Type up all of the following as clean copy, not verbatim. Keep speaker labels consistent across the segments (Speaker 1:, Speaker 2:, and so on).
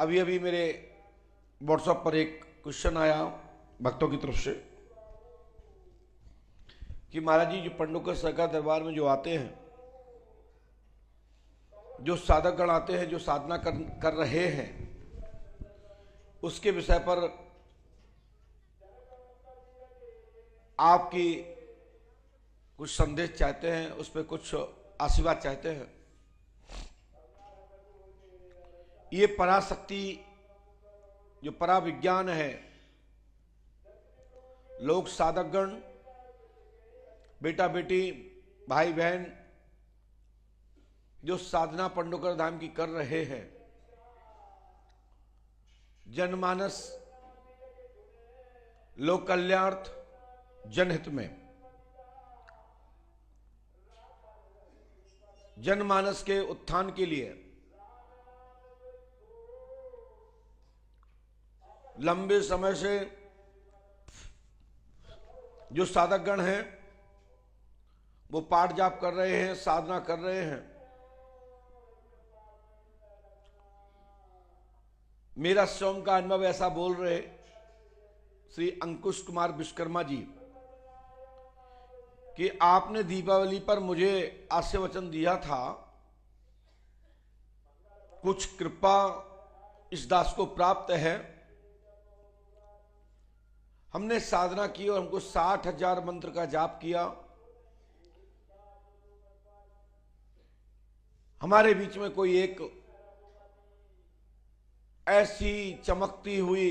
Speaker 1: अभी अभी मेरे व्हाट्सएप पर एक क्वेश्चन आया भक्तों की तरफ से कि महाराज जी, जो पंडुका सरकार दरबार में जो आते हैं, जो साधकगण आते हैं, जो साधना कर रहे हैं, उसके विषय पर आपकी कुछ संदेश चाहते हैं, उस पर कुछ आशीर्वाद चाहते हैं। ये पराशक्ति, जो पराविज्ञान है, लोग साधकगण, बेटा बेटी, भाई बहन जो साधना पंडुकर धाम की कर रहे हैं, जनमानस लोक कल्याणार्थ, जनहित में, जनमानस के उत्थान के लिए लंबे समय से जो साधकगण हैं वो पाठ जाप कर रहे हैं, साधना कर रहे हैं। मेरा स्वयं का अनुभव ऐसा बोल रहे श्री अंकुश कुमार विश्वकर्मा जी कि आपने दीपावली पर मुझे आशीर्वचन दिया था, कुछ कृपा इस दास को प्राप्त है। हमने साधना की और हमको 60,000 मंत्र का जाप किया। हमारे बीच में कोई एक ऐसी चमकती हुई,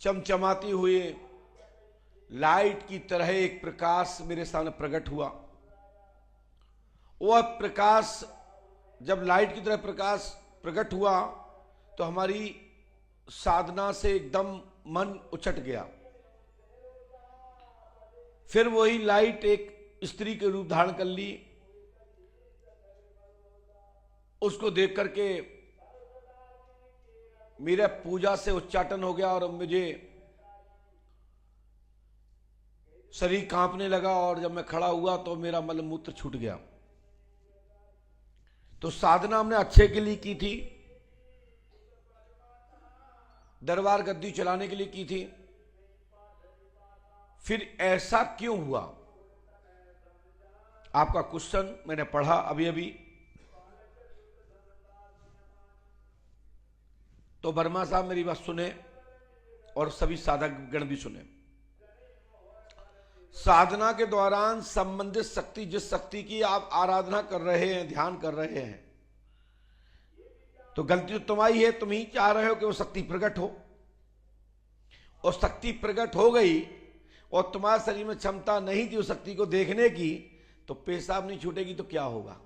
Speaker 1: चमचमाती हुई लाइट की तरह एक प्रकाश मेरे सामने प्रकट हुआ। वह प्रकाश जब लाइट की तरह प्रकाश प्रकट हुआ तो हमारी साधना से एकदम मन उछट गया। फिर वही लाइट एक स्त्री के रूप धारण कर ली। उसको देख करके मेरा पूजा से उच्चाटन हो गया और मुझे शरीर कांपने लगा और जब मैं खड़ा हुआ तो मेरा मलमूत्र छूट गया। तो साधना हमने अच्छे के लिए की थी, दरबार गद्दी चलाने के लिए की थी। फिर ऐसा क्यों हुआ? आपका क्वेश्चन मैंने पढ़ा अभी अभी। तो वर्मा साहब मेरी बात सुने और सभी साधक गण भी सुने। साधना के दौरान संबंधित शक्ति, जिस शक्ति की आप आराधना कर रहे हैं, ध्यान कर रहे हैं, तो गलती तो तुम्हारी है। तुम ही चाह रहे हो कि वो शक्ति प्रकट हो, और शक्ति प्रकट हो गई और तुम्हारे शरीर में क्षमता नहीं थी उस शक्ति को देखने की, तो पेशाब नहीं छूटेगी तो क्या होगा?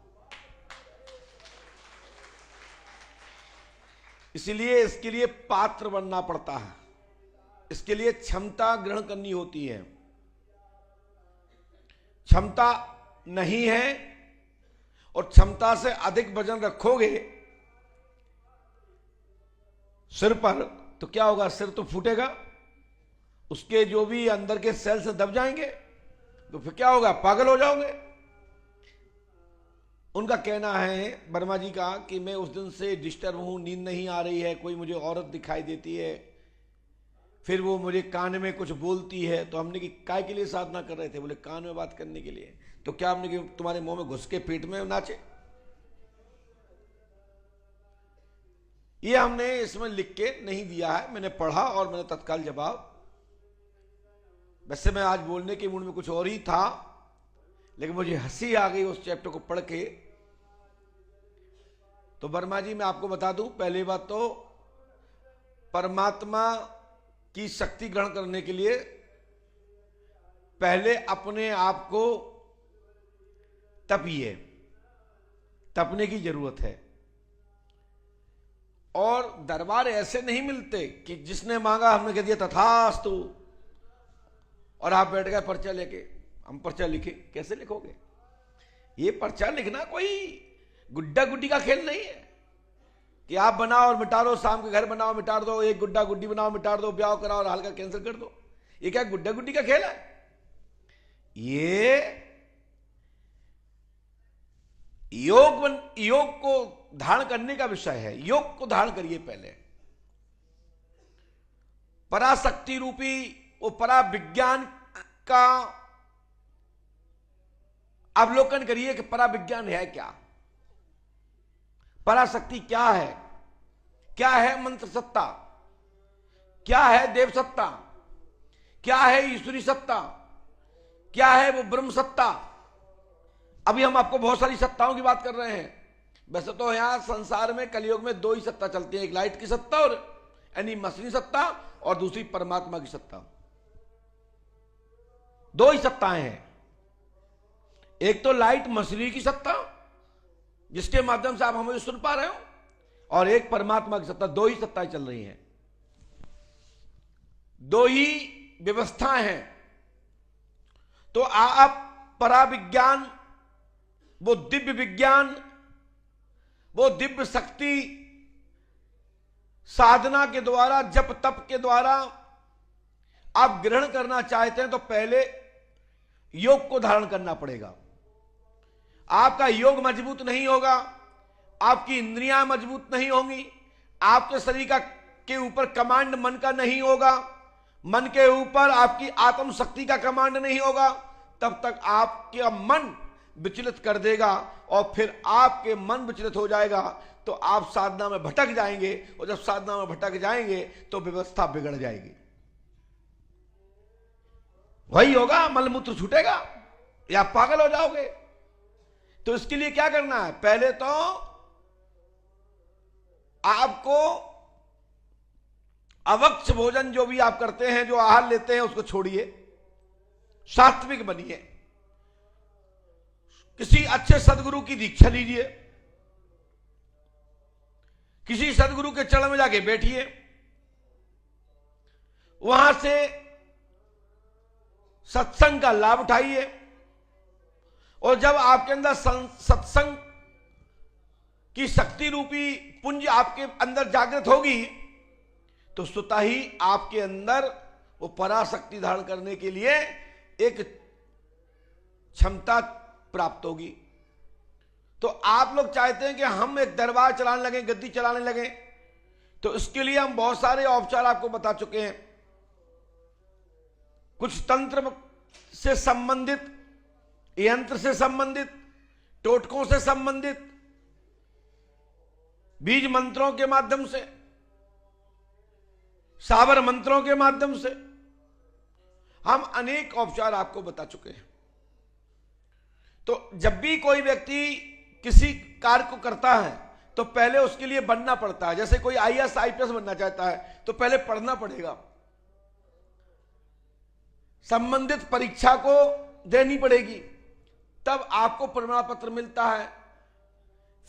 Speaker 1: इसलिए इसके लिए पात्र बनना पड़ता है, इसके लिए क्षमता ग्रहण करनी होती है। क्षमता नहीं है और क्षमता से अधिक वजन रखोगे सिर पर तो क्या होगा? सिर तो फूटेगा, उसके जो भी अंदर के सेल से दब जाएंगे, तो फिर क्या होगा? पागल हो जाओगे। उनका कहना है, वर्मा जी का, कि मैं उस दिन से डिस्टर्ब हूं, नींद नहीं आ रही है, कोई मुझे औरत दिखाई देती है, फिर वो मुझे कान में कुछ बोलती है। तो हमने कि काय के लिए साधना कर रहे थे? बोले कान में बात करने के लिए। तो क्या हमने कि तुम्हारे मुंह में घुस के पेट में नाचे? ये हमने इसमें लिख के नहीं दिया है, मैंने पढ़ा और मैंने तत्काल जवाब। वैसे मैं आज बोलने के मूड में कुछ और ही था, लेकिन मुझे हंसी आ गई उस चैप्टर को पढ़ के। तो वर्मा जी मैं आपको बता दूं, पहली बात तो परमात्मा की शक्ति ग्रहण करने के लिए पहले अपने आप को तपिए, तपने की जरूरत है। और दरबार ऐसे नहीं मिलते कि जिसने मांगा हमने कह दिया तथास्तु और आप बैठ गए पर्चा लेके। हम पर्चा लिखे, कैसे लिखोगे? ये पर्चा लिखना कोई गुड्डा गुड्डी का खेल नहीं है कि आप बनाओ और मिटा दो, शाम के घर बनाओ मिटा दो, एक गुड्डा गुड्डी बनाओ मिटा दो, ब्याह कराओ और हल्का कैंसिल कर दो। ये क्या गुड्डा गुड्डी का खेल है? ये योग को धारण करने का विषय है। योग को धारण करिए। पहले पराशक्ति रूपी वो परा विज्ञान का अवलोकन करिए कि परा विज्ञान है क्या, पराशक्ति क्या है, क्या है मंत्र सत्ता, क्या है देव सत्ता, क्या है ईश्वरी सत्ता, क्या है वो ब्रह्म सत्ता। अभी हम आपको बहुत सारी सत्ताओं की बात कर रहे हैं। वैसे तो यहां संसार में कलयुग में दो ही सत्ता चलती है, एक लाइट की सत्ता और यानी मशीनी सत्ता, और दूसरी परमात्मा की सत्ता। दो ही सत्ताएं हैं, एक तो लाइट मशीनी की सत्ता जिसके माध्यम से आप हमें सुन पा रहे हो, और एक परमात्मा की सत्ता। दो ही सत्ताएं चल रही हैं, दो ही व्यवस्थाएं हैं। तो आप पराविज्ञान, वो दिव्य विज्ञान, वो दिव्य शक्ति साधना के द्वारा, जप तप के द्वारा आप ग्रहण करना चाहते हैं तो पहले योग को धारण करना पड़ेगा। आपका योग मजबूत नहीं होगा, आपकी इंद्रियां मजबूत नहीं होंगी, आपके शरीर का के ऊपर कमांड मन का नहीं होगा, मन के ऊपर आपकी आत्म शक्ति का कमांड नहीं होगा, तब तक आपका मन विचलित कर देगा, और फिर आपके मन विचलित हो जाएगा तो आप साधना में भटक जाएंगे, और जब साधना में भटक जाएंगे तो व्यवस्था बिगड़ जाएगी। वही होगा, मलमूत्र छूटेगा या पागल हो जाओगे। तो इसके लिए क्या करना है? पहले तो आपको अवक्ष भोजन जो भी आप करते हैं, जो आहार लेते हैं, उसको छोड़िए, सात्विक बनिए, किसी अच्छे सदगुरु की दीक्षा लीजिए, किसी सदगुरु के चरण में जाके बैठिए, वहां से सत्संग का लाभ उठाइए, और जब आपके अंदर सत्संग की शक्ति रूपी पुंज आपके अंदर जागृत होगी तो स्वतः ही आपके अंदर वो पराशक्ति धारण करने के लिए एक क्षमता प्राप्त होगी। तो आप लोग चाहते हैं कि हम एक दरबार चलाने लगे, गद्दी चलाने लगे, तो इसके लिए हम बहुत सारे औपचार आपको बता चुके हैं। कुछ तंत्र से संबंधित, यंत्र से संबंधित, टोटकों से संबंधित, बीज मंत्रों के माध्यम से, साबर मंत्रों के माध्यम से हम अनेक औपचार आपको बता चुके हैं। तो जब भी कोई व्यक्ति किसी कार्य को करता है तो पहले उसके लिए बनना पड़ता है। जैसे कोई आईएएस आईपीएस बनना चाहता है तो पहले पढ़ना पड़ेगा, संबंधित परीक्षा को देनी पड़ेगी, तब आपको प्रमाण पत्र मिलता है।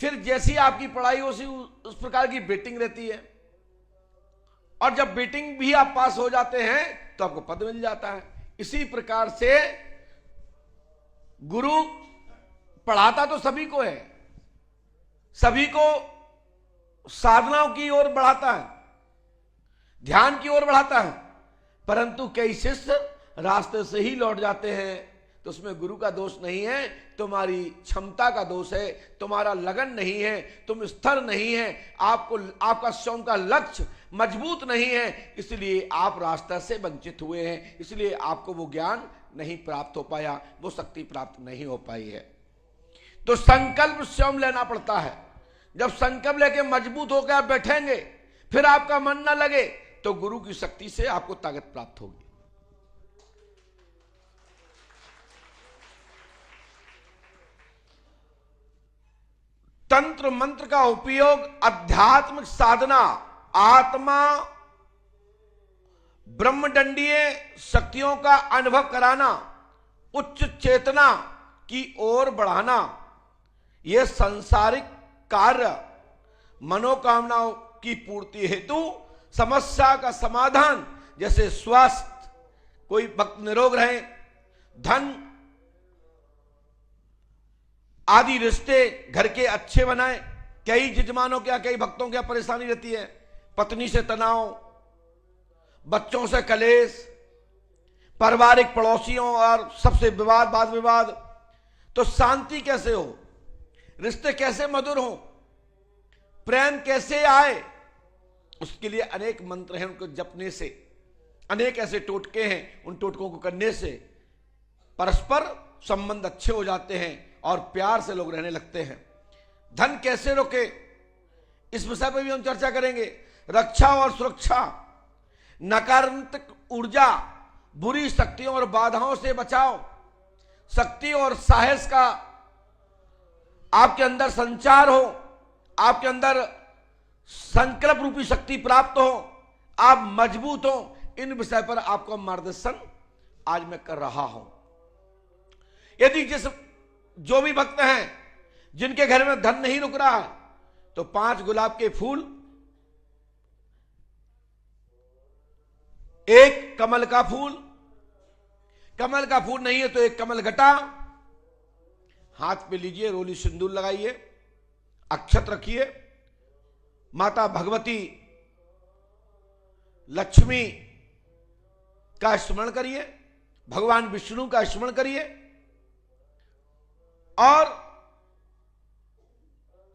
Speaker 1: फिर जैसी आपकी पढ़ाई उसी उस प्रकार की वेटिंग रहती है, और जब वेटिंग भी आप पास हो जाते हैं तो आपको पद मिल जाता है। इसी प्रकार से गुरु पढ़ाता तो सभी को है, सभी को साधनाओं की ओर बढ़ाता है, ध्यान की ओर बढ़ाता है, परंतु कई शिष्य रास्ते से ही लौट जाते हैं। तो उसमें गुरु का दोष नहीं है, तुम्हारी क्षमता का दोष है, तुम्हारा लगन नहीं है, तुम स्थिर नहीं है, आपका स्वयं का लक्ष्य मजबूत नहीं है, इसलिए आप रास्ता से वंचित हुए हैं, इसलिए आपको वो ज्ञान नहीं प्राप्त हो पाया, वो शक्ति प्राप्त नहीं हो पाई है। तो संकल्प स्वयं लेना पड़ता है। जब संकल्प लेके मजबूत होकर आप बैठेंगे, फिर आपका मन न लगे, तो गुरु की शक्ति से आपको ताकत प्राप्त होगी। तंत्र मंत्र का उपयोग आध्यात्मिक साधना, आत्मा ब्रह्मदंडीय शक्तियों का अनुभव कराना, उच्च चेतना की ओर बढ़ाना, यह सांसारिक कार्य मनोकामनाओं की पूर्ति हेतु समस्या का समाधान, जैसे स्वास्थ्य, कोई भक्त निरोग रहे, धन आदि रिश्ते घर के अच्छे बनाए। कई यजमानों क्या, कई भक्तों क्या परेशानी रहती है, पत्नी से तनाव, बच्चों से कलेश, पारिवारिक पड़ोसियों और सबसे विवाद, वाद विवाद। तो शांति कैसे हो? रिश्ते कैसे मधुर हों, प्रेम कैसे आए, उसके लिए अनेक मंत्र हैं, उनको जपने से, अनेक ऐसे टोटके हैं, उन टोटकों को करने से परस्पर संबंध अच्छे हो जाते हैं और प्यार से लोग रहने लगते हैं। धन कैसे रोके, इस विषय पर भी हम चर्चा करेंगे। रक्षा और सुरक्षा, नकारात्मक ऊर्जा, बुरी शक्तियों और बाधाओं से बचाव, शक्ति और साहस का आपके अंदर संचार हो, आपके अंदर संकल्प रूपी शक्ति प्राप्त हो, आप मजबूत हो, इन विषय पर आपको मार्गदर्शन आज मैं कर रहा हूं। यदि जो भी भक्त हैं जिनके घर में धन नहीं रुक रहा है, तो 5 गुलाब के फूल, 1 कमल का फूल, कमल का फूल नहीं है तो 1 कमल घटा हाथ पे लीजिए, रोली सिंदूर लगाइए, अक्षत रखिए, माता भगवती लक्ष्मी का स्मरण करिए, भगवान विष्णु का स्मरण करिए और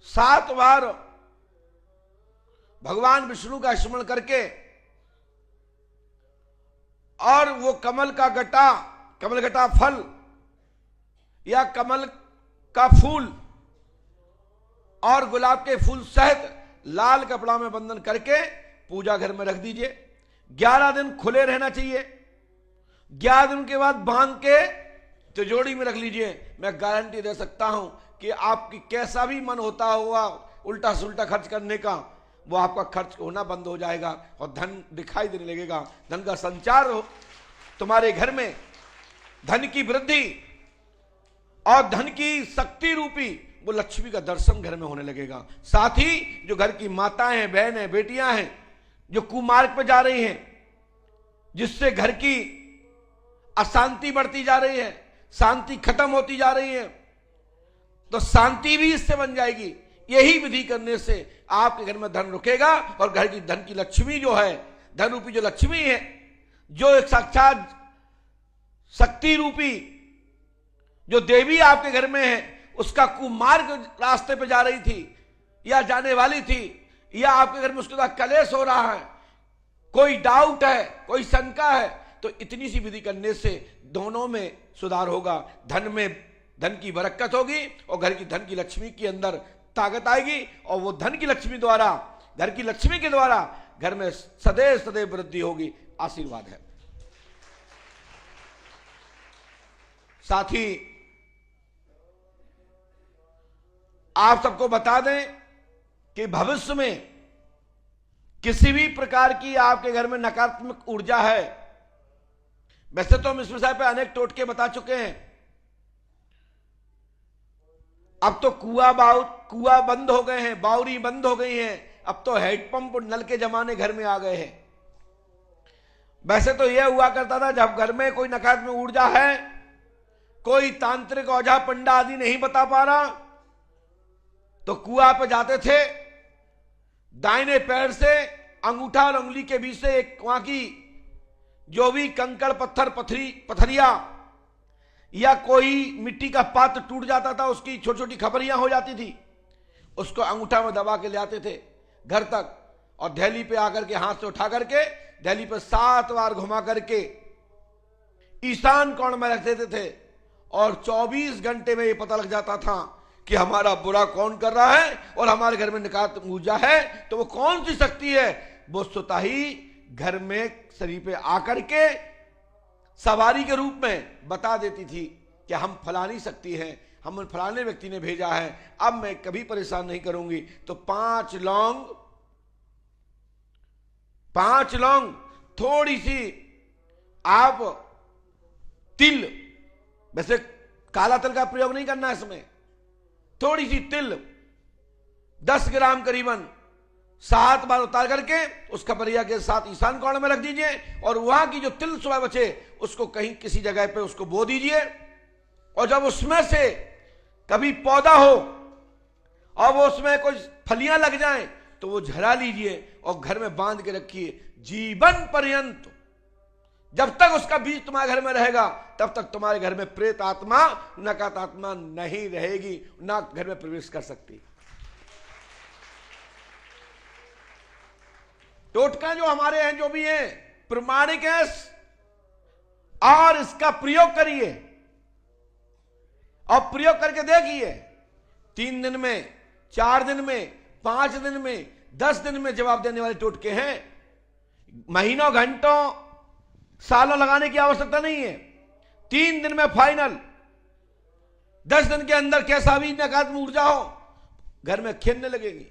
Speaker 1: 7 बार भगवान विष्णु का स्मरण करके और वो कमल गटा फल या कमल का फूल और गुलाब के फूल सहित लाल कपड़ा में बंधन करके पूजा घर में रख दीजिए। 11 दिन खुले रहना चाहिए। 11 दिन के बाद बांध के तिजोरी में रख लीजिए। मैं गारंटी दे सकता हूं कि आपकी कैसा भी मन होता हुआ उल्टा सुल्टा खर्च करने का, वो आपका खर्च होना बंद हो जाएगा और धन दिखाई देने लगेगा। धन का संचार हो तुम्हारे घर में, धन की वृद्धि और धन की शक्ति रूपी वो लक्ष्मी का दर्शन घर में होने लगेगा। साथ ही जो घर की माताएं हैं, बहन हैं, बेटियां हैं, जो कुमार्ग पे जा रही हैं, जिससे घर की अशांति बढ़ती जा रही है, शांति खत्म होती जा रही है, तो शांति भी इससे बन जाएगी। यही विधि करने से आपके घर में धन रुकेगा और घर की धन की लक्ष्मी जो है, धन रूपी जो लक्ष्मी है, जो एक साक्षात शक्ति रूपी जो देवी आपके घर में है, उसका कुमार्ग रास्ते पे जा रही थी या जाने वाली थी, या आपके घर में उसका कलेश हो रहा है, कोई डाउट है, कोई शंका है, तो इतनी सी विधि करने से दोनों में सुधार होगा। धन में धन की बरकत होगी और घर की धन की लक्ष्मी के अंदर ताकत आएगी और वो धन की लक्ष्मी द्वारा, घर की लक्ष्मी के द्वारा घर में सदैव सदैव वृद्धि होगी। आशीर्वाद है। साथ ही आप सबको बता दें कि भविष्य में किसी भी प्रकार की आपके घर में नकारात्मक ऊर्जा है, वैसे तो हम इस विषय पर अनेक टोटके बता चुके हैं। अब तो कुआ बंद हो गए हैं, बावरी बंद हो गई हैं, अब तो हैंडपंप और नल के जमाने घर में आ गए हैं। वैसे तो यह हुआ करता था, जब घर में कोई नकारात्मक ऊर्जा है, कोई तांत्रिक औझा पंडा आदि नहीं बता पा रहा, तो कुआं पे जाते थे, दाहिने पैर से अंगूठा और उंगली के बीच से एक वहां की जो भी कंकड़ पत्थर पथरिया या कोई मिट्टी का पात्र टूट जाता था, उसकी छोटी छोटी खबरियां हो जाती थी, उसको अंगूठा में दबा के ले आते थे घर तक और थैली पे आकर के हाथ से उठा करके थैली पे 7 बार घुमा करके ईशान कोण में रख देते थे और 24 घंटे में ये पता लग जाता था कि हमारा बुरा कौन कर रहा है और हमारे घर में नकारात्मक ऊर्जा है, तो वो कौन सी शक्ति है, वो स्वतः ही घर में शरीर पे आकर के सवारी के रूप में बता देती थी कि हम फलानी शक्ति है, हम फलाने व्यक्ति ने भेजा है, अब मैं कभी परेशान नहीं करूंगी। तो 5 लौंग थोड़ी सी आप तिल, वैसे काला तिल का प्रयोग नहीं करना है इसमें, थोड़ी सी तिल 10 ग्राम करीबन 7 बार उतार करके उस खबरिया के साथ ईशान कोण में रख दीजिए और वहां की जो तिल सुबह बचे उसको कहीं किसी जगह पे उसको बो दीजिए और जब उसमें से कभी पौधा हो और वो उसमें कुछ फलियां लग जाएं तो वो झरा लीजिए और घर में बांध के रखिए। जीवन पर्यंत जब तक उसका बीज तुम्हारे घर में रहेगा तब तक तुम्हारे घर में प्रेत आत्मा, नकात आत्मा नहीं रहेगी, ना घर में प्रवेश कर सकती। टोटका जो हमारे हैं, जो भी हैं, प्रमाणिक है, और इसका प्रयोग करिए और प्रयोग करके देखिए। 3 दिन में, 4 दिन में, 5 दिन में, 10 दिन में जवाब देने वाले टोटके हैं। महीनों, घंटों, सालों लगाने की आवश्यकता नहीं है। 3 दिन में फाइनल। 10 दिन के अंदर कैसा भी नकारात्मक ऊर्जा हो, घर में खेलने लगेगी,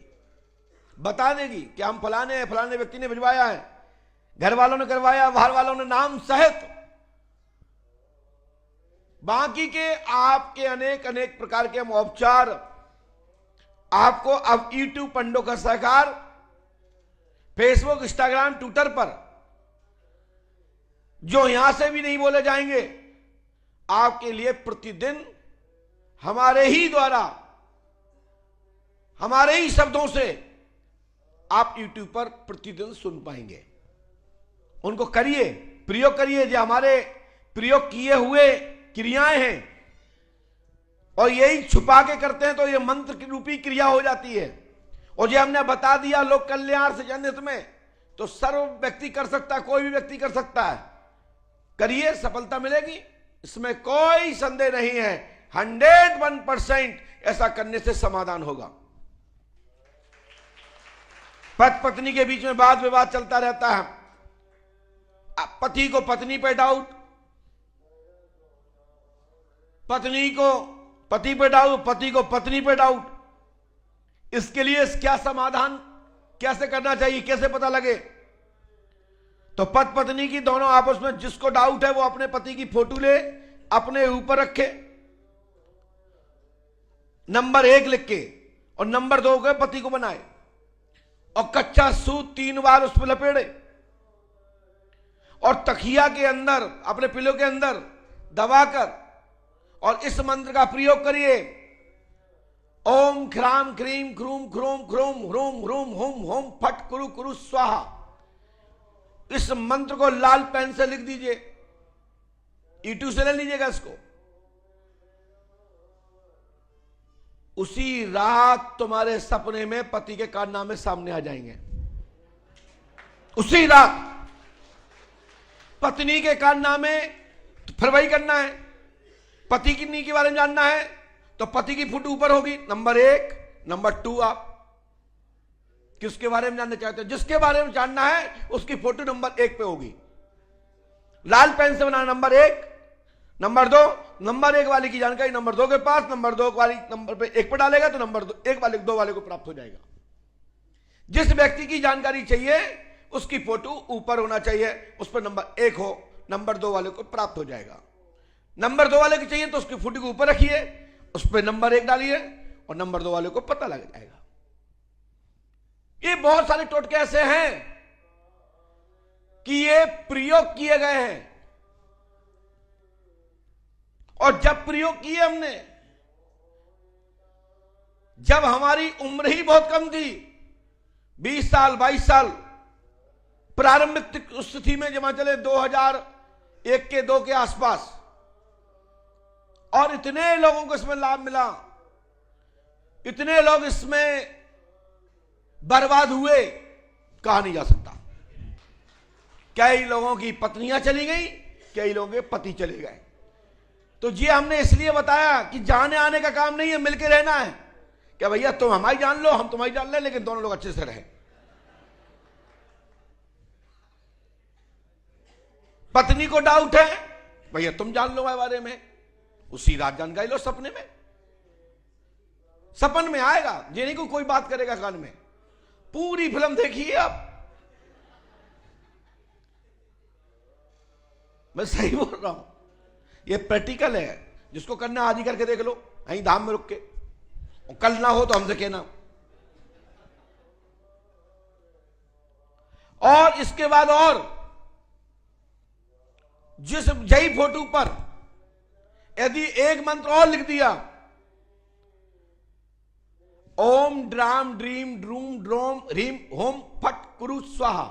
Speaker 1: बता देगी कि हम फलाने व्यक्ति ने भिजवाया है, घर वालों ने करवाया, बाहर वालों ने, नाम सहित। बाकी के आपके अनेक अनेक प्रकार के उपचार आपको अब यूट्यूब पंडों का सहकार, फेसबुक, इंस्टाग्राम, ट्विटर पर, जो यहां से भी नहीं बोले जाएंगे, आपके लिए प्रतिदिन हमारे ही द्वारा, हमारे ही शब्दों से आप यूट्यूब पर प्रतिदिन सुन पाएंगे। उनको करिए, प्रयोग करिए। जो हमारे प्रयोग किए हुए क्रियाएं हैं, और यही छुपा के करते हैं तो यह मंत्र की रूपी क्रिया हो जाती है। और जो हमने बता दिया लोक कल्याण से जनहित में, तो सर्व व्यक्ति कर सकता है, कोई भी व्यक्ति कर सकता है। करिए, सफलता मिलेगी, इसमें कोई संदेह नहीं है। 101% ऐसा करने से समाधान होगा। पति पत्नी के बीच में वाद विवाद चलता रहता है, पति को पत्नी पे डाउट, पत्नी को पति पे डाउट, पति को पत्नी पे डाउट। इसके लिए क्या समाधान कैसे करना चाहिए, कैसे पता लगे? तो पति पत्नी की दोनों आपस में जिसको डाउट है वो अपने पति की फोटो ले, अपने ऊपर रखे, नंबर 1 लिख के, और नंबर 2 के पति को बनाए, और कच्चा सूत 3 बार उस पर लपेड़े, और तकिया के अंदर, अपने पिलो के अंदर दबाकर, और इस मंत्र का प्रयोग करिए। ओम ख्राम क्रीम क्रूम क्रोम क्रोम ह्रोम ह्रोम होम होम फट कुरु कुरु स्वाहा। इस मंत्र को लाल पेन से लिख दीजिए, यूट्यूब से ले लीजिएगा इसको। उसी रात तुम्हारे सपने में पति के कारनामे सामने आ जाएंगे। उसी रात पत्नी के कारनामे, फिर वही करना है। पति की नी के बारे में जानना है तो पति की फोटो ऊपर होगी, नंबर 1, नंबर 2। आप किसके बारे में जानना चाहते हो? जिसके बारे में जानना है उसकी फोटो नंबर 1 पे होगी, लाल पेन से बनाना। नंबर 1, नंबर 2, नंबर 1 वाले की जानकारी नंबर 2 के पास, नंबर 2 वाली नंबर पे 1 पर डालेगा तो नंबर 1 वाले 2 वाले को प्राप्त हो जाएगा। जिस व्यक्ति की जानकारी चाहिए उसकी फोटो ऊपर होना चाहिए, उस पर नंबर 1 हो, नंबर 2 वाले को प्राप्त हो जाएगा। नंबर 2 वाले की चाहिए तो उसकी फोटो को ऊपर रखिए, उस पर नंबर 1 डालिए, और नंबर 2 वाले को पता लग जाएगा। ये बहुत सारे टोटके ऐसे हैं कि ये प्रयोग किए गए हैं, और जब प्रयोग किए हमने, जब हमारी उम्र ही बहुत कम थी, 20 साल 22 साल, प्रारंभिक स्थिति में जमा चले 2001 के 2 के आसपास, और इतने लोगों को इसमें लाभ मिला, इतने लोग इसमें बर्बाद हुए, कहा नहीं जा सकता। कई लोगों की पत्नियां चली गई, कई लोगों के पति चले गए। तो ये हमने इसलिए बताया कि जाने आने का काम नहीं है, मिलके रहना है। क्या भैया तुम हमारी जान लो, हम तुम्हारी जान ले, लेकिन दोनों लोग अच्छे से रहें। पत्नी को डाउट है, भैया तुम जान लो मेरे बारे में, उसी रात जानकारी लो, सपने में, सपन में आएगा। ये नहीं कोई बात करेगा कान में। पूरी फिल्म देखिए आप, मैं सही बोल रहा हूं, ये प्रैक्टिकल है। जिसको करना आज ही करके देख लो, यहीं धाम में रुक के, और कल ना हो तो हमसे कहना। और इसके बाद और जिस जय फोटो पर यदि एक मंत्र और लिख दिया, ओम ड्राम ड्रीम ड्रूम ड्रोम ह्रीम होम फट कुरु स्वाहा,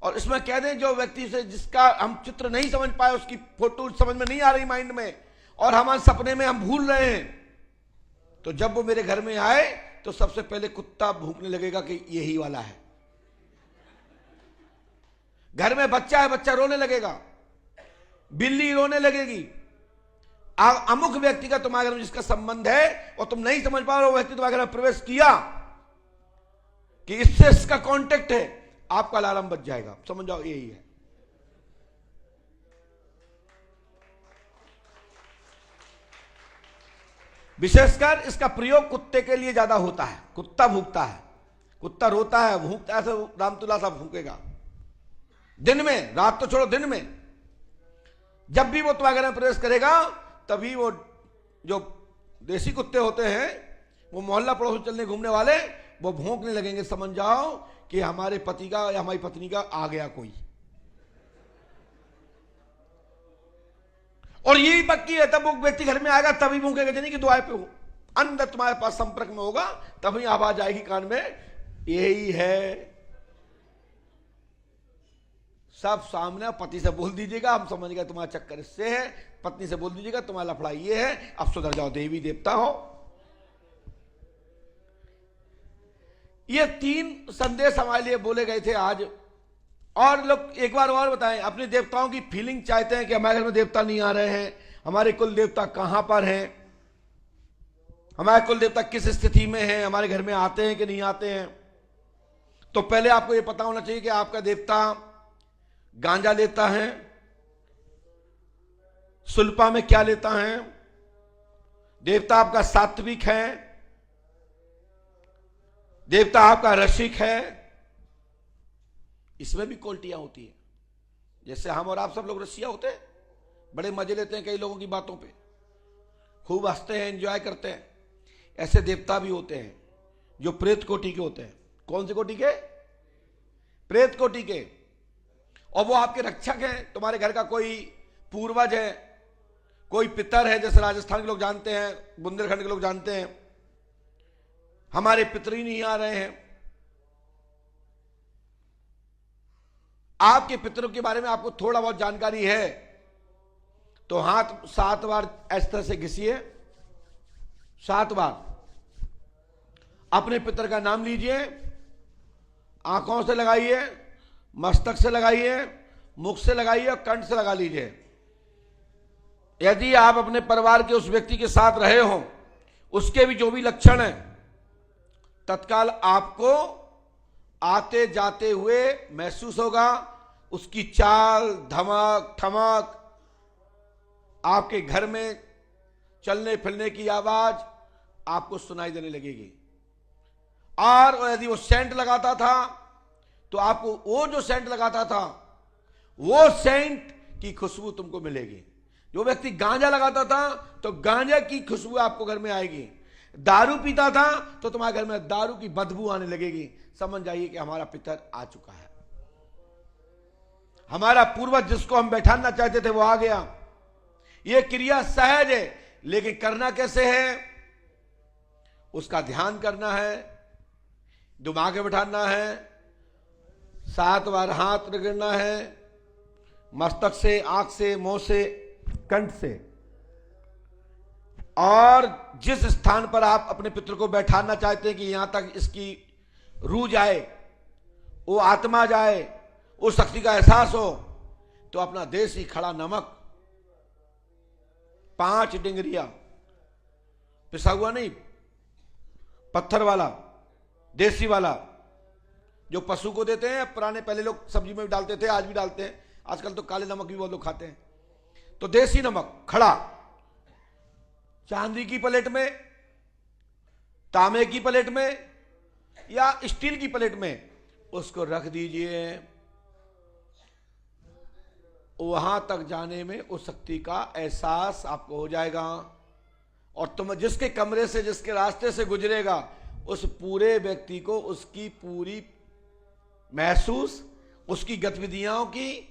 Speaker 1: और इसमें कह दें जो व्यक्ति से जिसका हम चित्र नहीं समझ पाए, उसकी फोटो समझ में नहीं आ रही माइंड में, और हमारे सपने में हम भूल रहे हैं, तो जब वो मेरे घर में आए तो सबसे पहले कुत्ता भूखने लगेगा कि यही वाला है। घर में बच्चा है, बच्चा रोने लगेगा, बिल्ली रोने लगेगी। अमुक व्यक्ति का तुम्हारे घर में जिसका संबंध है और तुम नहीं समझ पा रहे हो, व्यक्ति तुम्हारे घर में प्रवेश किया कि इससे इसका कांटेक्ट है, आपका अलार्म बज जाएगा, समझ जाओ यही है। विशेषकर इसका प्रयोग कुत्ते के लिए ज्यादा होता है। कुत्ता भूखता है, कुत्ता रोता है, भूखता है, तो रामतुल्ला साहब भूखेगा दिन में, रात तो छोड़ो, दिन में जब भी वो तुम्हारे घर में प्रवेश करेगा, तभी वो जो देसी कुत्ते होते हैं, वो मोहल्ला पड़ोस चलने घूमने वाले, वो भौंकने लगेंगे। समझ जाओ कि हमारे पति का या हमारी पत्नी का आ गया कोई। और यही पक्की है, तब वो व्यक्ति घर में आएगा तभी भूखेगा, नहीं कि दुआए पे हो, अंदर तुम्हारे पास संपर्क में होगा तभी आवाज आएगी कान में, यही है। सब सामने पति से बोल दीजिएगा, हम समझ गए तुम्हारा चक्कर इससे है, पत्नी से बोल दीजिएगा तुम्हारा लफड़ा ये है, अब सुधर जाओ, देवी देवता हो। ये 3 संदेश हमारे लिए बोले गए थे आज। और लोग एक बार और बताएं, अपने देवताओं की फीलिंग चाहते हैं कि हमारे घर में देवता नहीं आ रहे हैं, हमारे कुल देवता कहां पर हैं, हमारे कुल देवता किस स्थिति में हैं, हमारे घर में आते हैं कि नहीं आते हैं। तो पहले आपको यह पता होना चाहिए कि आपका देवता गांजा लेता है, सुल्पा में क्या लेता है, देवता आपका सात्विक है, देवता आपका रसिक है। इसमें भी क्वालिटियां होती है। जैसे हम और आप सब लोग रसिया होते हैं, बड़े मजे लेते हैं कई लोगों की बातों पे, खूब हंसते हैं, एंजॉय करते हैं, ऐसे देवता भी होते हैं जो प्रेत कोटि के होते हैं। कौन सी कोटि के? प्रेत कोटि के। और वो आपके रक्षक हैं। तुम्हारे घर का कोई पूर्वज है, कोई पितर है, जैसे राजस्थान के लोग जानते हैं, बुंदेलखंड के लोग जानते हैं, हमारे पितर ही नहीं आ रहे हैं। आपके पितरों के बारे में आपको थोड़ा बहुत जानकारी है तो हाथ 7 बार इस तरह से घिसिए, 7 बार अपने पितर का नाम लीजिए, आंखों से लगाइए, मस्तक से लगाइए, मुख से लगाइए और कंठ से लगा लीजिए। यदि आप अपने परिवार के उस व्यक्ति के साथ रहे हो, उसके भी जो भी लक्षण हैं, तत्काल आपको आते जाते हुए महसूस होगा। उसकी चाल, धमक, ठमक, आपके घर में चलने फिरने की आवाज आपको सुनाई देने लगेगी। और यदि वो सेंट लगाता था तो आपको वो जो सेंट लगाता था वो सेंट की खुशबू तुमको मिलेगी। जो व्यक्ति गांजा लगाता था तो गांजा की खुशबू आपको घर में आएगी। दारू पीता था तो तुम्हारे घर में दारू की बदबू आने लगेगी। समझ जाइए कि हमारा पितर आ चुका है, हमारा पूर्वज जिसको हम बैठाना चाहते थे वो आ गया। यह क्रिया सहज है, लेकिन करना कैसे है? उसका ध्यान करना है, दिमाग में बैठाना है, 7 बार हाथ रगड़ना है, मस्तक से, आंख से, मुंह से, कंठ से। और जिस स्थान पर आप अपने पितर को बैठाना चाहते हैं कि यहां तक इसकी रूह जाए, वो आत्मा जाए, उस शक्ति का एहसास हो, तो अपना देसी खड़ा नमक 5 डिंगरिया, पिसा हुआ नहीं, पत्थर वाला, देसी वाला, जो पशु को देते हैं। पुराने पहले लोग सब्जी में भी डालते थे, आज भी डालते हैं, आजकल तो काले नमक भी बहुत लोग खाते हैं। तो देसी नमक खड़ा, चांदी की प्लेट में, तांबे की प्लेट में या स्टील की प्लेट में उसको रख दीजिए। वहां तक जाने में उस शक्ति का एहसास आपको हो जाएगा। और तुम जिसके कमरे से, जिसके रास्ते से गुजरेगा, उस पूरे व्यक्ति को उसकी पूरी महसूस, उसकी गतिविधियों की,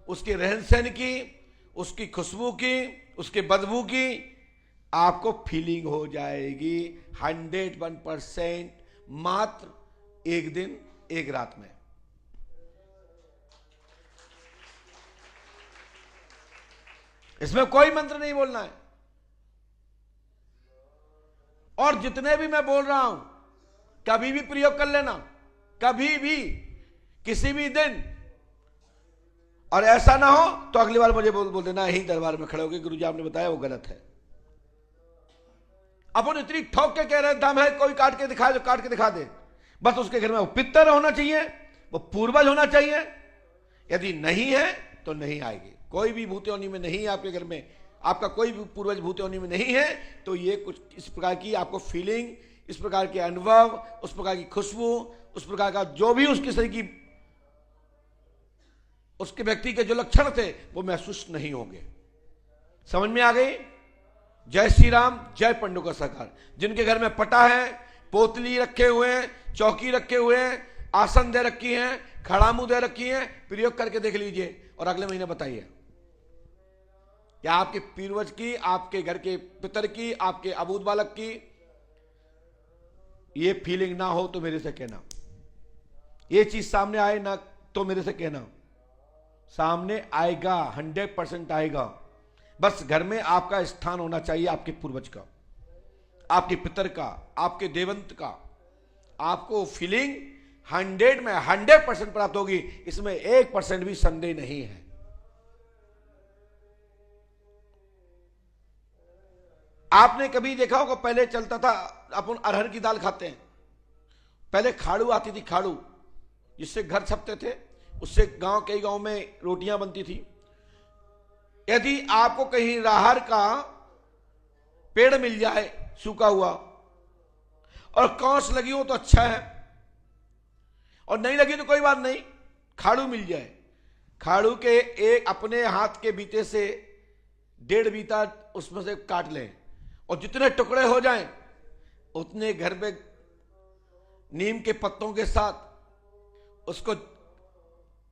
Speaker 1: उसके रहन सहन की, उसकी खुशबू की, उसके बदबू की आपको फीलिंग हो जाएगी 101%, मात्र 1 दिन 1 रात में। इसमें कोई मंत्र नहीं बोलना है। और जितने भी मैं बोल रहा हूं कभी भी प्रयोग कर लेना, कभी भी, किसी भी दिन। और ऐसा ना हो तो अगली बार मुझे बोल देना यही दरबार में खड़े होकर गुरुजी आपने बताया वो गलत है। अपन इतनी ठोक के कह रहे हैं दम है, कोई काट के दिखा दे, काट के दिखा दे, बस उसके घर में वो पितर होना चाहिए, वो पूर्वज होना चाहिए। यदि नहीं है तो नहीं आएगी। कोई भी भूतयोनि में नहीं है आपके घर में, आपका कोई भी पूर्वज भूतयोनि में नहीं है, तो ये कुछ इस प्रकार की आपको फीलिंग, इस प्रकार के अनुभव, उस प्रकार की खुशबू, उस प्रकार का जो भी उसकी शरीर की, उसके व्यक्ति के जो लक्षण थे वो महसूस नहीं होंगे। समझ में आ गई? जय श्री राम, जय पंडु का सरकार। जिनके घर में पटा है, पोतली रखे हुए हैं, चौकी रखे हुए हैं, आसन दे रखी हैं, खड़ामू दे रखी हैं, प्रयोग करके देख लीजिए और अगले महीने बताइए क्या आपके पूर्वज की, आपके घर के पितर की, आपके अबूद बालक की ये फीलिंग ना हो तो मेरे से कहना। ये चीज सामने आए ना तो मेरे से कहना, सामने आएगा, 100% आएगा। बस घर में आपका स्थान होना चाहिए, आपके पूर्वज का, आपके पितर का, आपके देवंत का। आपको फीलिंग 100 में 100% प्राप्त होगी, इसमें 1% भी संदेह नहीं है। आपने कभी देखा होगा, पहले चलता था अपन अरहर की दाल खाते हैं, पहले खाड़ू आती थी, खाड़ू जिससे घर छपते थे, उससे गांव, कई गांव में रोटियां बनती थी। यदि आपको कहीं राहर का पेड़ मिल जाए सूखा हुआ और कौस लगी हो तो अच्छा है, और नहीं लगी तो कोई बात नहीं, खाड़ू मिल जाए, खाड़ू के एक अपने हाथ के बीते से 1.5 बीता उसमें से काट लें और जितने टुकड़े हो जाएं उतने घर में नीम के पत्तों के साथ उसको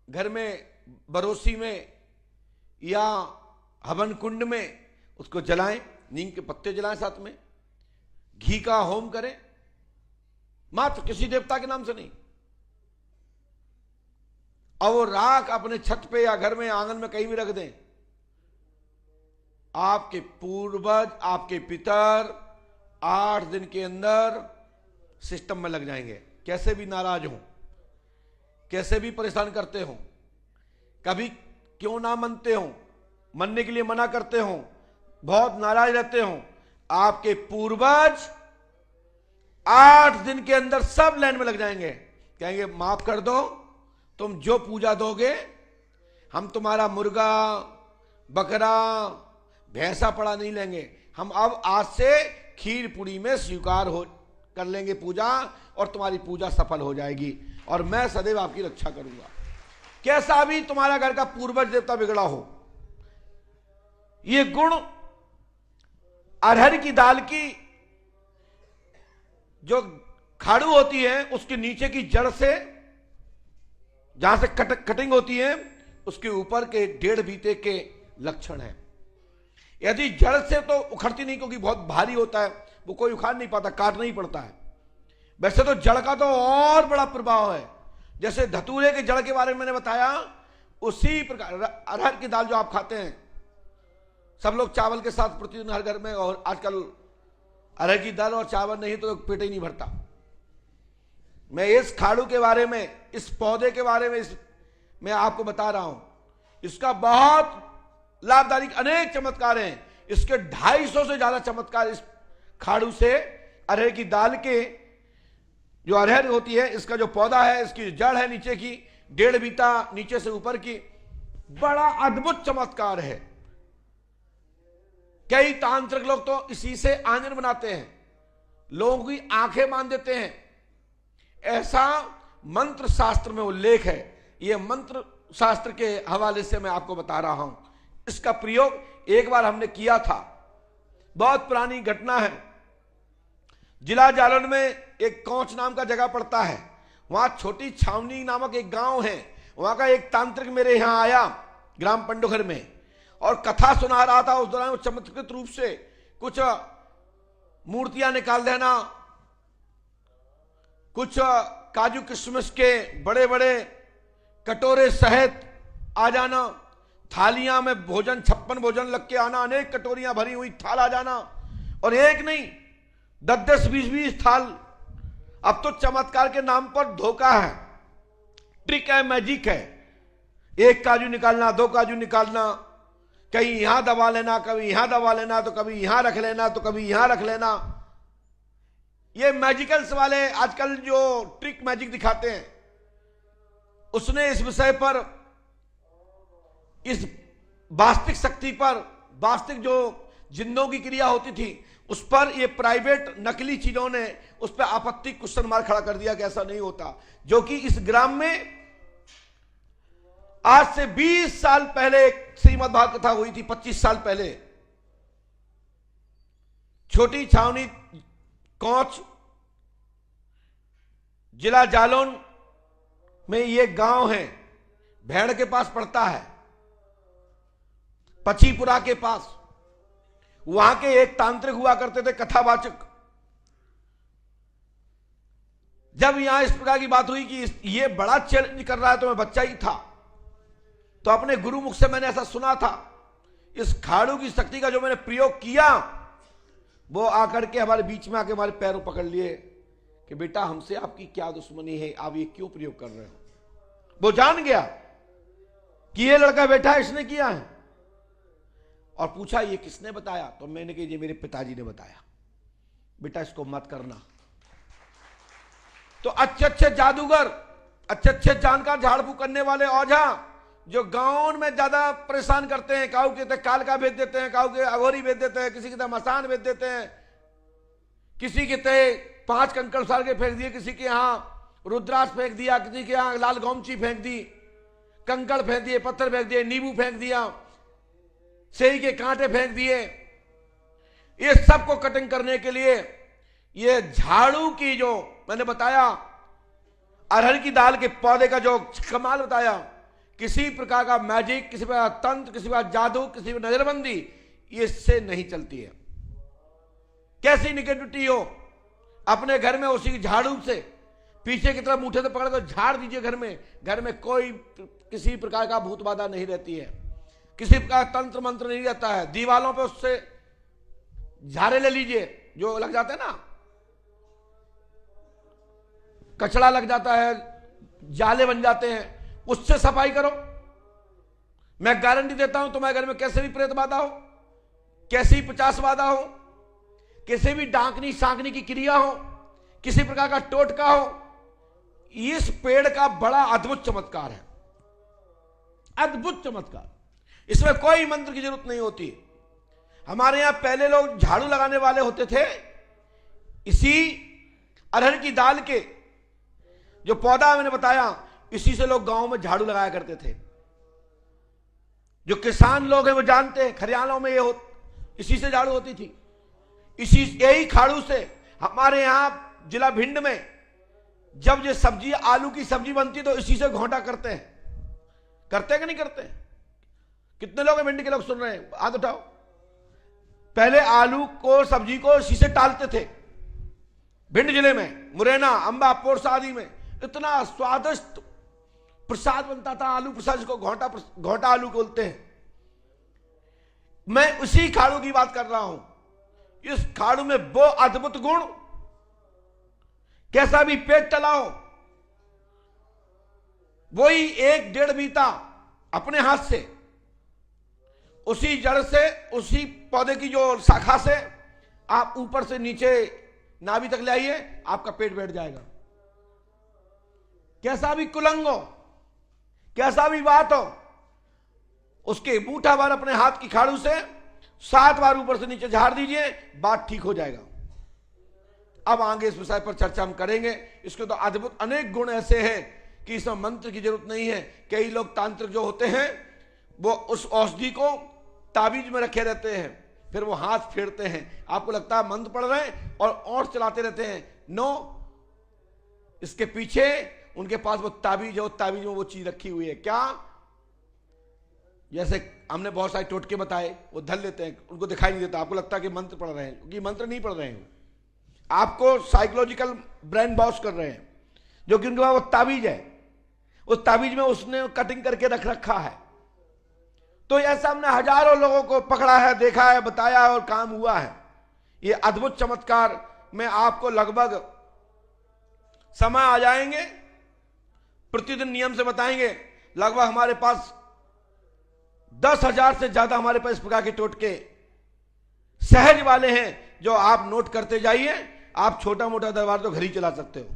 Speaker 1: घर में बरोसी में या हवन कुंड में उसको जलाएं, नीम के पत्ते जलाएं, साथ में घी का होम करें, मात्र किसी देवता के नाम से नहीं। और वो राख अपने छत पे या घर में, आंगन में कहीं भी रख दें। आपके पूर्वज, आपके पितर 8 दिन के अंदर सिस्टम में लग जाएंगे। कैसे भी नाराज हो, कैसे भी परेशान करते हो, कभी क्यों ना मनते हो, मनने के लिए मना करते हो, बहुत नाराज रहते हो, आपके पूर्वज 8 दिन के अंदर सब लाइन में लग जाएंगे। कहेंगे माफ कर दो, तुम जो पूजा दोगे हम तुम्हारा मुर्गा, बकरा, भैंसा पड़ा नहीं लेंगे, हम अब आज से खीर पूरी में स्वीकार हो कर लेंगे पूजा, और तुम्हारी पूजा सफल हो जाएगी और मैं सदैव आपकी रक्षा करूंगा। कैसा भी तुम्हारा घर का पूर्वज देवता बिगड़ा हो, ये गुण अरहर की दाल की जो खाड़ू होती है उसके नीचे की जड़ से, जहां से कटिंग होती है, उसके ऊपर के 1.5 बीते के लक्षण है। यदि जड़ से तो उखड़ती नहीं, क्योंकि बहुत भारी होता है, वो कोई उखाड़ नहीं पाता, काटना ही पड़ता है। वैसे तो जड़ का तो और बड़ा प्रभाव है। जैसे धतूरे के जड़ के बारे में मैंने बताया, उसी प्रकार अरहर की दाल जो आप खाते हैं, सब लोग चावल के साथ प्रतिदिन हर घर में, और आजकल अरहर की दाल और चावल नहीं तो पेट ही नहीं भरता। मैं इस खाड़ू के बारे में, इस पौधे के बारे में मैं आपको बता रहा हूं। इसका बहुत लाभदायक अनेक चमत्कार हैं। इसके 250 से ज्यादा चमत्कार इस खाड़ू से, अरहर की दाल के, जो अरहर होती है, इसका जो पौधा है, इसकी जड़ है नीचे की 1.5 बीता नीचे से ऊपर की, बड़ा अद्भुत चमत्कार है। कई तांत्रिक लोग तो इसी से आंजन बनाते हैं, लोगों की आंखें बांध देते हैं। ऐसा मंत्र शास्त्र में उल्लेख है। यह मंत्र शास्त्र के हवाले से मैं आपको बता रहा हूं। इसका प्रयोग एक बार हमने किया था, बहुत पुरानी घटना है। जिला जालौन में एक कौच नाम का जगह पड़ता है, वहां छोटी छावनी नामक एक गांव है। वहां का एक तांत्रिक मेरे यहां आया ग्राम पंडोघर में, और कथा सुना रहा था। उस दौरान चमत्कृत रूप से कुछ मूर्तियां निकाल देना, कुछ काजू किशमिश के बड़े बड़े कटोरे सहित आ जाना, थालियां में भोजन, 56 भोजन लग के आना, अनेक कटोरियां भरी हुई थाल आ जाना, और एक नहीं 10-10, 20-20 थाल। अब तो चमत्कार के नाम पर धोखा है, ट्रिक है, मैजिक है। एक काजू निकालना, 2 काजू निकालना, कहीं यहां दबा लेना, कभी यहां दबा लेना, तो कभी यहां रख लेना, तो कभी यहां रख लेना। ये मैजिकल्स वाले आजकल जो ट्रिक मैजिक दिखाते हैं, उसने इस विषय पर, इस वास्तविक शक्ति पर, वास्तविक जो जिन्नों की क्रिया होती थी उस पर, ये प्राइवेट नकली चीजों ने उस पर आपत्ति, क्वेश्चन मार्क खड़ा कर दिया कि ऐसा नहीं होता। जो कि इस ग्राम में आज से 20 साल पहले एक श्रीमद् भागवत कथा हुई थी, 25 साल पहले। छोटी छावनी, कोंच, जिला जालौन में ये गांव है, भेड़ के पास पड़ता है, पचीपुरा के पास। वहां के एक तांत्रिक हुआ करते थे, कथावाचक। जब यहां इस प्रकार की बात हुई कि ये बड़ा चैलेंज कर रहा है, तो मैं बच्चा ही था, तो अपने गुरु मुख से मैंने ऐसा सुना था। इस खाड़ू की शक्ति का जो मैंने प्रयोग किया, वो आकर के हमारे बीच में आके हमारे पैरों पकड़ लिए कि बेटा, हमसे आपकी क्या दुश्मनी है, आप ये क्यों प्रयोग कर रहे हो। वो जान गया कि ये लड़का बैठा है, इसने किया है, और पूछा ये किसने बताया, तो मैंने कहा ये मेरे पिताजी ने बताया, बेटा इसको मत करना। तो अच्छे अच्छे जादूगर, अच्छे अच्छे जानकार, झाड़ फूक करने वाले औझा, जो गांव में ज्यादा परेशान करते हैं, काऊ के काल का भेज देते हैं, काऊ के अघोरी भेज देते हैं, किसी के मसान भेज देते हैं, किसी के तय 5 कंकड़ साल के फेंक दिए, किसी के यहां रुद्राक्ष फेंक दिया, किसी के यहां लाल गौमची फेंक दी, कंकड़ फेंक दिए, पत्थर फेंक दिए, नींबू फेंक दिया, सेई के कांटे फेंक दिए। ये सबको कटिंग करने के लिए ये झाड़ू की, जो मैंने बताया अरहर की दाल के पौधे का जो कमाल बताया, किसी प्रकार का मैजिक, किसी प्रकार का तंत्र, किसी प्रकार जादू, किसी प्रकार नजरबंदी, इससे नहीं चलती है। कैसी निगेटिविटी हो, अपने घर में उसी झाड़ू से पीछे की तरफ मुठे से पकड़ कर झाड़ दीजिए घर में कोई किसी प्रकार का भूत बाधा नहीं रहती है, किसी प्रकार तंत्र मंत्र नहीं रहता है। दीवालों पे उससे झाड़े ले लीजिए, जो लग जाते हैं ना, कचड़ा लग जाता है, जाले बन जाते हैं, उससे सफाई करो। मैं गारंटी देता हूं, तुम्हारे घर में कैसे भी प्रेत बाधा हो, कैसी 50 बाधा हो, किसी भी डांकनी सांकनी की क्रिया हो, किसी प्रकार का टोटका हो, इस पेड़ का बड़ा अद्भुत चमत्कार है, अद्भुत चमत्कार। इसमें कोई मंत्र की जरूरत नहीं होती। हमारे यहां पहले लोग झाड़ू लगाने वाले होते थे, इसी अरहर की दाल के जो पौधा मैंने बताया, इसी से लोग गांव में झाड़ू लगाया करते थे। जो किसान लोग हैं वो जानते हैं, खरियालों में ये इसी से झाड़ू होती थी। इसी यही खाड़ू से हमारे यहां जिला भिंड में जब ये सब्जी, आलू की सब्जी बनती, तो इसी से घोंटा करते हैं। करते हैं कि नहीं करते? कितने लोग हैं भिंड के लोग सुन रहे हैं? हाथ उठाओ। पहले आलू को, सब्जी को इसी से टालते थे। भिंड जिले में मुरैना, अंबा, पोरसा आदि में इतना स्वादिष्ट प्रसाद बनता था, आलू प्रसाद, जिसको घोंटा आलू बोलते हैं। मैं उसी खाड़ू की बात कर रहा हूं। इस खाड़ू में वो अद्भुत गुण, कैसा भी पेट चलाओ, वही 1-1.5 बीता अपने हाथ से, उसी जड़ से, उसी पौधे की जो शाखा से आप ऊपर से नीचे नाभि तक ले आइए, आपका पेट बैठ जाएगा। कैसा भी कुलंग हो, कैसा भी बात हो, उसके बूटा बार अपने हाथ की खाड़ू से 7 बार ऊपर से नीचे झाड़ दीजिए, बात ठीक हो जाएगा। अब आगे इस विषय पर चर्चा हम करेंगे। इसके तो अद्भुत अनेक गुण ऐसे हैं कि इसमें मंत्र की जरूरत नहीं है। कई लोग तांत्रिक जो होते हैं, वो उस औषधि को ताबीज में रखे रहते हैं, फिर वो हाथ फेरते हैं, आपको लगता है मंत्र पढ़ रहे हैं और चलाते रहते हैं। नो, इसके पीछे उनके पास वो ताबीज है, वो ताबीज में वो चीज रखी हुई है। क्या? जैसे हमने बहुत सारे टोटके बताए, वो धर लेते हैं, उनको दिखाई नहीं देता, आपको लगता है कि मंत्र पढ़ रहे हैं, क्योंकि मंत्र नहीं पढ़ रहे हैं, आपको साइकोलॉजिकल ब्रेन वॉश कर रहे हैं। जो कि उनके पास वो ताबीज है, उस ताबीज में उसने कटिंग करके रख रखा है। तो ऐसा हमने हजारों लोगों को पकड़ा है, देखा है, बताया है और काम हुआ है। ये अद्भुत चमत्कार में आपको लगभग समय आ जाएंगे, प्रतिदिन नियम से बताएंगे। लगभग हमारे पास 10,000 से ज्यादा हमारे पास इस प्रकार के टोटके सहज वाले हैं, जो आप नोट करते जाइए। आप छोटा मोटा दरबार तो घर ही चला सकते हो।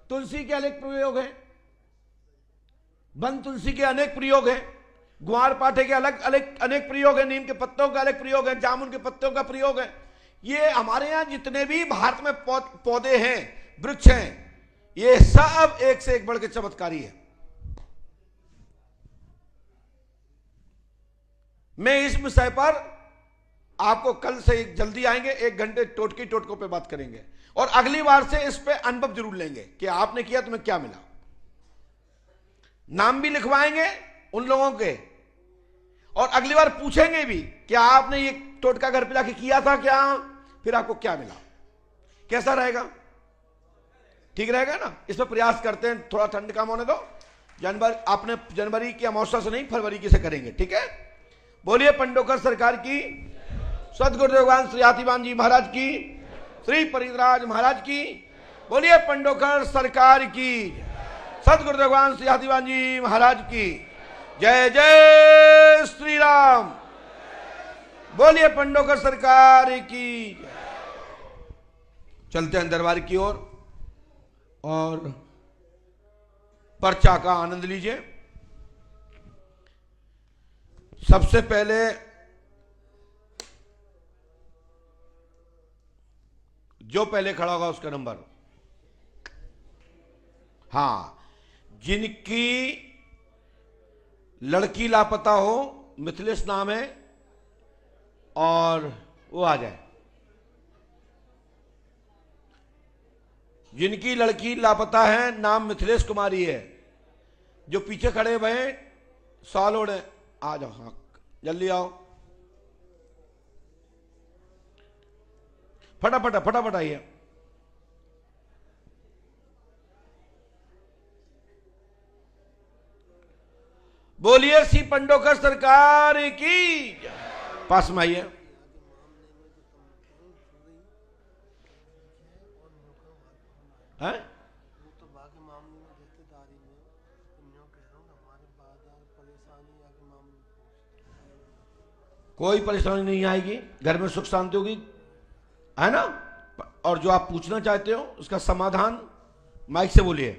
Speaker 1: तुलसी के अनेक प्रयोग हैं, वन तुलसी के अनेक प्रयोग हैं, ग्वार पाठे के अलग अलग अनेक प्रयोग हैं, नीम के पत्तों का अलग प्रयोग है, जामुन के पत्तों का प्रयोग है। ये हमारे यहां जितने भी भारत में पौधे हैं, वृक्ष हैं, ये सब एक से एक बढ़ के चमत्कारी है। मैं इस विषय पर आपको कल से जल्दी आएंगे, 1 घंटे टोटकों पे बात करेंगे और अगली बार से इस पे अनुभव जरूर लेंगे कि आपने किया तुम्हें क्या मिला। नाम भी लिखवाएंगे उन लोगों के और अगली बार पूछेंगे भी कि आपने ये टोटका घर पे जाके किया था क्या, फिर आपको क्या मिला। कैसा रहेगा? ठीक रहेगा ना? इस पर प्रयास करते हैं, थोड़ा ठंड कम होने दो। अपने जनवरी की अमावस्या से नहीं, फरवरी की से करेंगे, ठीक है? बोलिए पंडोकर सरकार की, सदगुरुदेव भगवान श्री हाथीवान जी महाराज की, श्री परिवराज महाराज की। बोलिए पंडोकर सरकार की, सदगुरुदेव भगवान श्री हाथीवान जी महाराज की। जय जय श्री राम। बोलिए पंडोकर सरकार की। चलते हैं दरबार की ओर और पर्चा का आनंद लीजिए। सबसे पहले जो पहले खड़ा होगा उसका नंबर। हाँ, जिनकी लड़की लापता हो, मिथिलेश नाम है, और वो आ जाए। जिनकी लड़की लापता है, नाम मिथिलेश कुमारी है, जो पीछे खड़े हुए हैं साल ओढ़े, आ जाओ। हाँ, जल्दी आओ, फटाफट फटाफट आइए। बोलिए श्री पंडोकर सरकार की। पास में आइए। हैं? कोई परेशानी नहीं आएगी, घर में सुख शांति होगी, है ना? और जो आप पूछना चाहते हो उसका समाधान माइक से बोलिए।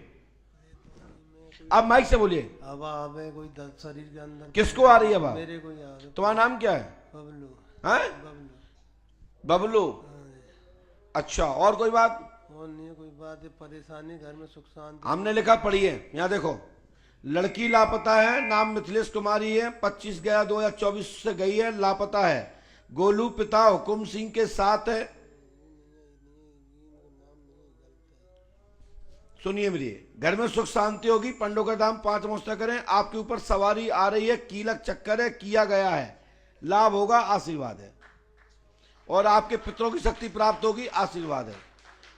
Speaker 1: आप माइक से बोलिए।
Speaker 2: अब आवे कोई शरीर के अंदर
Speaker 1: किसको आ रही है? अब
Speaker 2: मेरे को आ रही।
Speaker 1: तुम्हारा नाम क्या है?
Speaker 2: बबलू।
Speaker 1: हैं? बबलू। अच्छा, और कोई बात?
Speaker 2: और नहीं कोई बात है, परेशानी घर में सुख शांति।
Speaker 1: हमने लिखा, पढ़िए। यहाँ देखो, लड़की लापता है, नाम मिथिलेश कुमारी है, 25/11/2024 से गई है, लापता है। गोलू पिता हुकुम सिंह के साथ है। सुनिए मेरी, घर में सुख शांति होगी, पंडों का दाम 5 अमावस्या करें। आपके ऊपर सवारी आ रही है, कीलक चक्कर है, किया गया है, लाभ होगा, आशीर्वाद है। और आपके पितरों की शक्ति प्राप्त होगी, आशीर्वाद है।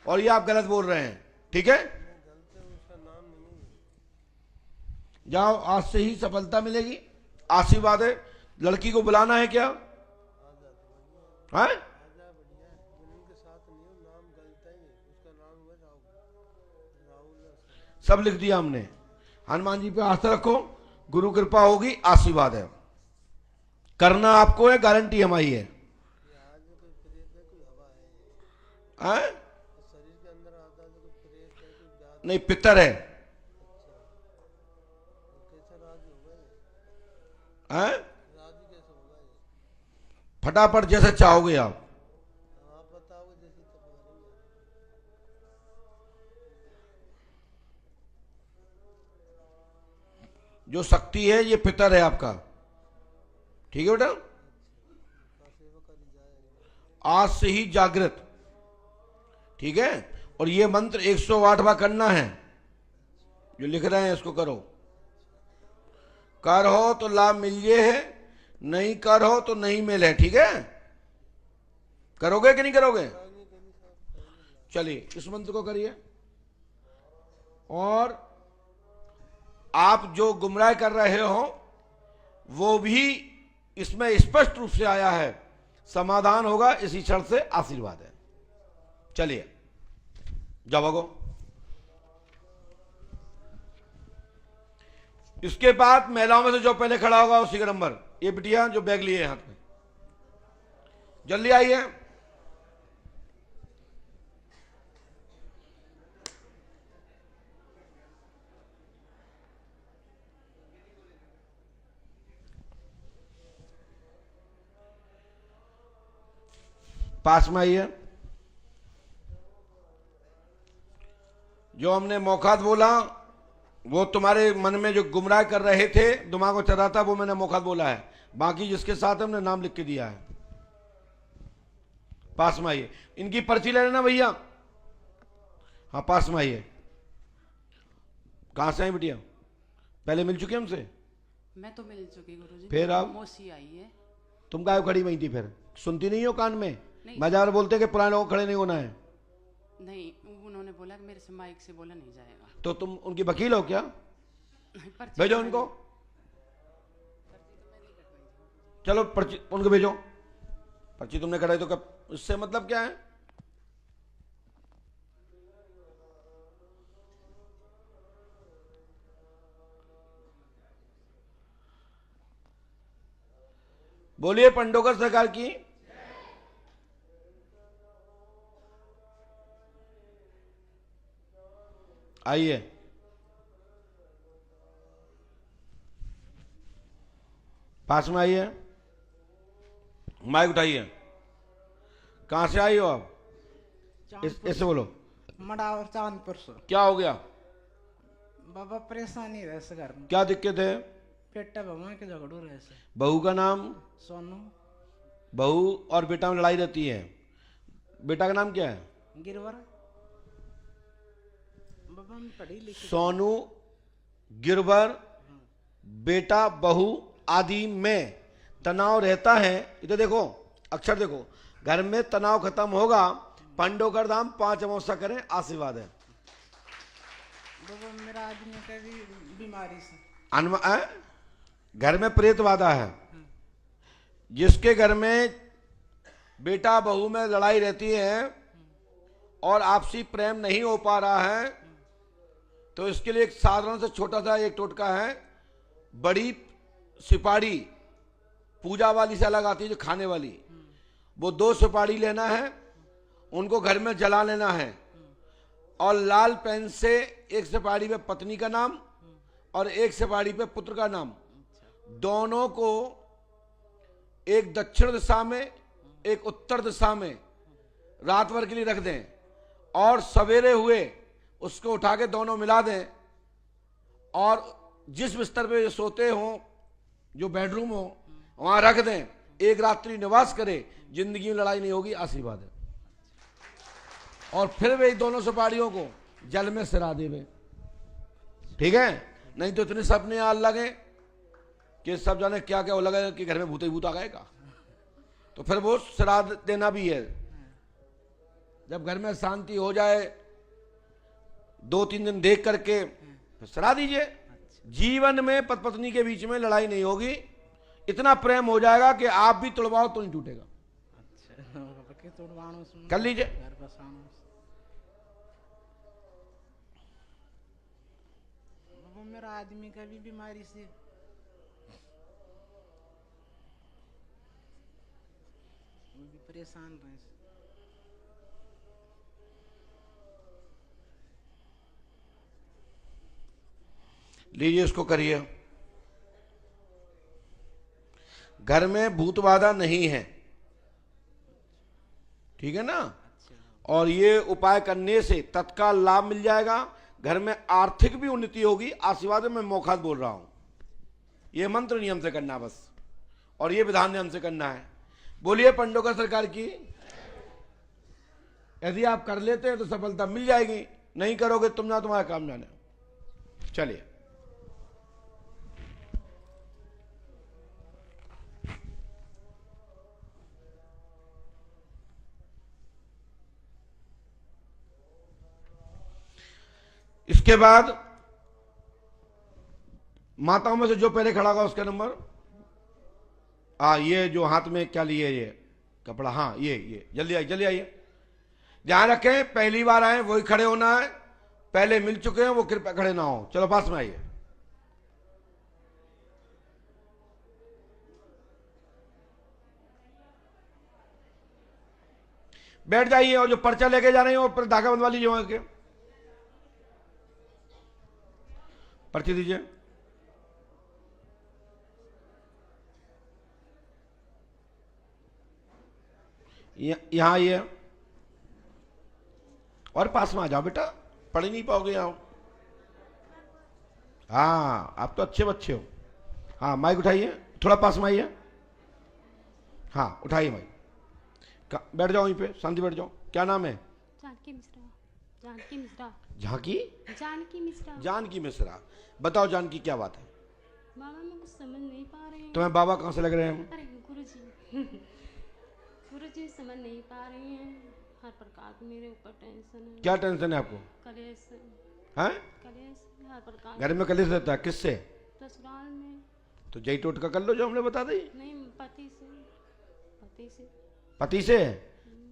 Speaker 1: और ये आप गलत बोल रहे हैं, ठीक है? जाओ, आज से ही सफलता मिलेगी, आशीर्वाद है। लड़की को बुलाना है क्या? है? सब लिख दिया हमने। हनुमान जी पे आस्था रखो, गुरु कृपा होगी, आशीर्वाद है। करना आपको है, गारंटी हमारी है। नहीं, पितर है। फटाफट जैसे चाहोगे आप। जो शक्ति है ये पितर है आपका, ठीक है बेटा? आज से ही जागृत, ठीक है? और ये मंत्र 108वां करना है, जो लिख रहे हैं इसको करो। कर हो तो लाभ मिल जे है, नहीं कर हो तो नहीं मिल है, ठीक है? करोगे कि नहीं करोगे? चलिए इस मंत्र को करिए और आप जो गुमराह कर रहे हो वो भी इसमें स्पष्ट रूप से आया है, समाधान होगा इसी क्षण से, आशीर्वाद है। चलिए जाओ भागो। इसके बाद महिलाओं में से जो पहले खड़ा होगा उसी का नंबर। ये बिटिया जो बैग लिए हाथ में, जल्दी आइए। पास में आइए। जो हमने मौखात बोला वो तुम्हारे मन में जो गुमराह कर रहे थे, दिमाग में चल रहा था, वो मैंने मौखात बोला है। बाकी जिसके साथ हमने नाम लिख के दिया है। पास में आइए। इनकी पर्ची ले लेना भैया। हाँ पास में आइए। कहां से आई बिटिया? पहले मिल चुके हमसे?
Speaker 3: मैं तो मिल चुकी गुरुजी।
Speaker 1: फिर आप?
Speaker 3: मौसी आई है।
Speaker 1: तुम गायब खड़ी वहीं थी, फिर सुनती नहीं हो कान में?
Speaker 3: नहीं।
Speaker 1: बाजार बोलते कि पुराने लोग खड़े नहीं होना है।
Speaker 3: नहीं, उन्होंने बोला कि मेरे से माइक से बोला नहीं जाएगा।
Speaker 1: तो तुम उनकी वकील हो क्या?
Speaker 3: पर्ची
Speaker 1: भेजो उनको। चलो पर्ची उनको भेजो। पर्ची तुमने कटाई तो कब, इससे मतलब क्या है? बोलिए पंडोकर सरकार की। आइए। पास में आइए। माइक उठाइए। कहां से आई हो आप? ऐसे बोलो।
Speaker 4: मडावर चांदपुर से।
Speaker 1: क्या हो गया?
Speaker 4: बाबा परेशानी रहे से घर में।
Speaker 1: क्या दिक्कत है?
Speaker 4: पेटा भगवान के झगड़ू रहे से।
Speaker 1: बहू का नाम?
Speaker 4: सोनू।
Speaker 1: बहू और बेटा में लड़ाई रहती है। बेटा का नाम क्या है?
Speaker 4: गिरवर। बाबा हम पढ़ी लिखी।
Speaker 1: सोनू, गिरवर, बेटा बहू आदि में तनाव रहता है। इधर देखो, अक्षर देखो। घर में तनाव खत्म होगा, पंडोकर धाम 5 अमावस्या करें, आशीर्वाद है।
Speaker 4: बाबा मेरा आदमी का भी बीमारी से।
Speaker 1: घर में प्रेत बाधा है। जिसके घर में बेटा बहू में लड़ाई रहती है और आपसी प्रेम नहीं हो पा रहा है, तो इसके लिए एक साधारण से छोटा सा एक टोटका है। बड़ी सुपारी पूजा वाली से अलग आती है, जो खाने वाली, वो 2 सुपारी लेना है, उनको घर में जला लेना है और लाल पेन से एक सुपारी पे पत्नी का नाम और एक सुपारी पे पुत्र का नाम, दोनों को एक दक्षिण दिशा में एक उत्तर दिशा में रात भर के लिए रख दें और सवेरे हुए उसको उठा के दोनों मिला दें और जिस बिस्तर पे सोते हो, जो बेडरूम हो, वहां रख दें। एक रात्रि निवास करे, जिंदगी में लड़ाई नहीं होगी, आशीर्वाद है। और फिर वे दोनों सुपारियों को जल में सिरा देवे। ठीक है? नहीं तो इतने सपने आ लगे कि सब जाने क्या क्या हो लगा कि घर में भूत ही भूत आ गएगा। तो फिर वो सिरा देना भी है। जब घर में शांति हो जाए, 2-3 दिन देख करके फिर सिरा दीजिए। जीवन में पति पत्नी के बीच में लड़ाई नहीं होगी। इतना प्रेम हो जाएगा कि आप भी तुड़वाओ तो नहीं टूटेगा। कर लीजिए।
Speaker 4: मेरा आदमी का भी बीमारी से। वो भी परेशान रहे।
Speaker 1: लीजिए, इसको करिए। घर में भूत बाधा नहीं है, ठीक है ना? और ये उपाय करने से तत्काल लाभ मिल जाएगा। घर में आर्थिक भी उन्नति होगी। आशीर्वाद में मौखात बोल रहा हूं। ये मंत्र नियम से करना बस, और ये विधान नियम से करना है। बोलिए पंडोकर सरकार की। यदि आप कर लेते हैं तो सफलता मिल जाएगी, नहीं करोगे तुम ना, तुम्हारा काम जाने। चलिए। इसके बाद माताओं में से जो पहले खड़ा होगा उसका नंबर। ये जो हाथ में क्या लिए ये कपड़ा, हाँ ये जल्दी आइए, जल्दी आइए। ध्यान रखें, पहली बार आए वही खड़े होना है, पहले मिल चुके हैं वो कृपया खड़े ना हो। चलो पास में आइए। बैठ जाइए और जो पर्चा लेके जा रहे हैं वो पर धागा बंधवा लीजिए वहां के। पर्ची दीजिए। यहां आइए और पास में आ जाओ बेटा, पढ़ ही नहीं पाओगे यहां। हाँ आप तो अच्छे बच्चे हो। हाँ माइक उठाइए, थोड़ा पास में आइए। हाँ उठाइए माइक, बैठ जाओ वहीं पे, शांति बैठ जाओ। क्या नाम है?
Speaker 5: जानकी मिश्रा। जानकी मिश्रा।
Speaker 1: झांकी?
Speaker 5: जानकी मिश्रा।
Speaker 1: जानकी मिश्रा। बताओ जानकी क्या बात है?
Speaker 5: बाबा मैं कुछ समझ नहीं पा रही हूँ।
Speaker 1: तुम्हें बाबा कहाँ से लग रहे हैं?
Speaker 5: अरे गुरुजी गुरुजी समझ नहीं पा रही हैं। हर प्रकार की मेरे ऊपर टेंशन है।
Speaker 1: क्या टेंशन है आपको?
Speaker 5: कलेश
Speaker 1: हैं?
Speaker 5: कलेश हर प्रकार।
Speaker 1: घर में कलेश रहता है, किससे?
Speaker 5: ससुराल में।
Speaker 1: तो जई टोटका कर लो जो हमने बता दी।
Speaker 5: नहीं पति से। पति से।
Speaker 1: पति से?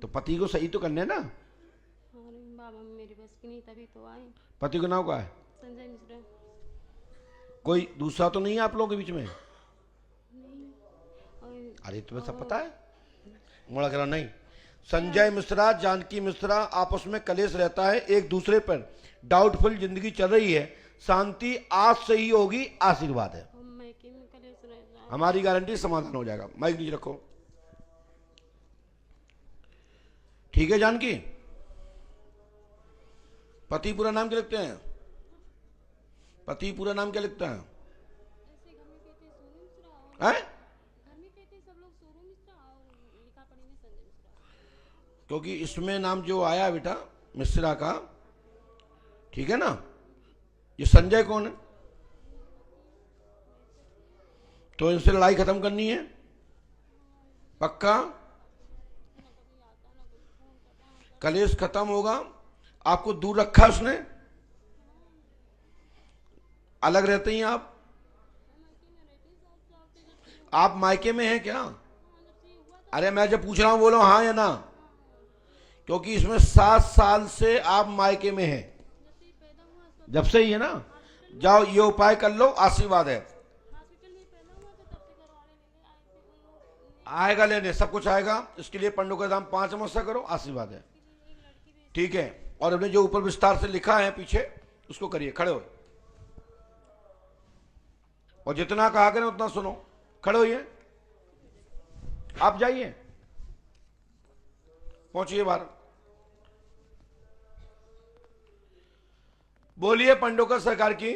Speaker 1: तो पति को सही तो करने ना।
Speaker 5: अरे बाबा मेरी बस की नहीं, तभी तो आई।
Speaker 1: पति का नाम क्या है?
Speaker 5: संजय मिश्रा।
Speaker 1: कोई दूसरा तो नहीं है आप लोगों के बीच में?
Speaker 5: नहीं।
Speaker 1: अरे तुम्हें सब पता है? मोड़ा करा नहीं। संजय मिश्रा, जानकी मिश्रा, आपस में कलेश रहता है, एक दूसरे पर डाउटफुल जिंदगी चल रही है। शांति आज से ही होगी, आशीर्वाद है। हमारी गारंटी समाधान हो जाएगा। माइक नीचे रखो। ठीक है जानकी? पति पूरा नाम क्या लिखते हैं? पति पूरा नाम क्या लिखता है? क्योंकि इसमें नाम जो आया बेटा मिश्रा का, ठीक है ना? ये संजय कौन है? तो इनसे लड़ाई खत्म करनी है पक्का। कलेश खत्म होगा। आपको दूर रखा उसने, अलग रहते हैं आप मायके में हैं क्या? अरे मैं जब पूछ रहा हूं बोलो हाँ या ना, क्योंकि इसमें 7 साल से आप मायके में हैं, जब से ही है ना। जाओ ये उपाय कर लो, आशीर्वाद है। आएगा लेने, सब कुछ आएगा। इसके लिए पंडों का दाम 5 समस्या करो, आशीर्वाद है। ठीक है? और हमने जो ऊपर विस्तार से लिखा है पीछे उसको करिए। खड़े हो और जितना कहा करें उतना सुनो। खड़े होइए, आप जाइए, पहुंचिए बाहर। बोलिए पंडोकर सरकार की।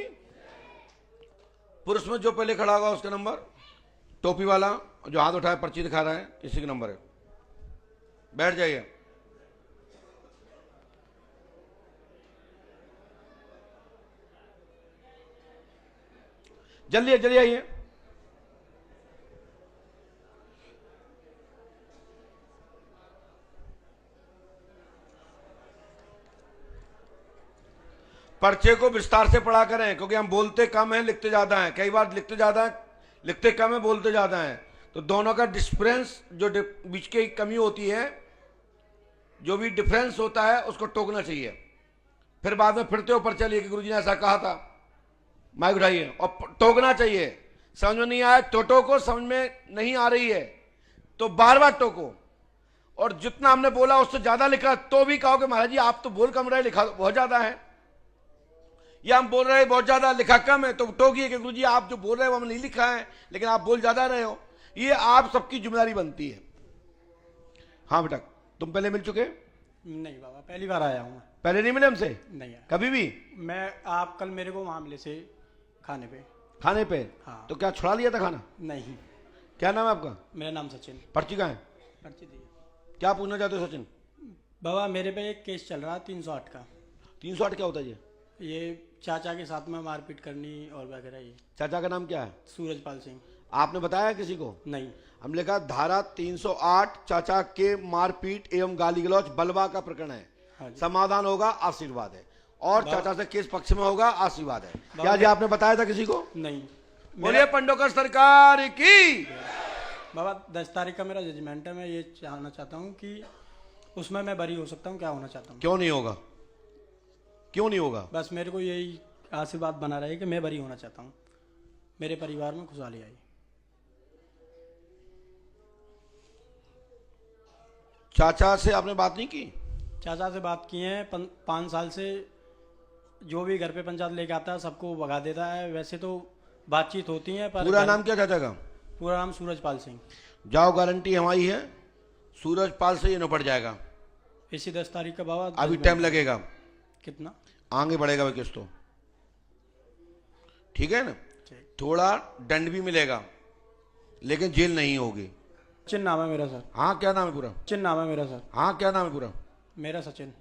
Speaker 1: पुरुष में जो पहले खड़ा होगा उसका नंबर, टोपी वाला जो हाथ उठाए पर्ची दिखा रहा है, इसी का नंबर है। बैठ जाइए। जल्दी जल्दी आइए। पर्चे को विस्तार से पढ़ा करें, क्योंकि हम बोलते कम हैं, लिखते ज्यादा हैं। कई बार लिखते ज्यादा है, लिखते कम है, बोलते ज्यादा हैं। तो दोनों का डिफरेंस, जो बीच की कमी होती है, जो भी डिफरेंस होता है उसको टोकना चाहिए। फिर बाद में फिरते हो पर्चा लिए कि गुरुजी ने ऐसा कहा था। माइक उठाइए और टोकना चाहिए। समझ में नहीं आया टोटो को, समझ में नहीं आ रही है तो बार बार टोको। और जितना हमने बोला उससे ज्यादा लिखा तो भी कहो कि महाराज जी आप तो बोल कम रहे, लिखा बहुत ज्यादा है, या हम बोल रहे हैं बहुत ज्यादा, लिखा कम है। तो टोकिए कि गुरुजी आप जो बोल रहे हो हमने नहीं लिखा है, लेकिन आप बोल ज्यादा रहे हो। ये आप सबकी जिम्मेदारी बनती है। हाँ बेटा, तुम पहले मिल चुके?
Speaker 6: नहीं बाबा, पहली बार आया हूँ।
Speaker 1: पहले नहीं मिले हमसे?
Speaker 6: नहीं आया
Speaker 1: कभी भी?
Speaker 6: मैं, आप कल मेरे को वहाँ मिले से खाने पे।
Speaker 1: खाने पे?
Speaker 6: हाँ।
Speaker 1: तो क्या छुड़ा लिया था खाना?
Speaker 6: नहीं।
Speaker 1: क्या नाम है आपका?
Speaker 6: मेरा नाम सचिन।
Speaker 1: पर्ची कहाँ है?
Speaker 6: पर्ची दी।
Speaker 1: क्या पूछना चाहते हो सचिन?
Speaker 6: बाबा मेरे पे एक केस चल रहा 308 का।
Speaker 1: 308 क्या होता है
Speaker 6: ये चाचा के साथ में मारपीट करनी और वगैरह। ये
Speaker 1: चाचा का नाम क्या है?
Speaker 6: सूरजपाल सिंह।
Speaker 1: आपने बताया किसी को?
Speaker 6: नहीं।
Speaker 1: हमने कहा धारा 308 चाचा के मारपीट एवं गाली गलौज बलवा का प्रकरण है।
Speaker 6: हाँ जी।
Speaker 1: समाधान होगा, आशीर्वाद है। और चाचा से केस पक्ष में होगा, आशीर्वाद है। क्या जी आपने बताया था किसी को?
Speaker 6: नहीं।
Speaker 1: बोलिए पंडोकर सरकार की।
Speaker 6: बाबा 10 तारीख का मेरा जजमेंट है। मैं ये जानना चाहता हूँ कि उसमें मैं बरी हो सकता हूँ, क्या होना चाहता हूँ?
Speaker 1: क्यों नहीं होगा, क्यों नहीं होगा?
Speaker 6: बस मेरे को यही आशीर्वाद बना रहे कि मैं बरी होना चाहता हूँ, मेरे परिवार में खुशहाली आई।
Speaker 1: चाचा से आपने बात नहीं की?
Speaker 6: चाचा से बात की है, 5 साल से जो भी घर पे पंचायत लेके आता है सबको भगा देता है। वैसे तो बातचीत होती है पर
Speaker 1: पूरा नाम क्या चाचा का?
Speaker 6: पूरा नाम सूरजपाल सिंह।
Speaker 1: जाओ, गारंटी हमारी है, सूरजपाल से ये निपट जाएगा।
Speaker 6: इसी 10 तारीख का बाबा
Speaker 1: अभी टाइम लगेगा,
Speaker 6: कितना
Speaker 1: आगे बढ़ेगा वो केस तो, ठीक है ना? थोड़ा दंड भी मिलेगा लेकिन जेल नहीं होगी।
Speaker 6: सचिन नाम है मेरा सर।
Speaker 1: हाँ, क्या नाम है पूरा?
Speaker 6: सचिन नाम है मेरा सर।
Speaker 1: हाँ, क्या नाम है पूरा?
Speaker 6: मेरा सचिन।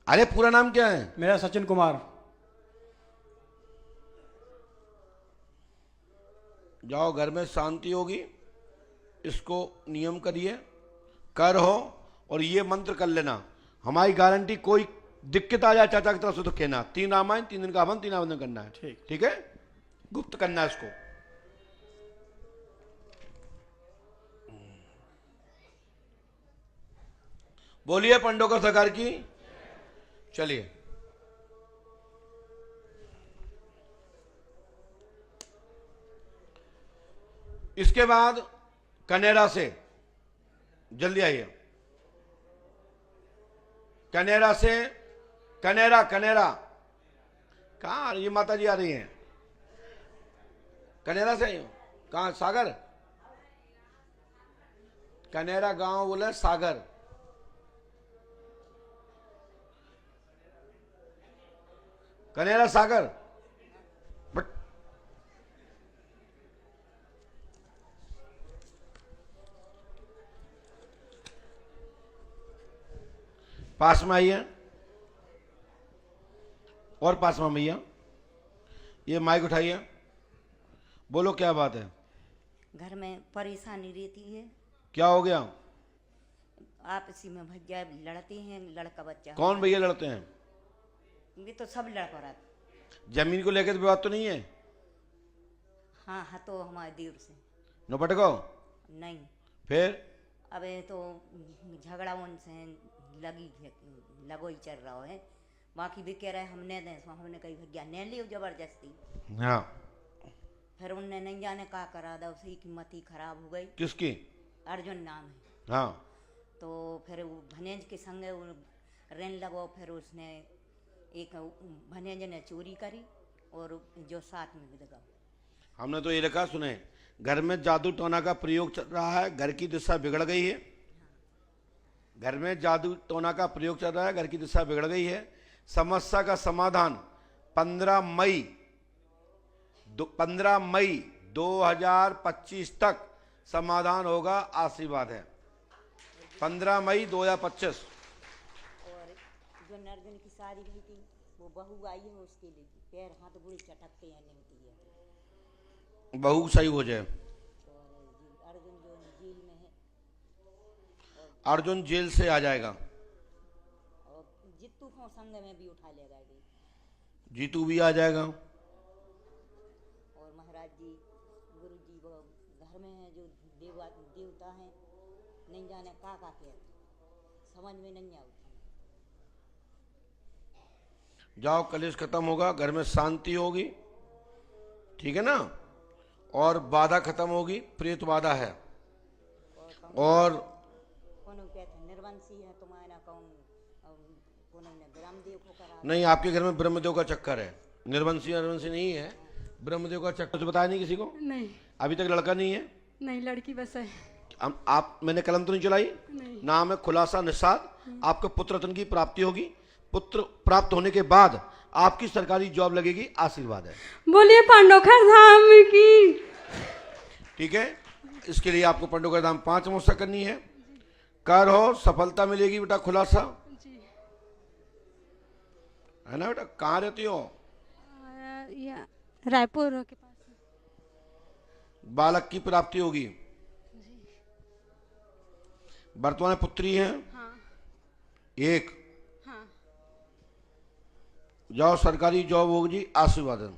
Speaker 1: अरे पूरा नाम क्या है?
Speaker 6: मेरा सचिन कुमार।
Speaker 1: जाओ, घर में शांति होगी, इसको नियम करिए, कर हो, और ये मंत्र कर लेना। हमारी गारंटी, कोई दिक्कत आ जाए चाचा की तरफ से तो कहना। 3 रामायण 3 दिन का हवन 3 आवेदन करना है,
Speaker 6: ठीक।
Speaker 1: ठीक है? गुप्त करना है इसको। बोलिए पंडोकर सरकार की। चलिए, इसके बाद कनेरा से जल्दी आइए। कनेरा से, कनेरा कनेरा कहाँ? ये माता जी आ रही हैं। कनेरा से आई हो? कहाँ? सागर? कनेरा गांव बोले सागर। कनेरा सागर। बट पास में आइए, और पास में भैया, ये माइक उठाइए, बोलो क्या बात है?
Speaker 7: घर में परेशानी रहती है,
Speaker 1: क्या हो गया?
Speaker 7: आपसी में भैया लड़ते हैं, लड़का बच्चा।
Speaker 1: कौन भैया लड़ते हैं?
Speaker 7: ये तो सब लड़का रहता।
Speaker 1: जमीन को लेकर विवाद तो नहीं है?
Speaker 7: हाँ हाँ, तो हमारे देवर से
Speaker 1: नपटको
Speaker 7: नहीं।
Speaker 1: फिर
Speaker 7: अब ये तो झगड़ा उनसे लगो ही चल रहा है। बाकी भी कह रहे हमने दे, हमने कही भैया ने लियो जबरदस्ती।
Speaker 1: हाँ,
Speaker 7: फिर उनने नहीं जाने का करा था, उसी की मती खराब हो गई।
Speaker 1: किसकी?
Speaker 7: अर्जुन नाम है।
Speaker 1: हाँ,
Speaker 7: तो फिर वो भनेज के संगे वो रेन लगो, फिर उसने एक भनेज ने चोरी करी और जो साथ में भी लगा।
Speaker 1: हमने तो ये लिखा, सुने, घर में जादू टोना का प्रयोग चल रहा है, घर की दिशा बिगड़ गई है। घर में जादू टोना का प्रयोग चल रहा है, घर की दिशा बिगड़ गई है। समस्या का समाधान 15 मई 2025 तक समाधान होगा, आशीर्वाद है। 15 मई 2025।
Speaker 7: और जो नर्जन की शादी हुई थी, वो बहू आई है, उसके लिए पैर हाथ बुरी चटकते हैं नहीं है।
Speaker 1: बहू सही हो जाए।
Speaker 7: और अर्जुन जो जेल में है,
Speaker 1: अर्जुन जेल से आ जाएगा।
Speaker 7: और जित्तू को संग में भी उठा लेगा ये।
Speaker 1: जीतू भी आ जाएगा।
Speaker 7: और महाराज जी, गुरु जी वो घर में है, जो देवता हैं, नहीं जाने का कहते, समझ में नहीं आती।
Speaker 1: जाओ, कलेश खत्म होगा, घर में शांति होगी, ठीक है ना? और बाधा खत्म होगी, प्रेत बाधा है। और
Speaker 7: कौन कहते निर्वंशी है तुम्हारा, कौन ने ब्रह्मदेव को करा।
Speaker 1: नहीं, आपके घर में ब्रह्मदेव का चक्कर है, निर्वंशी नहीं है, ब्रह्मदेव का चक्कर। तो बताया नहीं किसी को?
Speaker 3: नहीं
Speaker 1: अभी तक लड़का नहीं है?
Speaker 3: नहीं, लड़की बस है।
Speaker 1: आप, मैंने कलम तो नहीं चलाई?
Speaker 3: नहीं।
Speaker 1: नाम है खुलासा निषाद। आपको पुत्र रत्न की प्राप्ति होगी। पुत्र प्राप्त होने के बाद आपकी सरकारी जॉब लगेगी, आशीर्वाद है।
Speaker 3: बोलिए पांडोखर धाम की।
Speaker 1: ठीक है, इसके लिए आपको पंडोकर धाम 5 अमावस्या करनी है। कर हो, सफलता मिलेगी बेटा। खुलासा है ना बेटा? कहाँ रहती हो?
Speaker 5: रायपुर के पास।
Speaker 1: बालक की प्राप्ति होगी। वर्तमान पुत्री है।
Speaker 5: हाँ।
Speaker 1: एक।
Speaker 5: हाँ।
Speaker 1: जाओ, सरकारी जॉब होगी, आशीर्वाद है।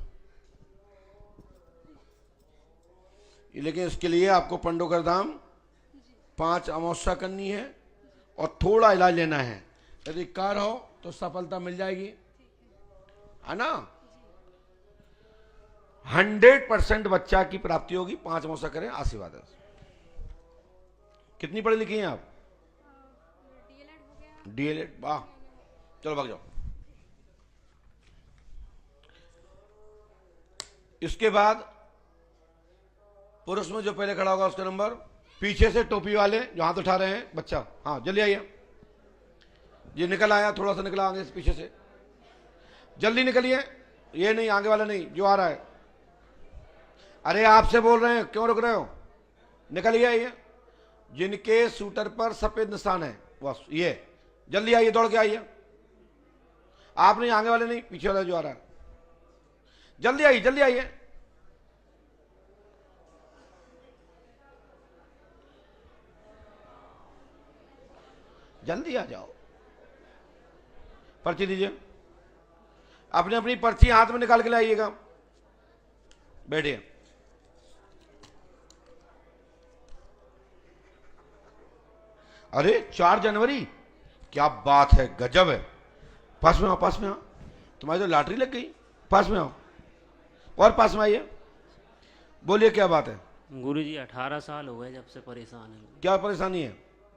Speaker 1: लेकिन इसके लिए आपको पंडोकर धाम 5 अमावस्या करनी है और थोड़ा इलाज लेना है। यदि कार हो तो सफलता मिल जाएगी, है ना। 100% बच्चा की प्राप्ति होगी। 5 अमावस्या करें, आशीर्वाद है। कितनी पढ़ी लिखी हैं आप? डीएलएड, वाह। चलो भाग जाओ। इसके बाद पुरुष में जो पहले खड़ा होगा उसका नंबर, पीछे से टोपी वाले जो हाथ उठा रहे हैं, बच्चा, हाँ जल्दी आइए। ये निकल आया, थोड़ा सा निकला आगे से, पीछे से जल्दी निकलिए। ये नहीं, आगे वाला नहीं, जो आ रहा है। अरे आपसे बोल रहे हैं, क्यों रुक रहे हो? निकलिए। आइए जिनके शूटर पर सफेद निशान है, बस ये जल्दी आइए, दौड़ के आइए। आप नहीं, आगे वाले नहीं, पीछे वाला जो आ रहा है। जल्दी आइए, जल्दी आइए। जल्दी आ जाओ। पर्ची दीजिए। अपनी अपनी पर्ची हाथ में निकाल के लाइएगा। बैठिए। अरे 4 जनवरी, क्या बात है, गजब है। पास में आओ, पास में आओ। तुम्हारी तो लॉटरी लग गई। पास में आओ, और पास में आइए। बोलिए क्या बात है?
Speaker 8: गुरुजी 18 साल हो गए जब से परेशान है।
Speaker 1: क्या परेशानी है?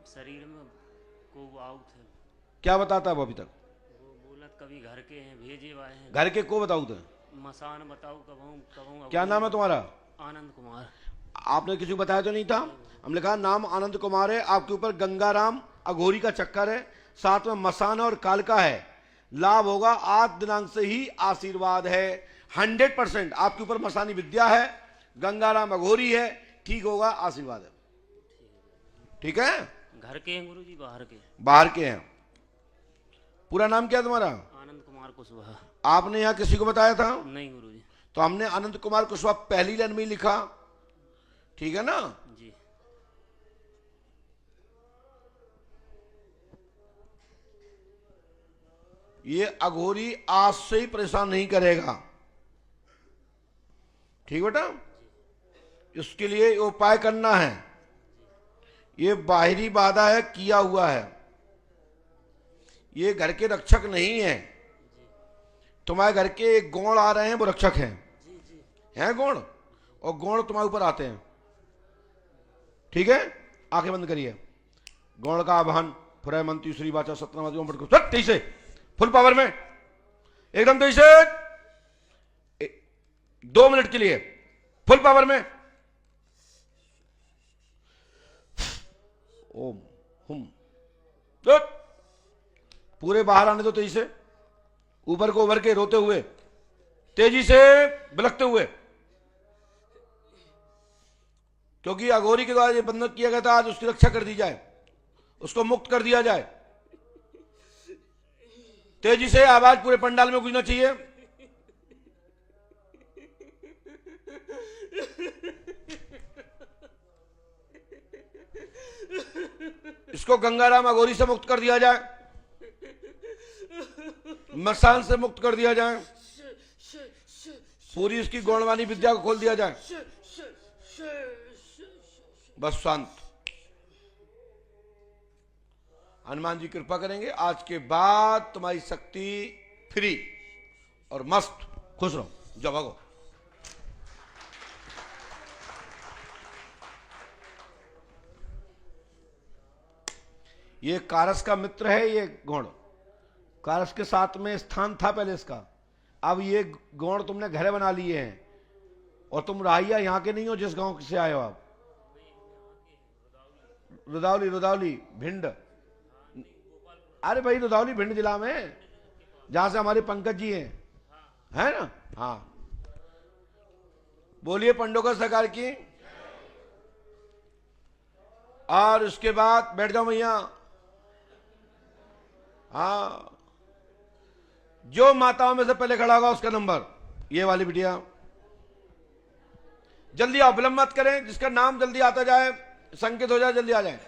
Speaker 8: शरीर में को आउट है।
Speaker 1: क्या बताता है वो अभी तक?
Speaker 8: वो बोलत कभी घर के हैं, भेजे हुए हैं।
Speaker 1: घर के को बताऊ तो?
Speaker 8: मसान बताओ कब हूँ।
Speaker 1: क्या नाम है तुम्हारा?
Speaker 8: आनंद कुमार।
Speaker 1: आपने किसी को बताया तो नहीं था? हमने कहा नाम आनंद कुमार है, आपके ऊपर गंगाराम अघोरी का चक्कर है, साथ में मसान और कालका है। लाभ होगा 8 दिनांक से ही, आशीर्वाद है 100%। आपके ऊपर मसानी विद्या है, गंगाराम अघोरी है, ठीक होगा, आशीर्वाद है। ठीक है।
Speaker 8: घर के हैं गुरुजी, बाहर के?
Speaker 1: बाहर के हैं। पूरा नाम क्या है तुम्हारा?
Speaker 8: आनंद कुमार कुशवाहा।
Speaker 1: आपने यहाँ किसी को बताया था?
Speaker 8: नहीं गुरुजी।
Speaker 1: तो हमने आनंद कुमार कुशवाहा पहली लाइन में ही लिखा, ठीक है ना
Speaker 8: जी।
Speaker 1: ये अघोरी आज से ही परेशान नहीं करेगा, ठीक बेटा। इसके लिए उपाय करना है। ये बाहरी बाधा है, किया हुआ है। ये घर के रक्षक नहीं है। तुम्हारे घर के एक गौड़ आ रहे हैं, वो रक्षक हैं। हैं गौड़, और गौड़ तुम्हारे ऊपर आते हैं, ठीक है। आंखें बंद करिए। गौड़ का आह्वान, फुरय मंत्री श्री वाचा सत्यनारायण से फुल पावर में, एकदम तेज से 2 मिनट के लिए फुल पावर में। ओम हुम, पूरे बाहर आने दो तेजी से, ऊपर को उभर के रोते हुए, तेजी से बिलखते हुए। क्योंकि अघोरी के द्वारा ये बंधन किया गया था, आज उसकी रक्षा कर दी जाए, उसको मुक्त कर दिया जाए। तेजी से आवाज पूरे पंडाल में गूंजना चाहिए। इसको गंगाराम अघोरी से मुक्त कर दिया जाए, मसान से मुक्त कर दिया जाए, पूरी इसकी गौणवाणी विद्या को खोल दिया जाए। बस शांत। हनुमान जी कृपा करेंगे। आज के बाद तुम्हारी शक्ति फ्री और मस्त, खुश रहो। जाओ भागो। ये कारस का मित्र है। ये गौण कारस के साथ में स्थान था पहले इसका। अब ये गौण तुमने घर बना लिए हैं, और तुम राहिया यहां के नहीं हो जिस गांव से आए हो आप। रुदावली भिंड। अरे भाई रुदावली भिंड जिला में, जहां से हमारे पंकज जी हैं, है ना। हाँ, बोलिए पंडोकर सरकार की। और उसके बाद बैठ जाओ भैया। हाँ, जो माताओं में से पहले खड़ा होगा उसका नंबर, ये वाली बिटिया। जल्दी आओ, विलंब मत करें। जिसका नाम जल्दी आता जाए, संकेत हो जाए, जल्दी आ जाए।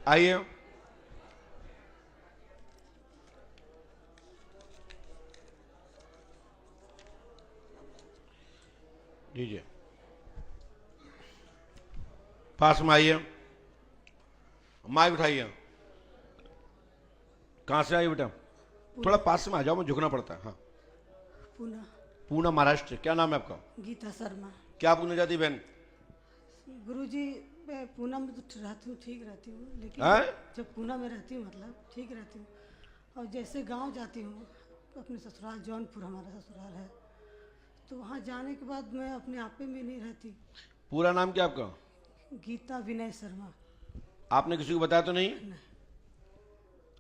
Speaker 1: आइए। दीजिए, पास में आइए, माइक उठाइए। कहां से आई बेटा? थोड़ा पास में आ जाओ, मुझे झुकना पड़ता है। हाँ,
Speaker 9: पूना।
Speaker 1: पूना महाराष्ट्र। क्या नाम है आपका?
Speaker 9: गीता शर्मा।
Speaker 1: क्या पूना जाती बहन?
Speaker 9: गुरुजी, मैं पूना में तो रहती हूँ, ठीक रहती हूँ, लेकिन जब पूना में रहती हूँ मतलब ठीक रहती हूँ, और जैसे गांव जाती हूँ अपने ससुराल, जौनपुर हमारा ससुराल है, तो वहाँ जाने के बाद मैं अपने आप में नहीं रहती।
Speaker 1: पूरा नाम क्या आपका?
Speaker 9: गीता विनय शर्मा।
Speaker 1: आपने किसी को बताया तो नहीं?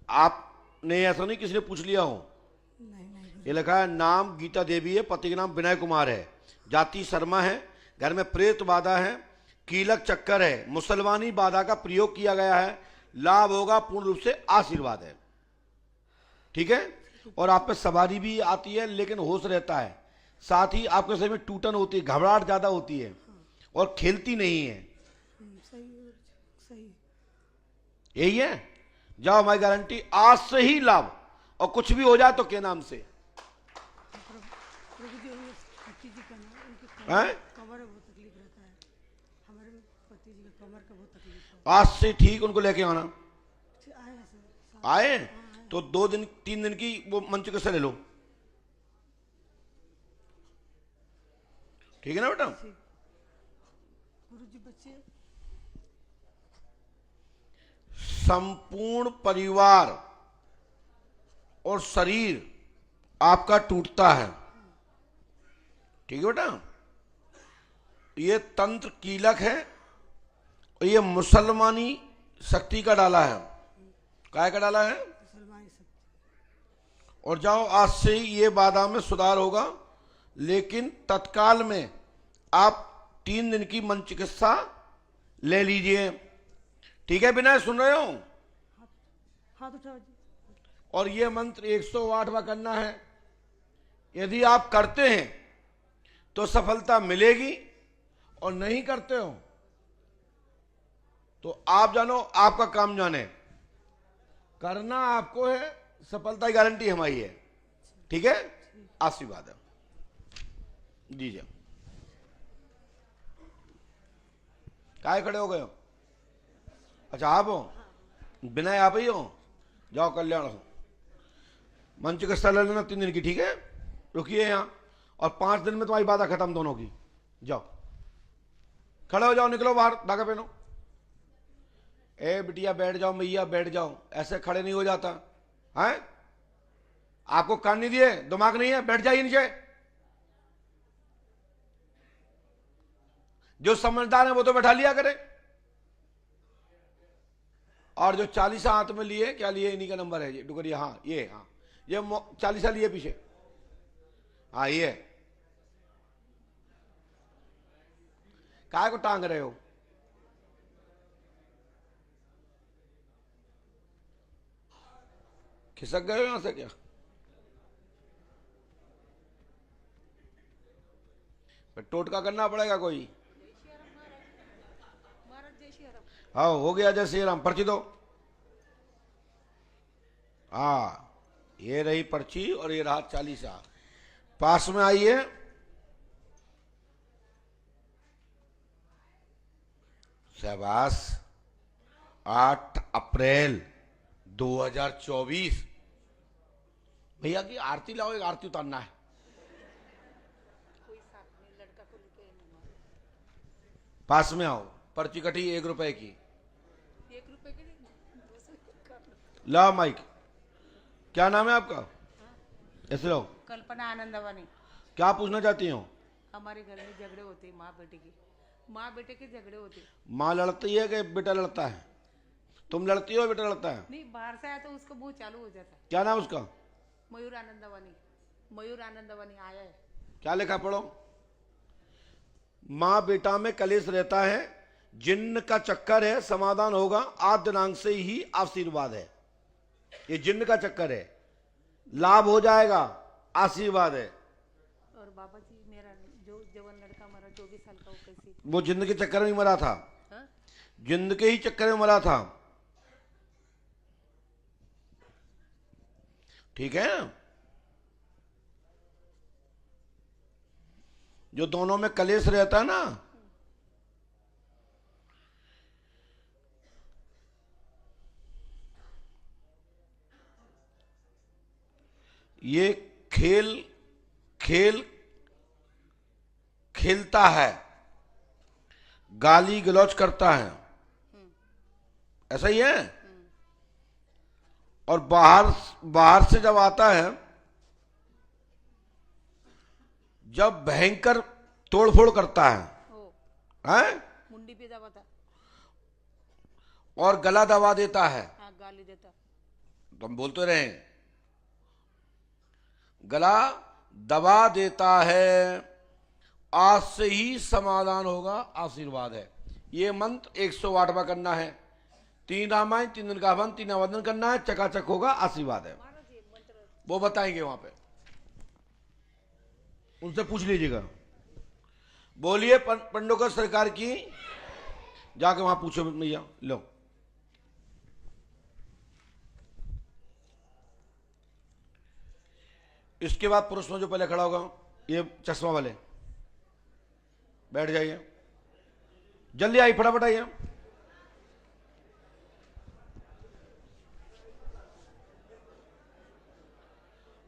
Speaker 1: आपने ऐसा नहीं किसी ने पूछ लिया हो?
Speaker 9: नहीं।
Speaker 1: ये लिखा है नाम गीता देवी है, पति का नाम विनय कुमार है, जाति शर्मा है, घर में प्रेत बाधा है, कीलक चक्कर है, मुसलमानी बाधा का प्रयोग किया गया है, लाभ होगा, पूर्ण रूप से आशीर्वाद है। ठीक है? और आप पे सवारी भी आती है, लेकिन होश रहता है, साथ ही आपके शरीर में टूटन होती है, घबराहट ज्यादा होती है, और खेलती नहीं है।
Speaker 9: सही।
Speaker 1: यही है। जाओ, हमारी गारंटी, आज से ही लाभ, और कुछ भी हो जाए तो के नाम से?
Speaker 9: प्रभु जी, पति जी का नाम, उनके कमर में बहुत तकलीफ रहता है, हमारे पति जी का कमर का बहुत तकलीफ है।
Speaker 1: आज से ठीक उनको लेके आना।
Speaker 9: आए हैं सर।
Speaker 1: आए तो 2 दिन 3 दिन की वो मंच कैसे ले लो। ठीक है ना बेटा?
Speaker 9: गुरुजी, बच्चे
Speaker 1: संपूर्ण परिवार और शरीर आपका टूटता है। ठीक है बेटा? ये तंत्र कीलक है, और ये मुसलमानी शक्ति का डाला है। काय का डाला है?
Speaker 9: मुसलमानी शक्ति।
Speaker 1: और जाओ, आज से ही ये बाधा में सुधार होगा, लेकिन तत्काल में आप 3 दिन की मन चिकित्सा ले लीजिए। ठीक है विनय, सुन रहे हो?
Speaker 9: हाथ उठाओ जी।
Speaker 1: और ये मंत्र 108वां करना है। यदि आप करते हैं तो सफलता मिलेगी, और नहीं करते हो तो आप जानो, आपका काम जाने। करना आपको है, सफलता की गारंटी हमारी है। ठीक है? आशीर्वाद है। दीजिए। काय खड़े हो गए हो? अच्छा, आप हो? विनय आप ही हो? जाओ, कल्याण हो। मंच का स्थल ले लेना 3 दिन की। ठीक है? रुकिए यहां, और 5 दिन में तुम्हारी बाधा खत्म दोनों की। जाओ, खड़े हो जाओ, निकलो बाहर, धागा पहनो। ए बिटिया बैठ जाओ, मैया बैठ जाओ, ऐसे खड़े नहीं हो जाता है। आपको कान नहीं दिए, दिमाग नहीं है, बैठ जाइए नीचे। जो समझदार है वो तो बैठा लिया करे, और जो 40 हाथ में लिए, क्या लिए? इन्हीं का नंबर है ये डुगरिया। हाँ, ये 40 लिए पीछे। हाँ, ये काय को टांग रहे हो? खिसक गए हो यहां से क्या? टोटका करना पड़ेगा कोई। हाँ, हो गया जय श्री राम। पर्ची दो। हाँ, ये रही पर्ची, और ये रहा 40। पास में आइए। शाबाश। 8 अप्रैल 2024। भैया की आरती लाओ, एक आरती उतारना है। पास में आओ। पर्ची कटी 1 रुपए की।
Speaker 4: 1 रुपए की
Speaker 1: लाओ माइक। क्या नाम है आपका? ऐसे लो।
Speaker 4: कल्पना आनंदवानी।
Speaker 1: क्या पूछना चाहती हो?
Speaker 4: हमारे घर में झगड़े होते हैं, माँ बेटे के झगड़े होते।
Speaker 1: माँ लड़ती है कि बेटा लड़ता है? तुम लड़ती हो, बेटा लड़ता है?
Speaker 4: नहीं, बाहर से आया तो उसका मुंह चालू हो जाता है।
Speaker 1: क्या नाम उसका?
Speaker 4: मयूर आनंदवानी आया है।
Speaker 1: क्या लिखा, पढ़ो। माँ बेटा में कलेश रहता है, जिन्न का चक्कर है, समाधान होगा, आज दिनांक से ही आशीर्वाद है। ये जिन्न का चक्कर है, लाभ हो जाएगा, आशीर्वाद है।
Speaker 4: और बाबा जी, मेरा जो जवान लड़का मरा 24 साल का, वो कैसे?
Speaker 1: वो जिन्न के चक्कर में मरा था।
Speaker 4: हाँ?
Speaker 1: जिन्न के ही चक्कर में मरा था। ठीक है। जो दोनों में कलेश रहता है ना, ये खेल खेल खेलता है, गाली गलौज करता है, ऐसा ही है। और बाहर से जब आता है, जब भयंकर तोड़फोड़ करता है, हैं?
Speaker 4: मुंडी पे दबा था,
Speaker 1: और गला दबा देता है।
Speaker 4: हाँ, गाली देता।
Speaker 1: तो हम बोलते रहे, गला दबा देता है, आज से ही समाधान होगा, आशीर्वाद है। ये मंत्र 108वां करना है। 3 रामायण, 3 दिन का हवन, 3 आवर्धन करना है, चकाचक होगा, आशीर्वाद है। वो बताएंगे वहां पे, उनसे पूछ लीजिएगा। बोलिए पंडोकर सरकार की, जाके वहां पूछो भैया। लो, इसके बाद पुरुष में जो पहले खड़ा होगा, ये चश्मा वाले, बैठ जाइए, जल्दी आई, फटाफट आइए।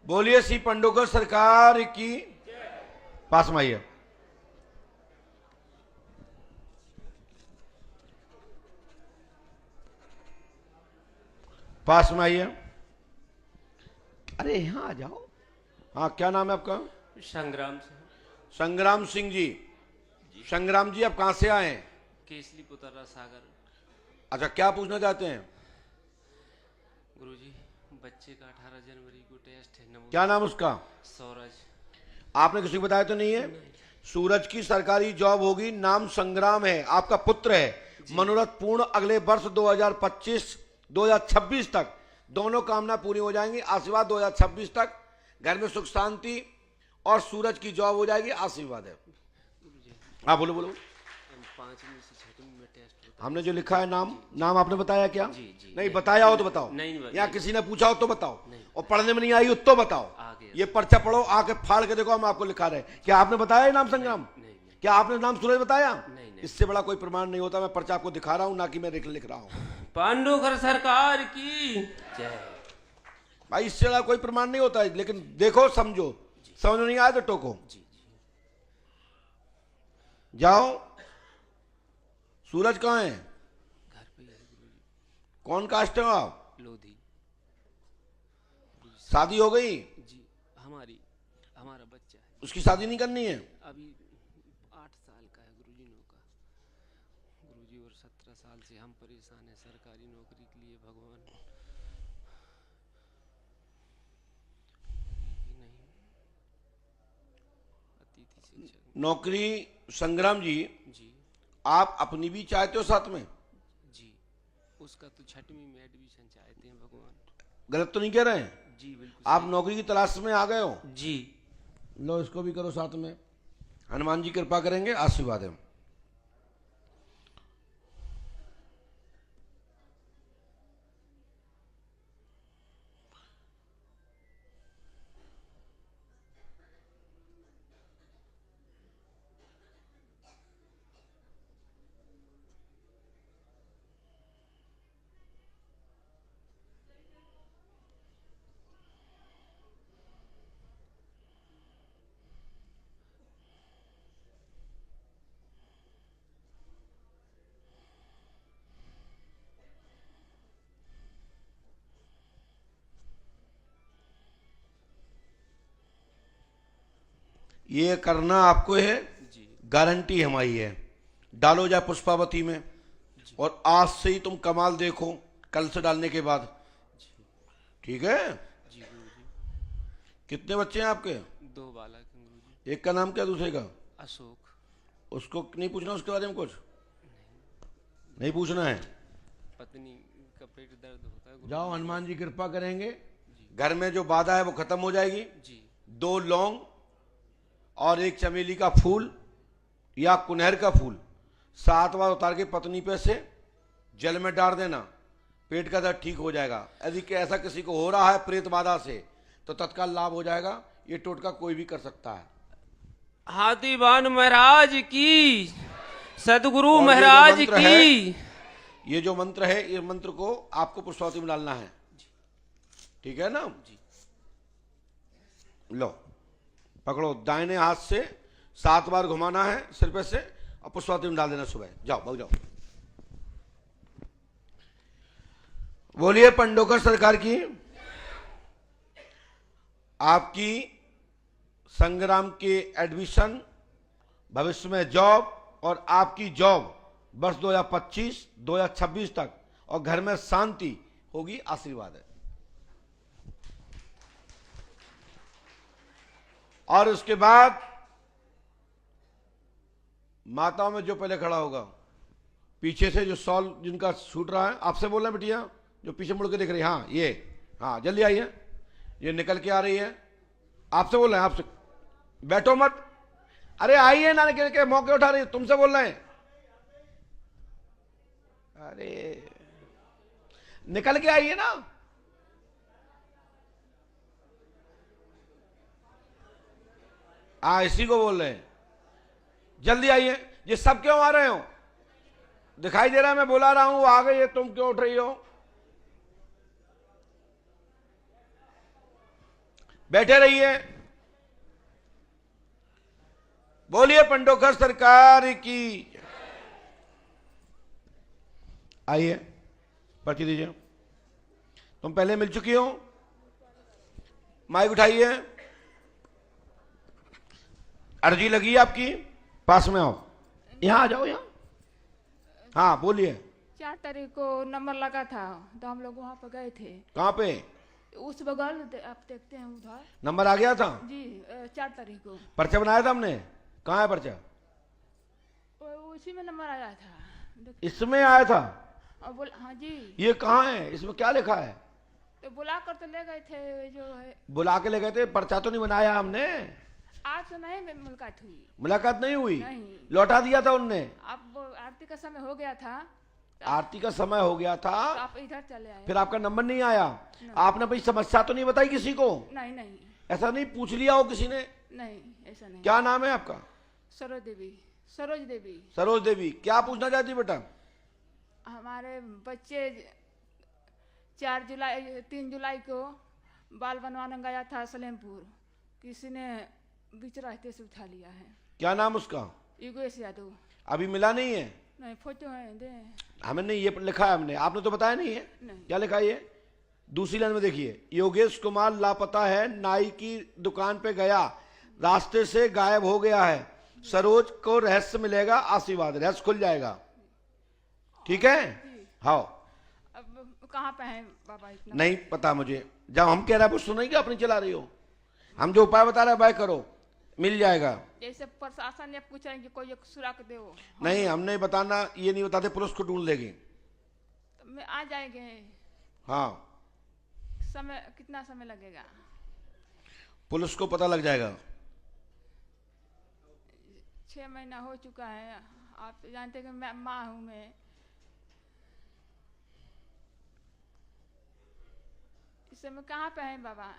Speaker 1: बोलिए श्री पंडोकर सरकार की, पास में आइए। पास में आइए। अरे यहां आ जाओ। हाँ, क्या नाम है आपका?
Speaker 8: संग्राम से।
Speaker 1: संग्राम सिंह जी। संग्राम जी, आप कहां से आए हैं?
Speaker 8: केसली पुतरा सागर।
Speaker 1: अच्छा, क्या पूछना चाहते हैं?
Speaker 8: गुरुजी, बच्चे का 18 जनवरी को टेस्ट है।
Speaker 1: क्या नाम उसका?
Speaker 8: सूरज।
Speaker 1: आपने किसी को बताया तो नहीं है? सूरज की सरकारी जॉब होगी, नाम संग्राम है, आपका पुत्र है। मनोरथ पूर्ण, अगले वर्ष 2025-2026 तक दोनों कामना पूरी हो जाएंगी, आशीर्वाद। 2026 तक घर में सुख शांति और सूरज की जॉब हो जाएगी, आशीर्वाद है। हाँ, बोलो बोलो।
Speaker 8: 5वीं से 6वीं में टेस्ट होता है।
Speaker 1: हमने जो लिखा है नाम आपने बताया क्या?
Speaker 8: जी।
Speaker 1: नहीं बताया हो तो बताओ।
Speaker 8: नहीं,
Speaker 1: या किसी ने पूछा हो तो बताओ। और पढ़ने में नहीं आई हो तो बताओ। ये पर्चा पढ़ो, आके फाड़ के देखो, हम आपको लिखा रहे। क्या आपने बताया नाम संग्राम? क्या आपने नाम सूरज बताया? इससे बड़ा कोई प्रमाण नहीं होता। मैं पर्चा आपको दिखा रहा हूं, ना कि मैं लिख रहा हूं।
Speaker 8: पांडुकर सरकार की जय।
Speaker 1: भाई, इससे बड़ा कोई प्रमाण नहीं होता है, लेकिन देखो, समझो। समझ नहीं आया तो टोको। जाओ। सूरज कहाँ है?
Speaker 8: घर पे है गुरुजी।
Speaker 1: कौन कास्ट हो आप?
Speaker 8: लोधी।
Speaker 1: शादी हो गई?
Speaker 8: जी, हमारा बच्चा है।
Speaker 1: उसकी शादी नहीं करनी है?
Speaker 8: अभी 8 साल का है गुरुजी, नौका। गुरुजी, और 17 साल से हम परेशान हैं सरकारी नौकरी के लिए। भगवान नहीं, अतिथि शिक्षक।
Speaker 1: नौकरी संग्राम जी,
Speaker 8: जी
Speaker 1: आप अपनी भी चाहते हो साथ में?
Speaker 8: जी, उसका तो 6वीं में एडमिशन चाहते हैं भगवान।
Speaker 1: गलत तो नहीं कह रहे हैं?
Speaker 8: जी बिल्कुल।
Speaker 1: आप नौकरी की तलाश में आ गए हो?
Speaker 8: जी।
Speaker 1: लो, इसको भी करो साथ में। हनुमान जी कृपा करेंगे, आशीर्वाद है। ये करना आपको है, गारंटी हमारी है। डालो जाए पुष्पावती में, और आज से ही तुम कमाल देखो, कल से डालने के बाद। ठीक है?
Speaker 8: जी गुरुजी।
Speaker 1: कितने बच्चे हैं आपके?
Speaker 8: 2 बालक हैं गुरुजी।
Speaker 1: एक का नाम क्या, दूसरे का?
Speaker 8: अशोक।
Speaker 1: उसको नहीं पूछना उसके बारे में कुछ? नहीं पूछना है?
Speaker 8: पत्नी का पेट दर्द होता है गुरुजी।
Speaker 1: जाओ, हनुमान जी कृपा करेंगे, घर में जो बाधा है वो खत्म हो जाएगी।
Speaker 8: जी।
Speaker 1: 2 लौंग और 1 चमेली का फूल या कुनहर का फूल 7 बार उतार के पत्नी पे से जल में डाल देना, पेट का दर्द ठीक हो जाएगा। यदि कि ऐसा किसी को हो रहा है प्रेत बाधा से, तो तत्काल लाभ हो जाएगा। ये टोटका कोई भी कर सकता है।
Speaker 8: हाथीवान महाराज की, सदगुरु
Speaker 1: और
Speaker 8: महाराज
Speaker 1: ये जो मंत्र
Speaker 8: की।
Speaker 1: ये जो मंत्र है, ये मंत्र को आपको पुष्पावती में डालना है, ठीक है ना जी। लो पकड़ो, दाहिने हाथ से 7 बार घुमाना है सिर पे से और पुष्पावती में डाल देना सुबह। जाओ भाग जाओ। बोलिए पंडोकर सरकार की। आपकी संग्राम के एडमिशन, भविष्य में जॉब और आपकी जॉब वर्ष 2025-2026 तक और घर में शांति होगी, आशीर्वाद है। और उसके बाद माताओं में जो पहले खड़ा होगा, पीछे से जो सॉल जिनका छूट रहा है, आपसे बोल रहे हैं बिटिया जो पीछे मुड़ के देख रही है, हाँ ये, हाँ जल्दी आइए, ये निकल के आ रही है, आपसे बोल रहे हैं, आपसे बैठो मत, अरे आइए ना, निकल के मौके उठा रही है, तुमसे बोल रहे हैं, अरे निकल के आइए ना। इसी को बोल रहे हैं, जल्दी आइए। ये सब क्यों आ रहे हो? दिखाई दे रहा है मैं बुला रहा हूं, आ गई है, तुम क्यों उठ रही हो? बैठे रहिए। बोलिए पंडोकर सरकार की। आइए पर्ची दीजिए। तुम पहले मिल चुकी हो, माइक उठाइए। अर्जी लगी है आपकी, पास में आओ, यहां आ जाओ, यहां। हाँ बोलिए।
Speaker 10: 4 तारीख को नंबर लगा था तो हम लोग वहाँ पर गए थे।
Speaker 1: कहाँ पे?
Speaker 10: उस बगल आप देखते हैं उधर।
Speaker 1: नंबर आ गया था
Speaker 10: जी 4 तारीख को
Speaker 1: पर्चा बनाया था हमने। कहाँ है पर्चा?
Speaker 10: उसी में नंबर आया था।
Speaker 1: इसमें आया था?
Speaker 10: और बोल हाँ जी।
Speaker 1: ये कहाँ है? इसमें क्या लिखा है?
Speaker 10: तो बुला कर तो ले गए थे, जो है
Speaker 1: बुला के ले गए थे, पर्चा तो नहीं बनाया हमने।
Speaker 10: आज तो नहीं मुलाकात हुई।
Speaker 1: मुलाकात नहीं हुई?
Speaker 10: नहीं।
Speaker 1: लौटा दिया था उनने?
Speaker 10: अब आरती का समय हो गया था।
Speaker 1: आरती का समय हो गया था
Speaker 10: तो आप इधर चले आए।
Speaker 1: फिर आपका नंबर नहीं आया। आपने भाई समस्या तो नहीं बताई किसी को?
Speaker 10: नहीं नहीं।
Speaker 1: ऐसा नहीं पूछ लिया हो किसी ने?
Speaker 10: नहीं ऐसा नहीं।
Speaker 1: क्या नाम है आपका?
Speaker 10: सरोज देवी। सरोज देवी।
Speaker 1: सरोज देवी। क्या पूछना चाहती बेटा?
Speaker 10: हमारे बच्चे 3 जुलाई को बाल बनवाने गया था सलेमपुर, किसी ने बीच रास्ते से उठा लिया है।
Speaker 1: क्या नाम उसका?
Speaker 10: योगेश यादव।
Speaker 1: अभी मिला नहीं है?
Speaker 10: नहीं, फोटो है दे।
Speaker 1: हमें नहीं, ये लिखा है हमने, आपने तो बताया नहीं है।
Speaker 10: नहीं।
Speaker 1: क्या लिखा है ये? दूसरी लाइन में देखिए, योगेश कुमार लापता है, नाई की दुकान पे गया, रास्ते से गायब हो गया है, सरोज को रहस्य मिलेगा, आशीर्वाद, रहस्य खुल जाएगा। ठीक है? हाँ।
Speaker 10: अब कहाँ पे है बाबा? इतना
Speaker 1: नहीं पता मुझे, जब हम कह रहे हैं वो सुनेंगे, अपनी चला रही हो। हम जो उपाय बता रहे हैं वह करो, मिल जाएगा।
Speaker 10: जैसे प्रशासन ने पूछा कि कोई एक सुराग दे।
Speaker 1: नहीं हमने बताना, ये नहीं बताते, पुलिस को ढूंढ लेगी।
Speaker 10: तो मैं आ जाएंगे।
Speaker 1: हाँ।
Speaker 10: समय कितना समय लगेगा?
Speaker 1: पुलिस को पता लग जाएगा।
Speaker 10: 6 महीना हो चुका है। आप जानते कि मैं माँ हूँ। मैं इस समय कहाँ पे है बाबा?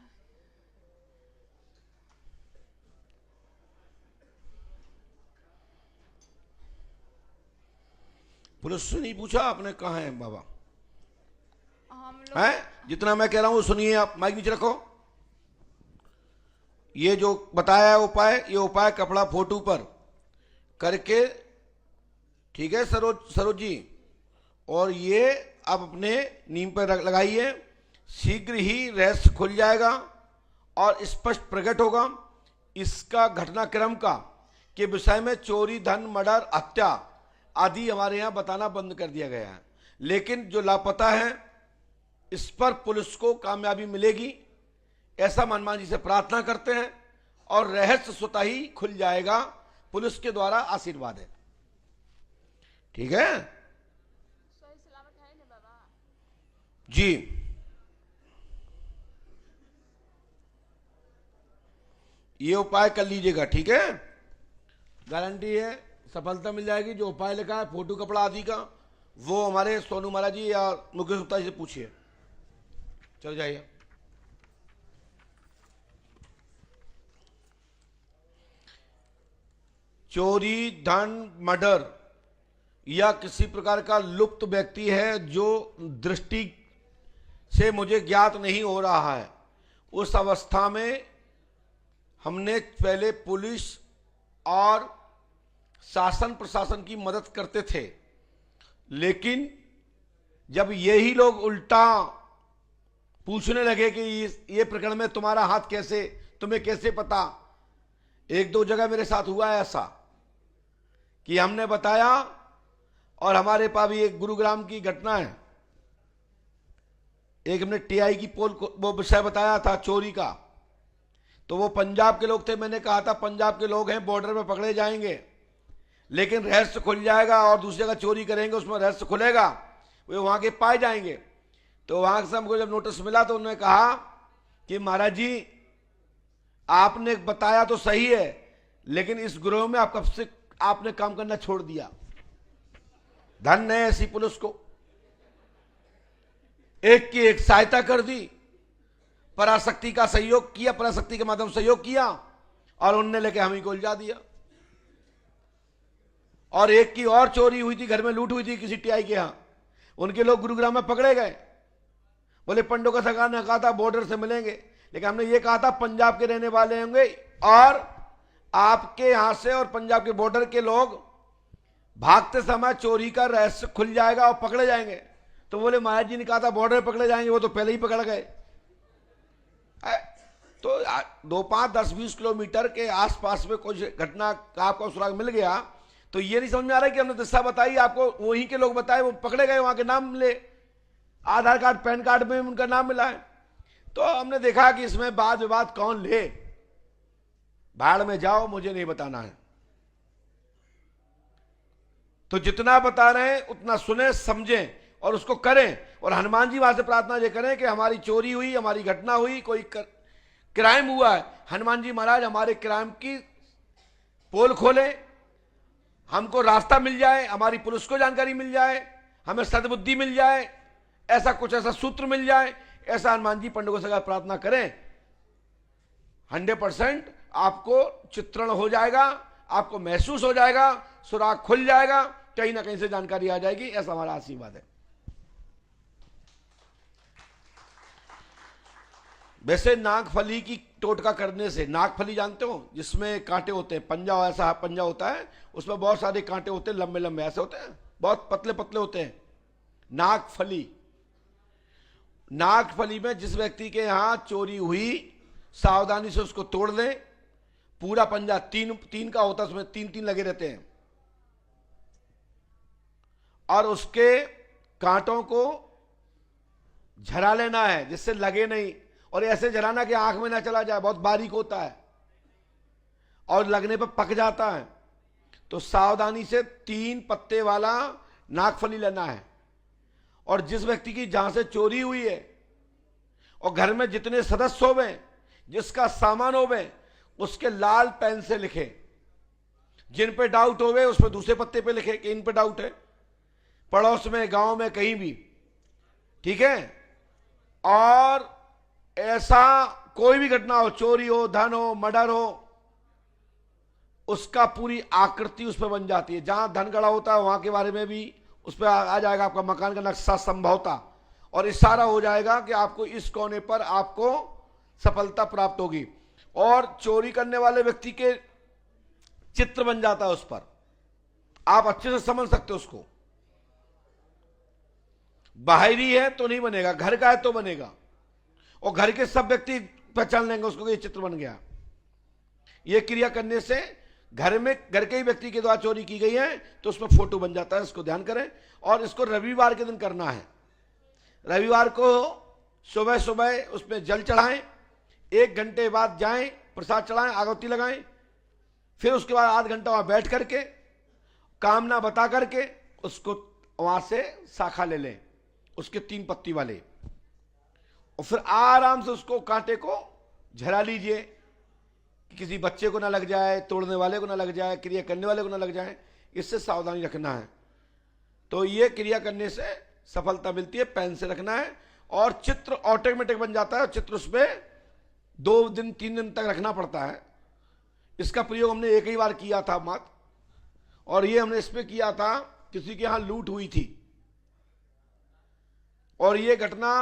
Speaker 1: पुलिस से नहीं पूछा आपने कहाँ है बाबा?
Speaker 10: हम लोग
Speaker 1: हैं? जितना मैं कह रहा हूं सुनिए आप, माइक नीचे रखो। ये जो बताया है उपाय, ये उपाय कपड़ा फोटो पर करके, ठीक है सरोज जी, और ये आप अपने नीम पर लगाइए, शीघ्र ही रहस्य खुल जाएगा और स्पष्ट प्रकट होगा। इसका घटनाक्रम का के विषय में चोरी, धन, मर्डर, हत्या आदि हमारे यहाँ बताना बंद कर दिया गया है, लेकिन जो लापता है इस पर पुलिस को कामयाबी मिलेगी, ऐसा हनुमान जी से प्रार्थना करते हैं और रहस्य स्वतः ही खुल जाएगा, पुलिस के द्वारा आशीर्वाद है। ठीक है
Speaker 10: सही सलामत है ना बाबा?
Speaker 1: जी। ये उपाय कर लीजिएगा, ठीक है? गारंटी है, सफलता मिल जाएगी। जो उपाय लिखा है फोटो कपड़ा आदि का, वो हमारे सोनू महाराज जी या मुकेश गुप्ता जी से पूछिए। चल जाइए। चोरी, धन, मर्डर या किसी प्रकार का लुप्त व्यक्ति है जो दृष्टि से मुझे ज्ञात नहीं हो रहा है, उस अवस्था में हमने पहले पुलिस और शासन प्रशासन की मदद करते थे। लेकिन जब यही लोग उल्टा पूछने लगे कि ये प्रकरण में तुम्हारा हाथ कैसे, तुम्हें कैसे पता, एक दो जगह मेरे साथ हुआ है ऐसा कि हमने बताया, और हमारे पास भी एक गुरुग्राम की घटना है, एक हमने टीआई की पोल को वो विषय बताया था चोरी का, तो वो पंजाब के लोग थे। मैंने कहा था पंजाब के लोग हैं, बॉर्डर पे पकड़े जाएंगे, लेकिन रहस्य खुल जाएगा और दूसरी जगह चोरी करेंगे, उसमें रहस्य खुलेगा, वे वहां के पाए जाएंगे। तो वहां से हमको जब नोटिस मिला तो उन्होंने कहा कि महाराज जी आपने बताया तो सही है, लेकिन इस ग्रोह में आप कब से आपने काम करना छोड़ दिया। धन्य है ऐसी पुलिस को, एक की एक सहायता कर दी, पराशक्ति का सहयोग किया, पराशक्ति के माध्यम से सहयोग किया, और उनने लेके हम ही को उलझा दिया। और एक की और चोरी हुई थी, घर में लूट हुई थी किसी टीआई के यहां, उनके लोग गुरुग्राम में पकड़े गए। बोले पंडो का सरकार ने कहा था बॉर्डर से मिलेंगे, लेकिन हमने ये कहा था पंजाब के रहने वाले होंगे और आपके यहां से और पंजाब के बॉर्डर के लोग भागते समय चोरी का रहस्य खुल जाएगा और पकड़े जाएंगे। तो बोले महाराज जी ने कहा था बॉर्डर पकड़े जाएंगे, वो तो पहले ही पकड़ गए। तो 2, 5, 10, 20 किलोमीटर के आसपास में कुछ घटना का आपको सुराग मिल गया, तो ये नहीं समझ में आ रहा है कि हमने दिशा बताई आपको, वहीं के लोग बताए, वो पकड़े गए, वहां के नाम मिले, आधार कार्ड पैन कार्ड में उनका नाम मिला है। तो हमने देखा कि इसमें वाद विवाद कौन ले, भाड़ में जाओ, मुझे नहीं बताना है। तो जितना बता रहे हैं उतना सुने, समझें और उसको करें। और हनुमान जी वहां से प्रार्थना ये करें कि हमारी चोरी हुई, हमारी घटना हुई, कोई क्राइम हुआ है, हनुमान जी महाराज हमारे क्राइम की पोल खोले, हमको रास्ता मिल जाए, हमारी पुलिस को जानकारी मिल जाए, हमें सद्बुद्धि मिल जाए, ऐसा कुछ ऐसा सूत्र मिल जाए, ऐसा हनुमान जी पंडित को सगा प्रार्थना करें। 100% आपको चित्रण हो जाएगा, आपको महसूस हो जाएगा, सुराग खुल जाएगा, कहीं ना कहीं से जानकारी आ जाएगी, ऐसा हमारा आशीर्वाद है। वैसे नागफली की टोटका करने से, नागफली जानते हो जिसमें कांटे होते हैं, पंजा ऐसा पंजा होता है, उसमें बहुत सारे कांटे होते हैं, लंबे लंबे ऐसे होते हैं, बहुत पतले पतले होते हैं। नागफली, नागफली में जिस व्यक्ति के यहां चोरी हुई, सावधानी से उसको तोड़ दें। पूरा पंजा तीन का होता है, उसमें 3 लगे रहते हैं, और उसके कांटों को झरा लेना है जिससे लगे नहीं, और ऐसे झराना कि आंख में ना चला जाए, बहुत बारीक होता है और लगने पर पक जाता है। तो सावधानी से 3 पत्ते वाला नागफली लेना है, और जिस व्यक्ति की जहां से चोरी हुई है और घर में जितने सदस्य होवे, जिसका सामान होवे, उसके लाल पेन से लिखे। जिन पे डाउट होवे उस पे दूसरे पत्ते पे लिखे कि इन पे डाउट है, पड़ोस में, गांव में, कहीं भी, ठीक है। और ऐसा कोई भी घटना हो, चोरी हो, धन हो, मर्डर हो, उसका पूरी आकृति उस पर बन जाती है। जहां धन गड़ा होता है वहां के बारे में भी उस पर आ जाएगा आपका मकान का नक्शा संभवता, और इशारा हो जाएगा कि आपको इस कोने पर आपको सफलता प्राप्त होगी। और चोरी करने वाले व्यक्ति के चित्र बन जाता है उस पर, आप अच्छे से समझ सकते हो उसको। बाहरी है तो नहीं बनेगा, घर का है तो बनेगा, और घर के सब व्यक्ति पहचान लेंगे उसको कि ये चित्र बन गया। ये क्रिया करने से घर में, घर के ही व्यक्ति के द्वारा चोरी की गई है तो उसमें फोटो बन जाता है, इसको ध्यान करें। और इसको रविवार के दिन करना है। रविवार को सुबह सुबह उसमें जल चढ़ाएं, 1 घंटे बाद जाएं, प्रसाद चढ़ाएं, आगवती लगाएं, फिर उसके बाद आध घंटा वहां बैठ करके कामना बता करके उसको वहां से शाखा ले लें, उसके 3 पत्ती वाले, और फिर आराम से उसको कांटे को झरा लीजिए, किसी बच्चे को ना लग जाए, तोड़ने वाले को ना लग जाए, क्रिया करने वाले को ना लग जाए, इससे सावधानी रखना है। तो ये क्रिया करने से सफलता मिलती है। पेन से रखना है और चित्र ऑटोमेटिक बन जाता है, चित्र उसमें 2 दिन 3 दिन तक रखना पड़ता है। इसका प्रयोग हमने एक ही बार किया था मात्र, और ये हमने इसमें किया था, किसी के यहां लूट हुई थी और ये घटना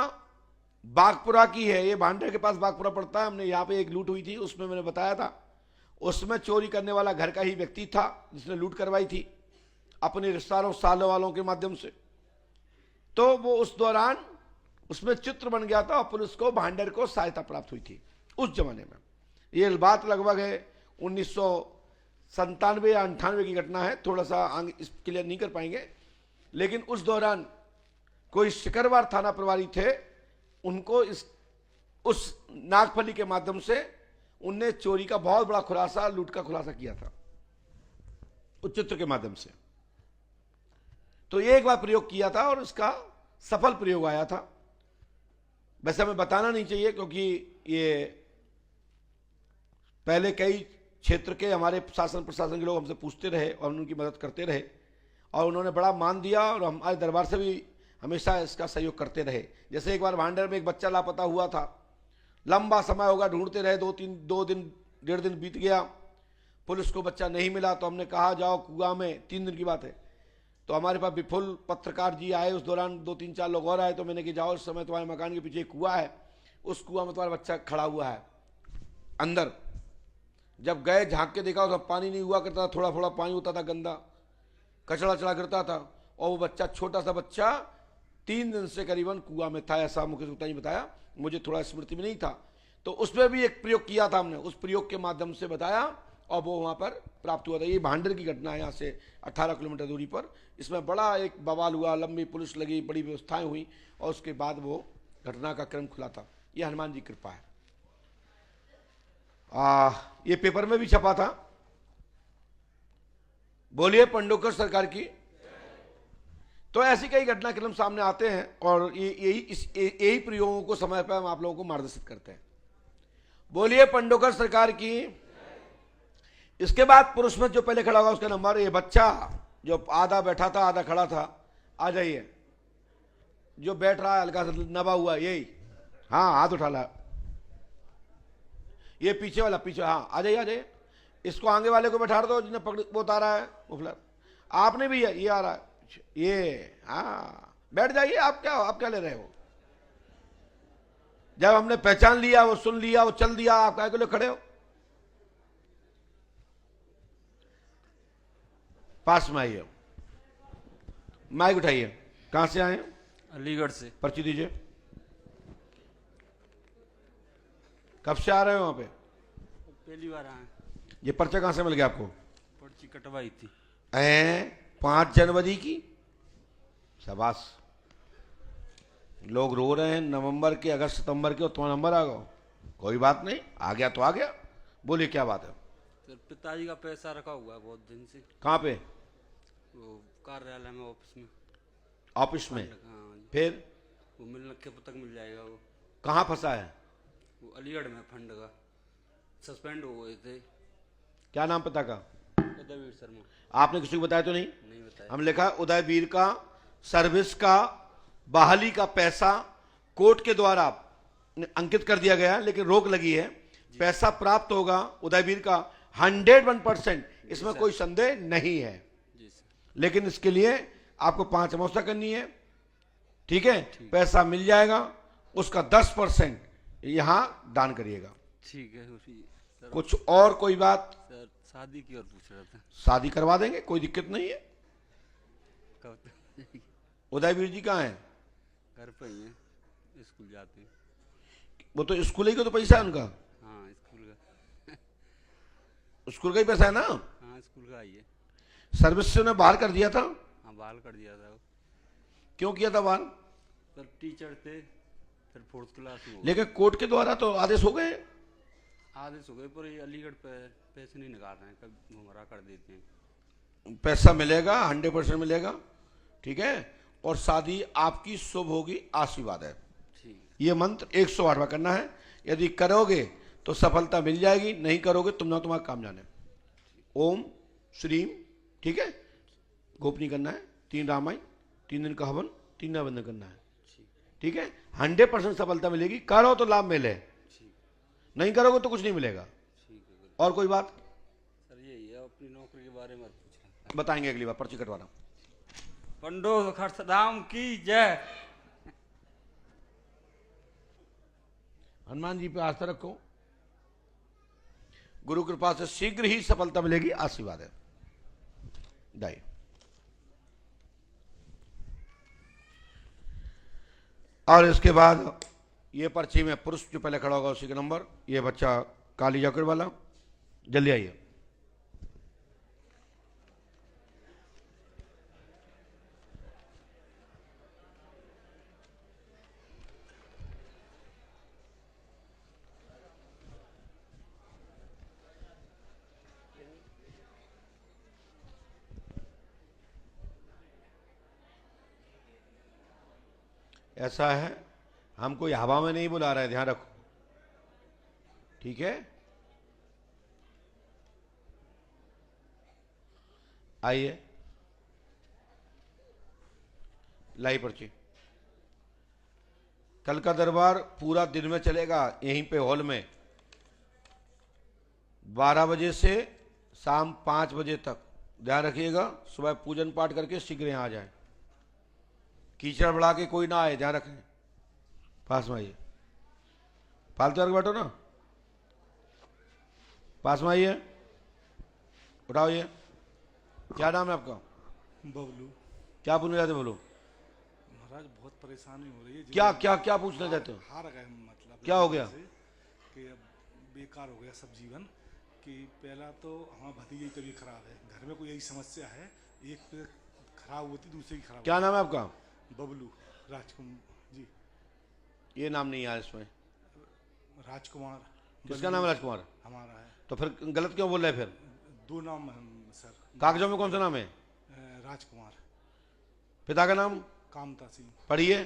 Speaker 1: बागपुरा की है। ये भांडर के पास बागपुरा पड़ता है। हमने यहाँ पे एक लूट हुई थी, उसमें मैंने बताया था, उसमें चोरी करने वाला घर का ही व्यक्ति था जिसने लूट करवाई थी अपने रिश्तेदारों सालों वालों के माध्यम से। तो वो उस दौरान उसमें चित्र बन गया था और पुलिस को, भांडर को सहायता प्राप्त हुई थी उस जमाने में। ये बात लगभग है 1997 या 98 की घटना है, थोड़ा सा आगे इस क्लियर नहीं कर पाएंगे। लेकिन उस दौरान कोई सिकरवार थाना प्रभारी थे, उनको उस नागफली के माध्यम से उनने चोरी का बहुत बड़ा खुलासा, लूट का खुलासा किया था उस चित्र के माध्यम से। तो एक बार प्रयोग किया था और उसका सफल प्रयोग आया था। वैसे हमें बताना नहीं चाहिए क्योंकि ये पहले कई क्षेत्र के हमारे शासन प्रशासन के लोग हमसे पूछते रहे और उनकी मदद करते रहे और उन्होंने बड़ा मान दिया और हमारे दरबार से भी हमेशा इसका सहयोग करते रहे। जैसे एक बार भांडर में एक बच्चा लापता हुआ था, लंबा समय होगा, ढूंढते रहे, 1.5 दिन बीत गया, पुलिस को बच्चा नहीं मिला। तो हमने कहा जाओ कुआं में, 3 दिन की बात है। तो हमारे पास विपुल पत्रकार जी आए, उस दौरान 2-3-4 लोग और आए। तो मैंने कि जाओ, इस समय तुम्हारे मकान के पीछे कुआं है, उस कुआं में तुम्हारा बच्चा खड़ा हुआ है अंदर। जब गए झांक के देखा तो पानी नहीं हुआ करता था, थोड़ा थोड़ा पानी होता था, गंदा कचड़ा चढ़ा करता था और वो बच्चा, छोटा सा बच्चा 3 दिन से करीबन कुआं में था, ऐसा मुकेश गुप्ता जी बताया, मुझे थोड़ा स्मृति में नहीं था। तो उसमें भी एक प्रयोग किया था हमने, उस प्रयोग के माध्यम से बताया और वो वहां पर प्राप्त हुआ था। ये भांडर की घटना है, यहाँ से 18 किलोमीटर दूरी पर। इसमें बड़ा एक बवाल हुआ, लंबी पुलिस लगी, बड़ी व्यवस्थाएं हुई और उसके बाद वो घटना का क्रम खुला था। ये हनुमान जी की कृपा है। ये पेपर में भी छपा था। बोलिए पंडोकर सरकार की। तो ऐसी कई घटनाक्रम सामने आते हैं और यही प्रयोगों को समय पर हम आप लोगों को मार्गदर्शित करते हैं। बोलिए पंडोकर सरकार की। इसके बाद पुरुष में जो पहले खड़ा होगा उसका नंबर, ये बच्चा जो आधा बैठा था आधा खड़ा था, आ जाइए। जो बैठ रहा है हल्का सा नबा हुआ, यही, हाँ हाथ उठा ला। ये पीछे वाला, पीछे, हाँ आ जाइए आ जाइए। इसको आगे वाले को बैठा दो जिन्हें पकड़, वो उतारा है मुफलर। आपने भी ये आ रहा है, ये, हाँ बैठ जाइए। आप क्या ले रहे हो? जब हमने पहचान लिया, वो सुन लिया, वो चल दिया, आप क्या के लिए खड़े हो? पास में आइए, माइक उठाइए। कहां से आए?
Speaker 11: अलीगढ़ से।
Speaker 1: पर्ची दीजिए। कब से आ रहे हो वहां पे?
Speaker 11: पहली बार आए।
Speaker 1: ये पर्चा कहां से मिल गया आपको?
Speaker 11: पर्ची कटवाई थी
Speaker 1: 5 जनवरी की। शाबाश। लोग रो रहे हैं नवंबर के, अगस्त सितंबर के, और तुम्हारा नंबर आ गया। कोई बात नहीं, आ गया तो आ गया। बोलिए क्या बात है?
Speaker 11: सर पिताजी का पैसा रखा हुआ है बहुत दिन से।
Speaker 1: कहाँ पे?
Speaker 11: वो कार्यालय में, ऑफिस में।
Speaker 1: ऑफिस में? फिर
Speaker 11: वो मिलने के तक मिल जाएगा। वो
Speaker 1: कहाँ फंसा है?
Speaker 11: वो अलीगढ़ में फंड का सस्पेंड हो गए थे।
Speaker 1: क्या नाम पता का?
Speaker 11: उदयवीर शर्मा।
Speaker 1: आपने किसी को बताया तो नहीं?
Speaker 11: नहीं बताया।
Speaker 1: हम लिखा उदयवीर का सर्विस का बहाली का पैसा कोर्ट के द्वारा अंकित कर दिया गया, लेकिन रोक लगी है। पैसा प्राप्त होगा उदयवीर का 101%, इसमें कोई संदेह नहीं है। लेकिन इसके लिए आपको 5 अमावस्या करनी है, ठीक है? पैसा मिल जाएगा, उसका 10% यहां दान करिएगा।
Speaker 11: ठीक है। सर,
Speaker 1: कुछ और कोई बात?
Speaker 11: सर शादी की और पूछ रहा था।
Speaker 1: शादी करवा देंगे, कोई दिक्कत नहीं है।
Speaker 11: कब?
Speaker 1: उदयवीर जी कहाँ हैं?
Speaker 11: घर पर ही है, स्कूल जाते हैं।
Speaker 1: वो तो स्कूल ही का तो पैसा है उनका।
Speaker 11: हाँ स्कूल का।
Speaker 1: स्कूल का ही पैसा है ना?
Speaker 11: हाँ स्कूल का ही है।
Speaker 1: सर्विस से उन्हें बाहर कर दिया था।
Speaker 11: हाँ बाहर कर दिया था।
Speaker 1: क्यों किया था बाहर?
Speaker 11: सर टीचर थे, फिर 4th क्लास में।
Speaker 1: लेकिन कोर्ट के द्वारा तो आदेश हो गए।
Speaker 11: आदेश हो गए पर ये अलीगढ़ पे पैसे नहीं निकाल रहे हैं, कभी घुमरा कर देते हैं।
Speaker 1: पैसा मिलेगा, 100% मिलेगा, ठीक है? और शादी आपकी शुभ होगी, आशीर्वाद है। ये मंत्र 108वां करना है। यदि करोगे तो सफलता मिल जाएगी, नहीं करोगे तुम ना तुम्हारा काम जाने। ओम श्रीम, ठीक है? गोपनीय करना है, 3 रामायण, 3 दिन का हवन, 3 बंधन करना है, ठीक है? 100% सफलता मिलेगी। करो तो लाभ मिले, नहीं करोगे तो कुछ नहीं मिलेगा। और कोई बात?
Speaker 11: सर यही है, अपनी नौकरी के बारे में पूछ रहा था।
Speaker 1: बताएंगे अगली बार, पर्ची कटवाना।
Speaker 11: पंडो खरसदाम की जय।
Speaker 1: हनुमान जी पे आस्था रखो, गुरु कृपा से शीघ्र ही सफलता मिलेगी, आशीर्वाद है। दाई और इसके बाद ये पर्ची में पुरुष जो पहले खड़ा होगा उसी का नंबर। ये बच्चा काली जैकेट वाला, जल्दी आइए। ऐसा है, हम कोई हवा में नहीं बुला रहे, ध्यान रखो, ठीक है। आइए, लाई पर्ची। कल का दरबार पूरा दिन में चलेगा, यहीं पे हॉल में 12 बजे से शाम 5 बजे तक। ध्यान रखिएगा, सुबह पूजन पाठ करके शीघ्र यहाँ आ जाए, कीचड़ बढ़ा के कोई ना आए, ध्यान रखें। पास में आइए, फालतू करके बैठो ना, पास में आइए, उठाओ ये। क्या नाम है आपका?
Speaker 12: बबलू।
Speaker 1: क्या पूछना चाहते बोलो?
Speaker 12: महाराज बहुत परेशानी हो रही है।
Speaker 1: क्या क्या क्या पूछना चाहते हो?
Speaker 12: हार गए मतलब।
Speaker 1: क्या हो गया?
Speaker 12: कि अब बेकार हो गया सब जीवन। कि पहला तो हमारा भतीजे की तबीयत खराब है, घर में कोई यही समस्या है, एक पे खराब होती दूसरी की खराब।
Speaker 1: क्या नाम है आपका?
Speaker 12: बबलू राजकुमार जी।
Speaker 1: ये नाम नहीं है इसमें।
Speaker 12: राजकुमार।
Speaker 1: किसका नाम है राजकुमार?
Speaker 12: हमारा है।
Speaker 1: तो फिर गलत क्यों बोल रहे हैं? फिर
Speaker 12: 2 नाम है सर।
Speaker 1: कागजों में कौन सा नाम है?
Speaker 12: राजकुमार।
Speaker 1: पिता का नाम?
Speaker 12: कामता सिंह।
Speaker 1: पढ़िए,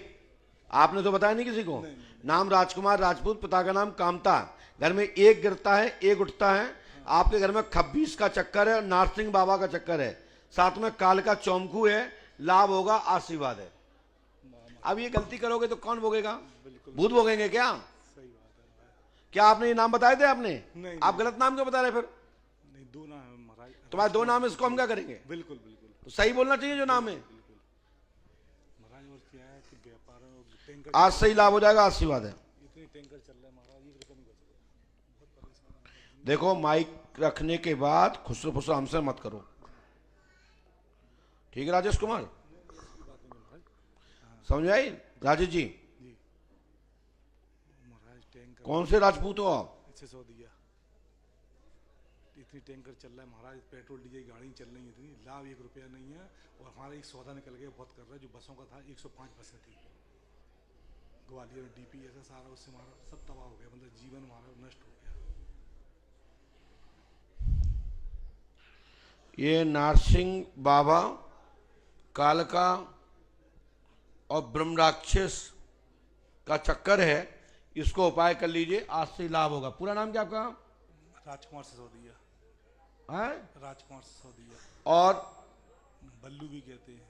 Speaker 1: आपने तो बताया नहीं किसी को।
Speaker 12: नहीं।
Speaker 1: नाम राजकुमार राजपूत, पिता का नाम कामता। घर में एक गिरता है एक उठता है। आपके घर में खब्बीस का चक्कर है, नारसिंह बाबा का चक्कर है, साथ में काल का चौमखू है, लाभ होगा, आशीर्वाद है। अब ये गलती करोगे तो कौन भोगेगा? भूत भोगेंगे क्या?
Speaker 12: सही बात है।
Speaker 1: क्या आपने ये नाम बताए थे आपने?
Speaker 12: नहीं,
Speaker 1: आप गलत नाम क्यों बता रहे फिर?
Speaker 12: नहीं, 2 नाम है महाराज।
Speaker 1: तुम्हारे 2 नाम, इसको हम क्या करेंगे?
Speaker 12: बिल्कुल बिल्कुल।
Speaker 1: तो सही बोलना चाहिए जो नाम है।
Speaker 12: महाराज और क्या है कि व्यापार टैंकर
Speaker 1: आज सही लाभ हो जाएगा, आशीर्वाद है।
Speaker 12: इतनी टैंकर चल रहा है महाराज, 1 रुपया नहीं बच रहा। बहुत परेशान।
Speaker 1: देखो, माइक रखने के बाद खुसरो फुसरो हमसे मत करो, ठीक है राजेश कुमार? समझ आई राजेश जी?
Speaker 12: महाराज टैंकर
Speaker 1: कौन से राजपूत हो आप?
Speaker 12: इससे 100 दिया। इतनी टैंकर चल रहा है महाराज, पेट्रोल डीजल गाड़ी चल रही है, इतनी लाभ 1 रुपया नहीं है। और हमारा एक सौदा निकल गया, बहुत कर रहा है, जो बसों का था 105 बसें थी ग्वालियर में, डीपी ऐसा सारा, उससे हमारा सब तबाह हो गया, मतलब जीवन हमारा नष्ट हो गया।
Speaker 1: ये नारसिंह बाबा, कालका और ब्रह्म राक्षस का चक्कर है, इसको उपाय कर लीजिए, आज से लाभ होगा। पूरा नाम क्या आपका?
Speaker 12: राजकुमार सिसोदिया।
Speaker 1: है?
Speaker 12: राजकुमार सिसोदिया।
Speaker 1: और
Speaker 12: बल्लू भी कहते हैं।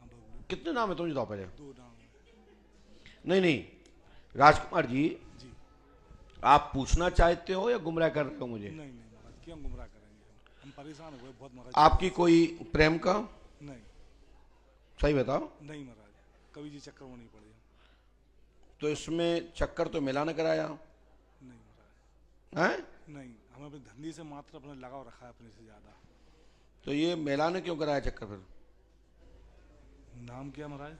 Speaker 12: हाँ, बबलू।
Speaker 1: कितने नाम है तुम बताओ पहले?
Speaker 12: 2 नाम है।
Speaker 1: नहीं, राजकुमार जी,
Speaker 12: जी।
Speaker 1: आप पूछना चाहते हो या गुमराह कर रहे हो मुझे?
Speaker 12: नहीं महाराज, क्यों गुमराह करेंगे, हम परेशान हो गए बहुत महाराज।
Speaker 1: आपकी कोई प्रेम का?
Speaker 12: नहीं।
Speaker 1: सही बताओ।
Speaker 12: नहीं महाराज, कभी जी चक्कर में नहीं पड़े।
Speaker 1: तो इसमें चक्कर तो मिला न कराया?
Speaker 12: नहीं महाराज।
Speaker 1: हैं?
Speaker 12: नहीं, हमें अपने धंधे से मात्र अपने लगाव रखा है, अपने से ज्यादा।
Speaker 1: तो ये मेला ने क्यों कराया चक्कर फिर?
Speaker 12: नाम क्या महाराज?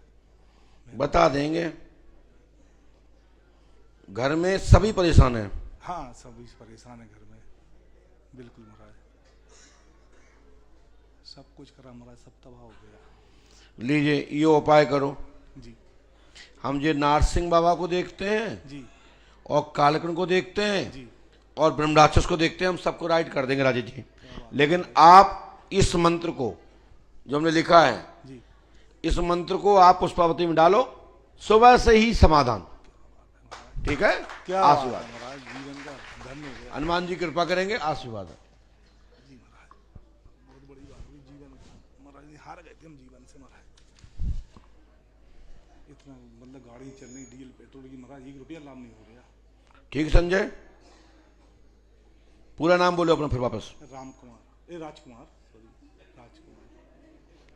Speaker 1: बता देंगे। घर में सभी परेशान हैं।
Speaker 12: हाँ, सभी परेशान है घर में, बिल्कुल महाराज। सब कुछ करा महाराज, सब तबाह हो गया।
Speaker 1: लीजिए, ये उपाय करो
Speaker 12: जी।
Speaker 1: हम ये नारसिंह बाबा को देखते हैं
Speaker 12: जी,
Speaker 1: और कालकन को देखते हैं
Speaker 12: जी,
Speaker 1: और ब्रह्म राक्षस को देखते हैं, हम सबको राइट कर देंगे राजेश जी। लेकिन आप इस मंत्र को जो हमने लिखा है
Speaker 12: जी,
Speaker 1: इस मंत्र को आप पुष्पावती में डालो, सुबह से ही समाधान, ठीक है?
Speaker 12: क्या
Speaker 1: आशीर्वाद
Speaker 12: महाराज, जीवन का धन्य हो गया।
Speaker 1: हनुमान जी कृपा करेंगे, आशीर्वाद है।
Speaker 12: जी महाराज, बहुत बड़ी बात हुई जीवन महाराज, हार गए थे हम जीवन से महाराज। इतना मतलब गाड़ी चल रही, डीजल पेट्रोल की महाराज, 1 रुपया लाभ नहीं हो गया।
Speaker 1: ठीक संजय, पूरा नाम बोलो अपना फिर वापस।
Speaker 12: राजकुमार, सॉरी, राजकुमार।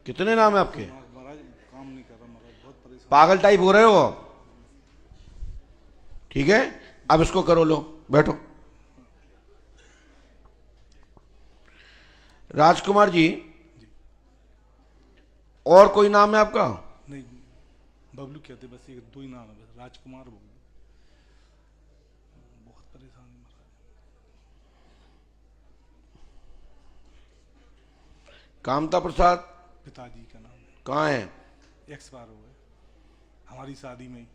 Speaker 1: कितने नाम है आपके?
Speaker 12: महाराज काम नहीं कर रहा महाराज, बहुत परेशान।
Speaker 1: पागल टाइप हो रहे हो आप। ठीक है, अब इसको करो, लो बैठो। राजकुमार जी, और कोई नाम है आपका?
Speaker 12: नहीं, बबलू कहते, बस ये 2 ही नाम है, बस राजकुमार बबलू। बहुत परेशान है महाराज।
Speaker 1: कामता प्रसाद
Speaker 12: पिताजी का नाम है।
Speaker 1: कहाँ है?
Speaker 12: एक्सपायर हो गए हमारी शादी में ही।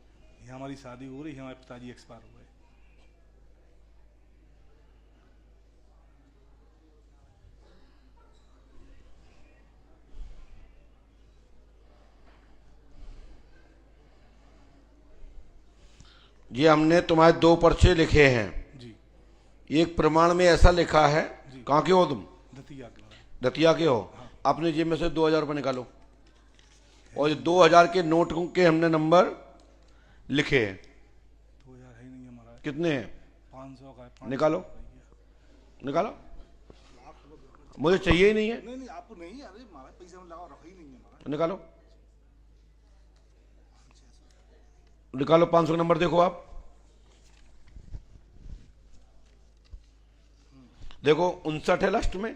Speaker 12: यहाँ हमारी शादी हो रही है, हमारे पिताजी एक्सपायर हो गए।
Speaker 1: जी, हमने तुम्हारे 2 पर्चे लिखे हैं
Speaker 12: जी।
Speaker 1: एक प्रमाण में ऐसा लिखा है। कहाँ के हो तुम?
Speaker 12: दतिया के।
Speaker 1: दतिया के हो। अपने जेब में से 2000 रुपये निकालो, और 2000 के नोट के हमने नंबर लिखे हैं।
Speaker 12: 2000 है ही नहीं हमारा।
Speaker 1: कितने हैं?
Speaker 12: 500 का है।
Speaker 1: निकालो, निकालो, मुझे चाहिए ही नहीं है।
Speaker 12: नहीं आपको नहीं, अरे हमारा पैसा में लगा रखा ही नहीं है हमारा।
Speaker 1: निकालो, निकालो 500 का नंबर देखो आप। देखो 59 है लास्ट में,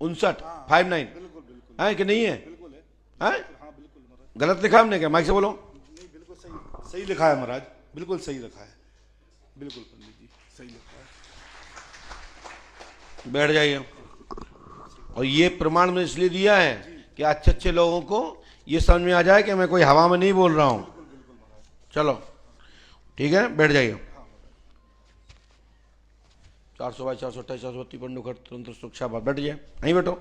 Speaker 1: 59 59 है कि नहीं है? हैं? गलत लिखा हमने क्या? माइक से बोलो।
Speaker 12: नहीं, बिल्कुल सही लिखा है महाराज, बिल्कुल सही लिखा है, बिल्कुल पंडित जी सही लिखा है।
Speaker 1: बैठ जाइए। और ये प्रमाण मैंने इसलिए दिया है कि अच्छे लोगों को ये समझ में आ जाए कि मैं कोई हवा में नहीं बोल रहा हूं। चलो ठीक है, बैठ जाइए। 422 428 432 पंडुखर तंत्र सुरक्षा, बैठ जाइए, यहीं बैठो।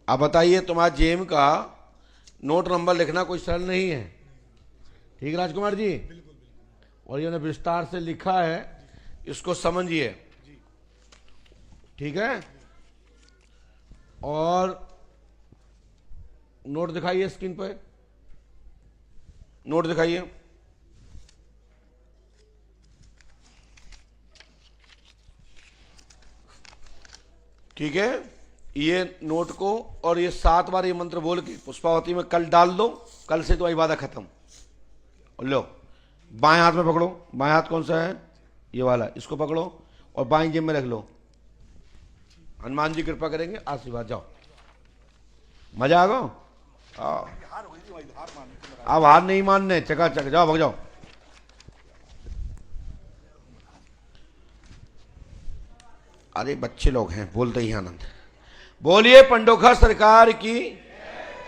Speaker 1: आप बताइए, तुम्हारा जेम का नोट नंबर लिखना कोई सरल नहीं है। ठीक है राजकुमार जी? और ये विस्तार से लिखा है, इसको समझिए। ठीक है, और नोट दिखाइए स्क्रीन पे, नोट दिखाइए। ठीक है, ये नोट को और ये 7 बार ये मंत्र बोल के पुष्पावती में कल डाल दो। कल से तो इबादत खत्म। और लो, बाएं हाथ में पकड़ो। बाएं हाथ कौन सा है? ये वाला, इसको पकड़ो और बाएं जेब में रख लो। हनुमान जी कृपा करेंगे, आशीर्वाद। जाओ, मजा आ गया? अब हार नहीं मानने, चकाचक जाओ, भाग जाओ। अरे बच्चे लोग हैं, बोलते ही आनंद। बोलिए पंडोखर सरकार की।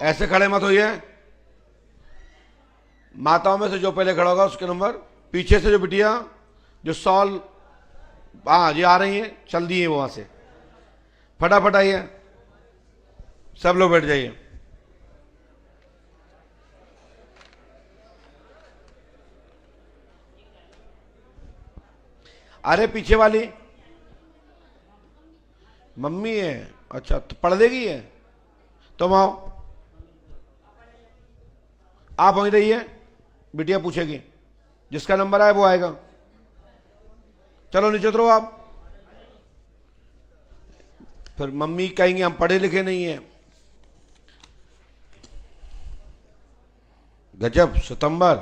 Speaker 1: ऐसे खड़े मत होइए। माताओं में से जो पहले खड़ा होगा उसके नंबर। पीछे से जो बिटिया जो सॉल, हाँ जी आ रही हैं, चल दी है वो वहां से, फटाफट आइए। सब लोग बैठ जाइए। अरे पीछे वाली मम्मी है, अच्छा तो पढ़ देगी है। तुम आओ, आप वहीं रहिए, बिटिया पूछेगी, जिसका नंबर आए वो आएगा। चलो नीचे उतरो आप। फिर मम्मी कहेंगे हम पढ़े लिखे नहीं है। गजब, सितंबर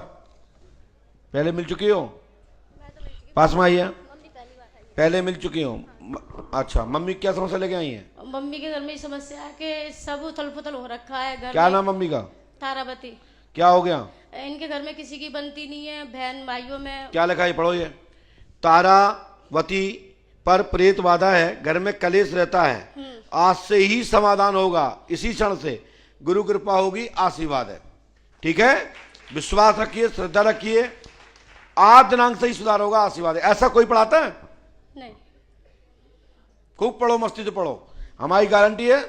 Speaker 1: पहले मिल चुकी हो? पास में आइए। पहले मिल चुकी हो? अच्छा, मम्मी क्या समस्या लेके आई है?
Speaker 5: मम्मी के घर में समस्या है कि सब उथल पुथल हो रखा है घर
Speaker 1: क्या
Speaker 5: में।
Speaker 1: नाम मम्मी का?
Speaker 5: तारावती।
Speaker 1: क्या हो गया?
Speaker 5: इनके घर में किसी की बनती नहीं है, बहन भाइयों में।
Speaker 1: क्या लिखा है पढ़ो। ये तारावती पर प्रेत बाधा है, घर में कलेश रहता है, आज से ही समाधान होगा, इसी क्षण से गुरु कृपा होगी, आशीर्वाद है। ठीक है, विश्वास रखिए, श्रद्धा रखिए, आज दिनांक से ही सुधार होगा, आशीर्वाद है। ऐसा कोई पढ़ाता है?
Speaker 5: नहीं।
Speaker 1: खूब पढ़ो, मस्ती से पढ़ो, हमारी गारंटी है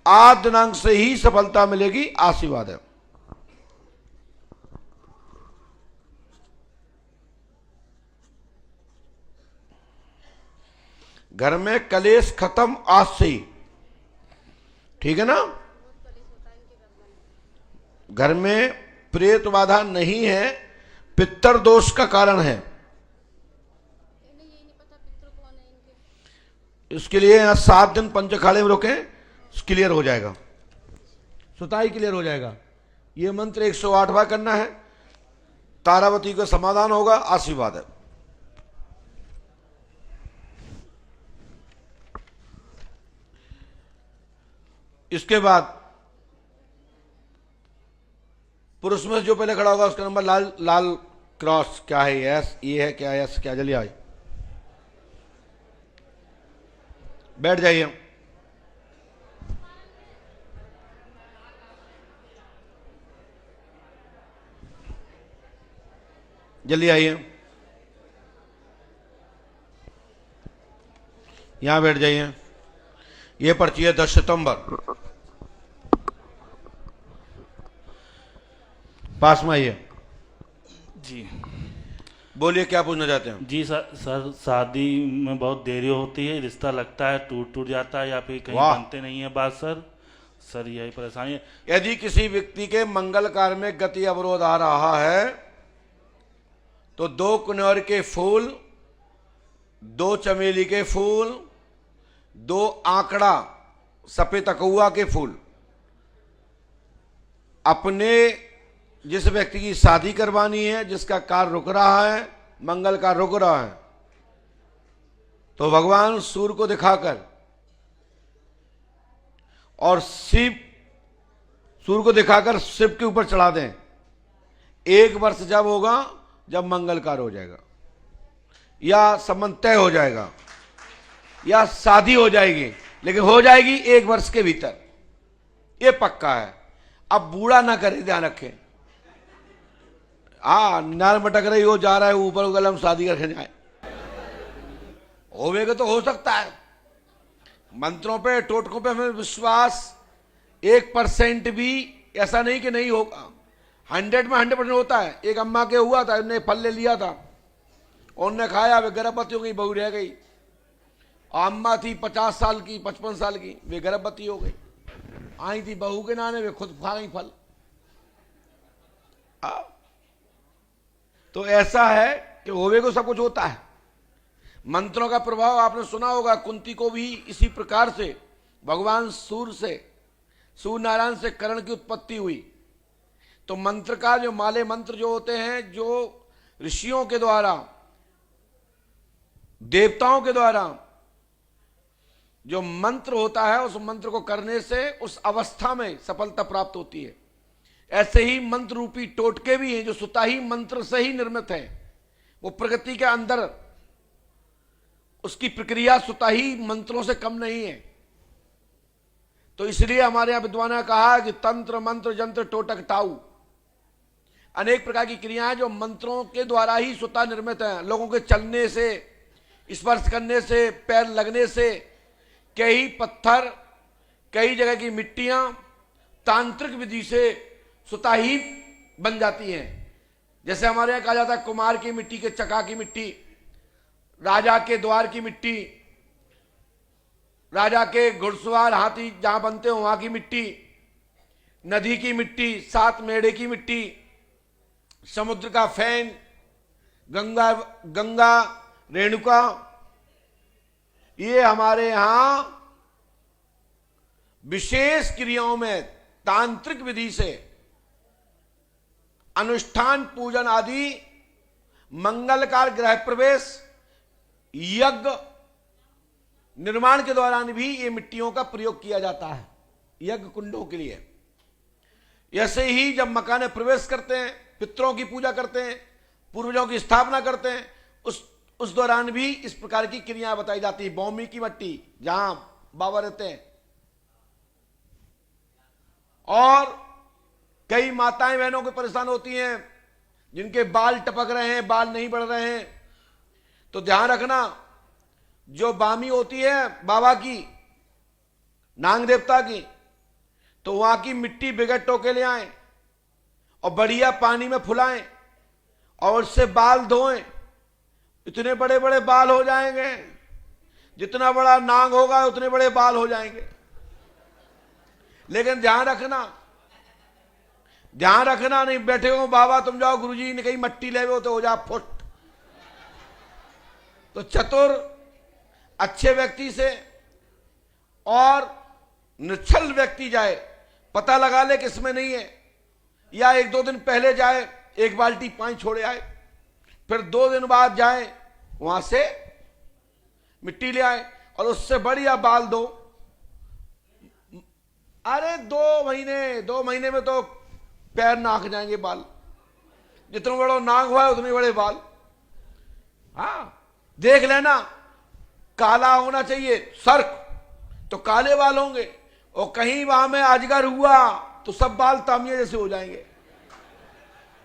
Speaker 1: आज दिनांक से ही सफलता मिलेगी, आशीर्वाद है। घर में कलेश खत्म आज से ही। ठीक है ना? घर में प्रेत बाधा नहीं है पितर दोष का कारण है। इसके लिए यहाँ 7 दिन पंच अखाड़े में रोके, क्लियर हो जाएगा, सुताई क्लियर हो जाएगा। ये मंत्र 108 बार करना है, तारावती का समाधान होगा, आशीर्वाद है। इसके बाद पुरुष में जो पहले खड़ा होगा उसका नंबर लाल लाल क्रॉस, क्या है एस, ये है क्या, एस क्या, जल्दी आइए बैठ जाइए। जल्दी आइए, यहां बैठ जाइए। ये पर्ची है 10 सितंबर, पास में आइए
Speaker 13: जी।
Speaker 1: बोलिए क्या पूछना चाहते हैं?
Speaker 13: जी सर शादी में बहुत देरी होती है, रिश्ता लगता है टूट जाता है या फिर कहीं
Speaker 1: वाह।
Speaker 13: बनते नहीं है बात सर यही परेशानी है।
Speaker 1: यदि किसी व्यक्ति के मंगल कार्य में गति अवरोध आ रहा है तो 2 कुनौर के फूल, 2 चमेली के फूल, 2 आंकड़ा सफेद अकौआ के फूल अपने जिस व्यक्ति की शादी करवानी है, जिसका कार्य रुक रहा है, मंगल कार्य रुक रहा है, तो भगवान सूर्य को दिखाकर और सूर्य को दिखाकर शिव के ऊपर चढ़ा दें। 1 वर्ष जब होगा जब मंगल कार्य हो जाएगा, या संबंध तय हो जाएगा, या शादी हो जाएगी, लेकिन हो जाएगी 1 वर्ष के भीतर, ये पक्का है। अब बूढ़ा ना करे, ध्यान रखें। नार मटक रही हो, जा रहा है ऊपर उगल, हम शादी करके जाए, होवेगा तो हो सकता है। मंत्रों पे, टोटकों पे हमें विश्वास 1% भी ऐसा नहीं कि नहीं होगा, 100 में 100% होता है। एक अम्मा के हुआ था, उन्होंने फल ले लिया था, उन्होंने खाया, वे गर्भवती हो गई, बहू रह गई। अम्मा थी 50 साल की, 55 साल की, वे गर्भवती हो गई, आई थी बहू के नाने, वे खुद खा गई फल। तो ऐसा है कि होवे को सब कुछ होता है। मंत्रों का प्रभाव आपने सुना होगा, कुंती को भी इसी प्रकार से भगवान सूर्य नारायण से कर्ण की उत्पत्ति हुई। तो मंत्र का जो माले मंत्र जो होते हैं, जो ऋषियों के द्वारा, देवताओं के द्वारा जो मंत्र होता है, उस मंत्र को करने से उस अवस्था में सफलता प्राप्त होती है। ऐसे ही मंत्र रूपी टोटके भी हैं जो स्वतः ही मंत्र से ही निर्मित है। वो प्रकृति के अंदर उसकी प्रक्रिया स्वतः ही मंत्रों से कम नहीं है। तो इसलिए हमारे यहां विद्वानों ने कहा कि तंत्र मंत्र जंत्र टोटक टाऊ, अनेक प्रकार की क्रियाएं जो मंत्रों के द्वारा ही स्वतः निर्मित हैं। लोगों के चलने से, स्पर्श करने से, पैर लगने से, कई पत्थर, कई जगह की मिट्टियां तांत्रिक विधि से स्वतः ही बन जाती हैं। जैसे हमारे यहां कहा जाता है कुमार की मिट्टी, के चका की मिट्टी, राजा के द्वार की मिट्टी, राजा के घुड़सवार हाथी जहां बनते हो वहां की मिट्टी, नदी की मिट्टी, 7 मेढ़े की मिट्टी, समुद्र का फैन, गंगा रेणुका, ये हमारे यहां विशेष क्रियाओं में तांत्रिक विधि से अनुष्ठान, पूजन आदि, मंगलकार, गृह प्रवेश, यज्ञ निर्माण के दौरान भी ये मिट्टियों का प्रयोग किया जाता है, यज्ञ कुंडों के लिए। ऐसे ही जब मकान में प्रवेश करते हैं, पितरों की पूजा करते हैं, पूर्वजों की स्थापना करते हैं, उस दौरान भी इस प्रकार की क्रियाएं बताई जाती है। भौमी की मिट्टी जहां बाबा रहते हैं, और कई माताएं बहनों को परेशान होती हैं जिनके बाल टपक रहे हैं, बाल नहीं बढ़ रहे हैं, तो ध्यान रखना, जो बामी होती है बाबा की, नाग देवता की, तो वहां की मिट्टी बिगड़ टोके ले आए और बढ़िया पानी में फुलाएं और उससे बाल धोएं। इतने बड़े बड़े बाल हो जाएंगे, जितना बड़ा नाग होगा उतने बड़े बाल हो जाएंगे। लेकिन ध्यान रखना, ध्यान रखना, नहीं बैठे हो बाबा तुम जाओ गुरुजी ने कहीं मट्टी ले हो तो हो जा फुट। तो चतुर अच्छे व्यक्ति से और निश्चल व्यक्ति जाए, पता लगा ले किसमें नहीं है, या 1-2 दिन पहले जाए 1 बाल्टी पानी छोड़े आए, फिर 2 दिन बाद जाए वहां से मिट्टी ले आए और उससे बढ़िया बाल दो। अरे 2 महीने में तो पैर नाक जाएंगे बाल, जितना बड़ा नाक हुआ है उतने बड़े बाल। हाँ देख लेना, काला होना चाहिए सर्क तो काले बाल होंगे, और कहीं वहां में अजगर हुआ तो सब बाल तामिया जैसे हो जाएंगे।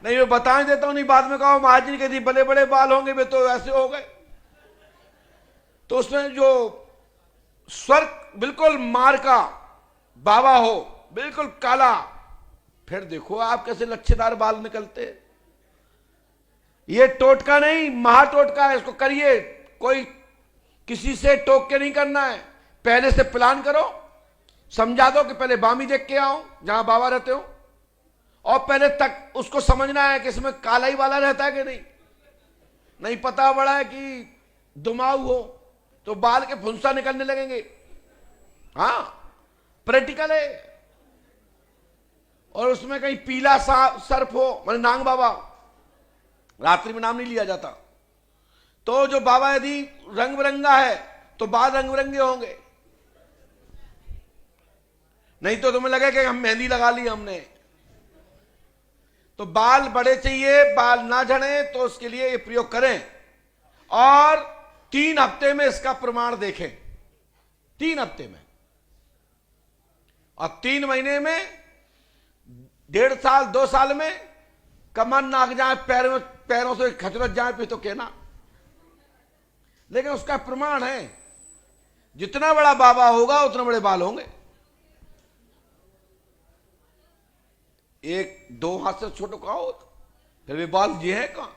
Speaker 1: नहीं मैं बता देता हूं, नहीं बाद में कहो महाजन कहती बड़े बड़े बाल होंगे वे तो ऐसे हो गए। तो उसमें जो स्वर्ग बिल्कुल मार का बाबा हो, बिल्कुल काला, फिर देखो आप कैसे लच्छेदार बाल निकलते। ये टोटका नहीं, महाटोटका है, इसको करिए। कोई किसी से टोक के नहीं करना है, पहले से प्लान करो, समझा दो कि पहले बामी देख के आओ जहां बाबा रहते हो, और पहले तक उसको समझना है कि इसमें काला ही वाला रहता है कि नहीं पता पड़ा है कि दुमाऊ हो तो बाल के फुंसा निकलने लगेंगे। हाँ प्रैक्टिकल है। और उसमें कहीं पीला सर्फ हो, मतलब नांग बाबा, रात्रि में नाम नहीं लिया जाता, तो जो बाबा यदि रंग बिरंगा है तो बाल रंग बिरंगे होंगे, नहीं तो तुम्हें लगे कि हम मेहंदी लगा ली हमने। तो बाल बड़े चाहिए, बाल ना झड़े, तो उसके लिए ये प्रयोग करें और 3 हफ्ते में इसका प्रमाण देखें। 3 हफ्ते में, और 3 महीने में, 1.5 साल 2 साल में कमर नाक जाए, पैरों से खचरत जाए फिर तो कहना। लेकिन उसका प्रमाण है, जितना बड़ा बाबा होगा उतने बड़े बाल होंगे। 1-2 हाथ से छोटो का हो फिर भी बाल ये है कहां,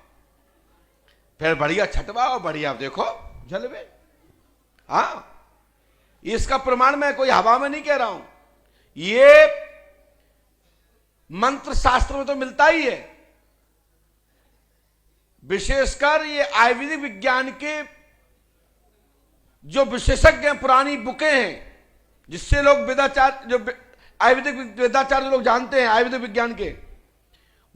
Speaker 1: फिर बढ़िया छटवा और बढ़िया देखो जलवे। हाँ इसका प्रमाण मैं कोई हवा में नहीं कह रहा हूं, ये मंत्र शास्त्र में तो मिलता ही है। विशेषकर ये आयुर्वेदिक विज्ञान के जो विशेषज्ञ पुरानी बुकें हैं, जिससे लोग वेदाचार, जो आयुर्वेदिक वेदाचार जो लोग जानते हैं आयुर्वेदिक विज्ञान के,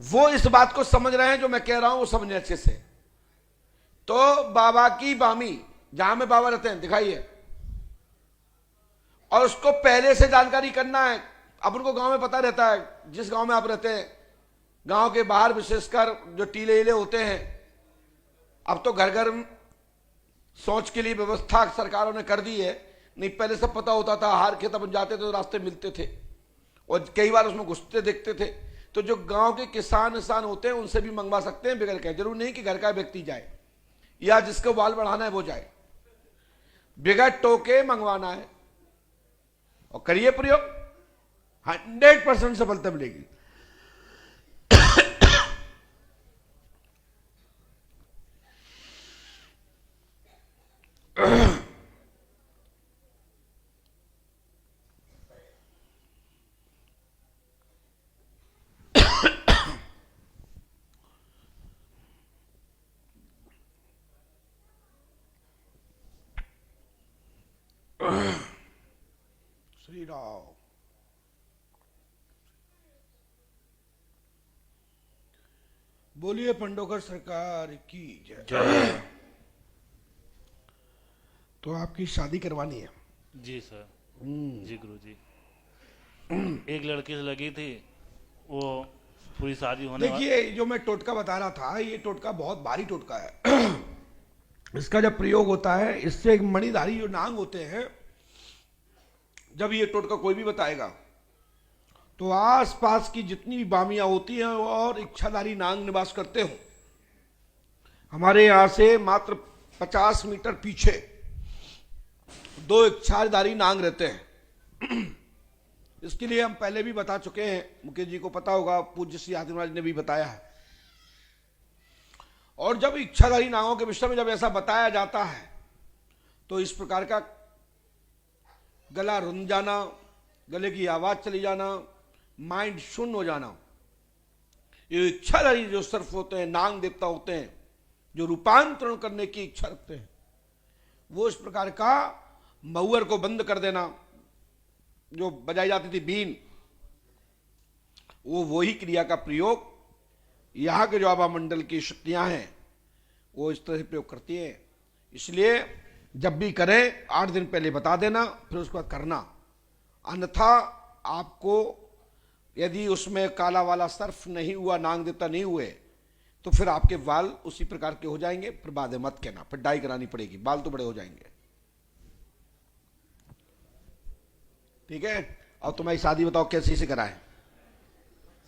Speaker 1: वो इस बात को समझ रहे हैं जो मैं कह रहा हूं वो समझने अच्छे से। तो बाबा की बामी जहां में बाबा रहते हैं दिखाइए, और उसको पहले से जानकारी करना है। अब उनको गांव में पता रहता है, जिस गांव में आप रहते हैं, गांव के बाहर विशेषकर जो टीले हीले होते हैं, अब तो घर घर शौच के लिए व्यवस्था सरकारों ने कर दी है, नहीं पहले सब पता होता था, हार खेत अपन जाते थे तो रास्ते मिलते थे और कई बार उसमें घुसते देखते थे। तो जो गांव के किसान होते हैं उनसे भी मंगवा सकते हैं बगैर कहे, जरूर नहीं कि घर का व्यक्ति जाए या जिसको बाल बढ़ाना है वो जाए, बगैर टोके मंगवाना है और करिए प्रयोग, 100% सफलता मिलेगी। श्री राम। बोलिए पंडोकर सरकार की जय। तो आपकी शादी करवानी है?
Speaker 13: जी सर। जी गुरुजी। एक लड़की से लगी थी, वो पूरी शादी होने
Speaker 1: देखिए जो मैं टोटका बता रहा था, ये टोटका बहुत भारी टोटका है। इसका जब प्रयोग होता है, इससे एक मणिधारी जो नांग होते हैं, जब ये टोटका कोई भी बताएगा तो आसपास की जितनी भी बामियां होती हैं और इच्छाधारी नांग निवास करते हो, हमारे यहां से मात्र 50 मीटर पीछे 2 इच्छाधारी नांग रहते हैं। इसके लिए हम पहले भी बता चुके हैं, मुकेश जी को पता होगा, पूज्य श्री आदित्य महाराज ने भी बताया है। और जब इच्छाधारी नांगों के विषय में जब ऐसा बताया जाता है तो इस प्रकार का गला रुंध जाना, गले की आवाज चली जाना, माइंड शून्य हो जाना, ये इच्छाधारी जो सर्फ होते हैं, नाग देवता होते हैं, जो रूपांतरण करने की इच्छा रखते हैं, वो इस प्रकार का महुअर को बंद कर देना, जो बजाई जाती थी बीन, वो वही क्रिया का प्रयोग यहां के जो आभा मंडल की शक्तियां हैं वो इस तरह से प्रयोग करती हैं। इसलिए जब भी करें 8 दिन पहले बता देना, फिर उसके बाद करना। अन्यथा आपको यदि उसमें काला वाला सर्फ नहीं हुआ, नाग देवता नहीं हुए, तो फिर आपके बाल उसी प्रकार के हो जाएंगे। फिर बाद में मत कहना, फिर डाई करानी पड़ेगी, बाल तो बड़े हो जाएंगे। ठीक है। और तुम्हारी शादी बताओ कैसी से कराएं?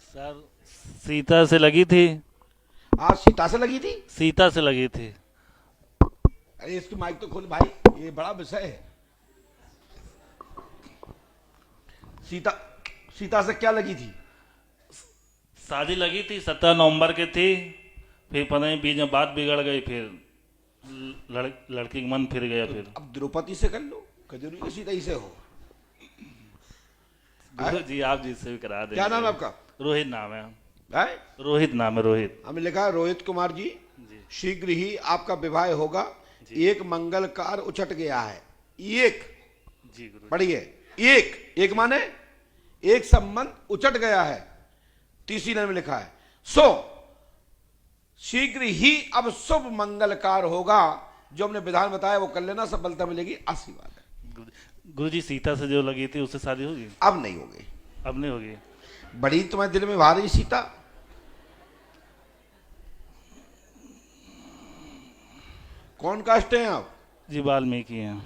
Speaker 13: सर सीता से लगी थी।
Speaker 1: आज सीता से लगी थी?
Speaker 13: सीता से लगी थी।
Speaker 1: अरे इसकी माइक तो खोल भाई, ये बड़ा विषय है। सीता से क्या लगी थी?
Speaker 13: शादी लगी थी, 17 नवंबर के थी। फिर पता नहीं बीच में बात बिगड़ गई, फिर लड़की का मन फिर गया। फिर
Speaker 1: अब द्रौपदी से कर लो, जरूरी है सीता ही से हो।
Speaker 13: जी आप जिससे भी करा दें।
Speaker 1: क्या नाम है आपका?
Speaker 13: रोहित नाम है।
Speaker 1: रोहित
Speaker 13: नाम है, रोहित।
Speaker 1: हमें लिखा रोहित कुमार जी, शीघ्र ही आपका विवाह होगा। एक मंगल कार उचट गया है। एक
Speaker 13: जी गुरु
Speaker 1: पढ़िए, एक माने एक संबंध उचट गया है। तीसरी लाइन में लिखा है, सो शीघ्र ही अब शुभ मंगलकार होगा। जो हमने विधान बताया वो कर लेना, सफलता मिलेगी, आशीर्वाद है।
Speaker 13: गुरुजी सीता से जो लगी थी उससे शादी होगी?
Speaker 1: अब नहीं होगी।
Speaker 13: अब नहीं होगी।
Speaker 1: बड़ी तुम्हारे दिल में भारी सीता। कौन कास्ट हैं आप?
Speaker 13: जी वाल्मीकि हैं।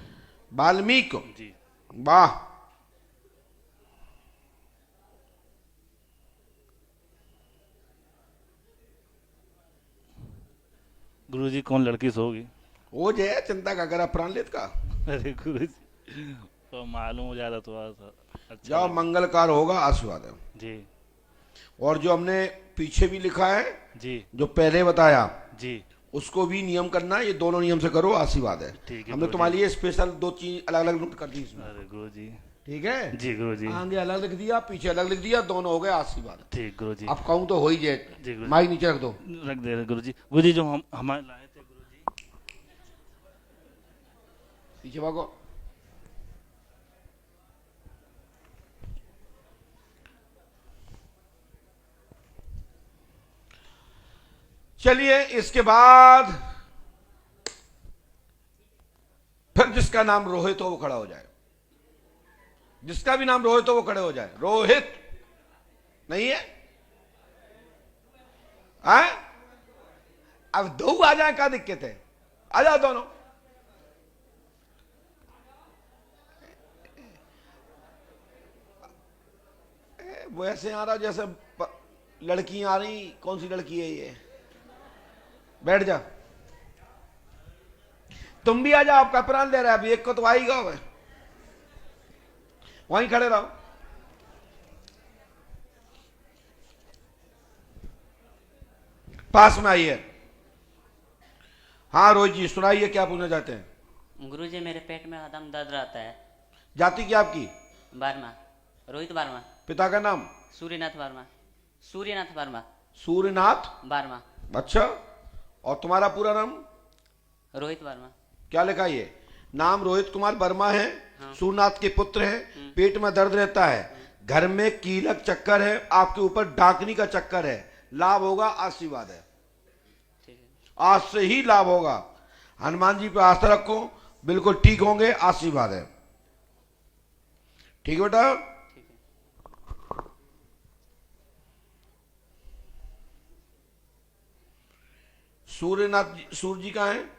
Speaker 1: वाल्मीकि
Speaker 13: जी।
Speaker 1: वाह।
Speaker 13: गुरुजी कौन लड़की से होगी?
Speaker 1: वो जो है चिंता का करा प्राणलेत का।
Speaker 13: अरे गुरुजी तो मालूम हो जाता तो अच्छा।
Speaker 1: जाओ, मंगलकार होगा, आशीर्वाद है
Speaker 13: जी।
Speaker 1: और जो हमने पीछे भी लिखा है
Speaker 13: जी,
Speaker 1: जो पहले बताया
Speaker 13: जी,
Speaker 1: उसको भी नियम करना। ये दोनों नियम से करो, आशीर्वाद है।
Speaker 13: ठीक है।
Speaker 1: हमने तुम्हारे लिए स्पेशल 2 चीज अलग अलग नोट कर दी इसमें।
Speaker 13: अरे गुरुजी
Speaker 1: ठीक है
Speaker 13: जी। गुरुजी
Speaker 1: आगे अलग लिख दिया, पीछे अलग लिख दिया, दोनों हो गए आशीर्वाद।
Speaker 13: ठीक गुरुजी।
Speaker 1: अब कहूँ तो हो ही जाए।
Speaker 13: जी गुरुजी।
Speaker 1: माइक नीचे रख दो।
Speaker 13: रख दे रहे गुरुजी। गुरुजी जो हम हमारे लाए थे गुरुजी,
Speaker 1: पीछे भागो। चलिए, इसके बाद फिर जिसका नाम रोहित हो वो खड़ा हो जाए। जिसका भी नाम रोहित हो वो खड़े हो जाए। रोहित नहीं है? अब 2 आ जाए, क्या दिक्कत है? आ जाओ दोनों। वो ऐसे आ रहा जैसे लड़की आ रही। कौन सी लड़की है ये? बैठ जा। तुम भी आ जाओ, आपका प्राण ले रहा है। अभी एक को तो आएगा, वहीं खड़े रहो। पास में आइए। हाँ रोहित जी सुनाइए, क्या पूछना चाहते हैं?
Speaker 14: गुरुजी मेरे पेट में हरदम दर्द रहता है।
Speaker 1: जाति क्या आपकी?
Speaker 14: वर्मा, रोहित वर्मा।
Speaker 1: पिता का नाम?
Speaker 14: सूर्यनाथ वर्मा। सूर्यनाथ वर्मा।
Speaker 1: सूर्यनाथ
Speaker 14: वर्मा।
Speaker 1: अच्छा, और तुम्हारा पूरा नाम?
Speaker 14: रोहित वर्मा।
Speaker 1: क्या लिखा ये? नाम रोहित कुमार वर्मा है।
Speaker 14: हाँ।
Speaker 1: सूर्यनाथ के पुत्र हैं। पेट में दर्द रहता है, घर में कीलक चक्कर है, आपके ऊपर डाकनी का चक्कर है। लाभ होगा, आशीर्वाद है। आज से ही लाभ होगा। हनुमान जी पे आस्था रखो, बिल्कुल ठीक होंगे, आशीर्वाद है। ठीक है बेटा? सूर्यनाथ जी, सूर्य जी कहाँ हैं?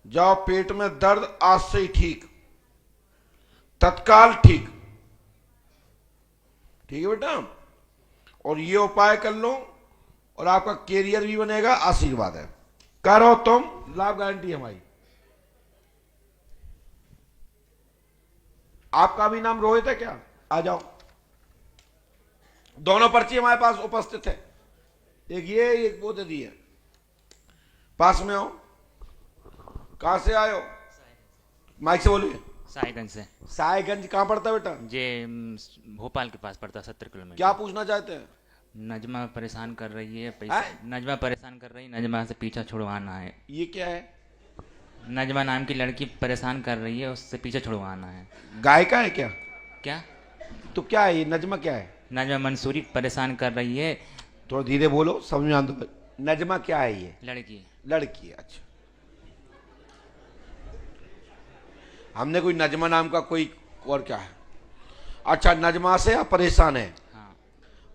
Speaker 1: जाओ, पेट में दर्द आज से ही ठीक, तत्काल ठीक। ठीक है बेटा? और ये उपाय कर लो और आपका कैरियर भी बनेगा, आशीर्वाद है। करो तुम, लाभ गारंटी हमारी। आपका भी नाम रोहित है क्या? आ जाओ। दोनों पर्ची हमारे पास उपस्थित है, एक ये एक वो दे दी है। पास में आओ। कहां से आए हो? माइक से बोलिए।
Speaker 15: साहिगंज से।
Speaker 1: साहिगंज कहां पड़ता है बेटा?
Speaker 15: ये भोपाल के पास पड़ता है, 70 किलोमीटर।
Speaker 1: क्या पूछना चाहते हैं?
Speaker 15: नजमा परेशान कर रही है पैसा, नजमा परेशान कर रही है, नजमा से पीछा छुड़वाना है।
Speaker 1: ये क्या है?
Speaker 15: नजमा नाम की लड़की परेशान कर रही है, उससे पीछा छुड़वाना है।
Speaker 1: गायिका है क्या?
Speaker 15: क्या?
Speaker 1: तो क्या है ये नजमा क्या है?
Speaker 15: नजमा मंसूरी परेशान कर रही है।
Speaker 1: थोड़ा धीरे बोलो, समझ में आंदो। नजमा क्या है ये?
Speaker 15: लड़की।
Speaker 1: लड़की है, अच्छा। हमने कोई नजमा नाम का कोई और क्या है? अच्छा, नजमा से आप परेशान है?
Speaker 15: हाँ।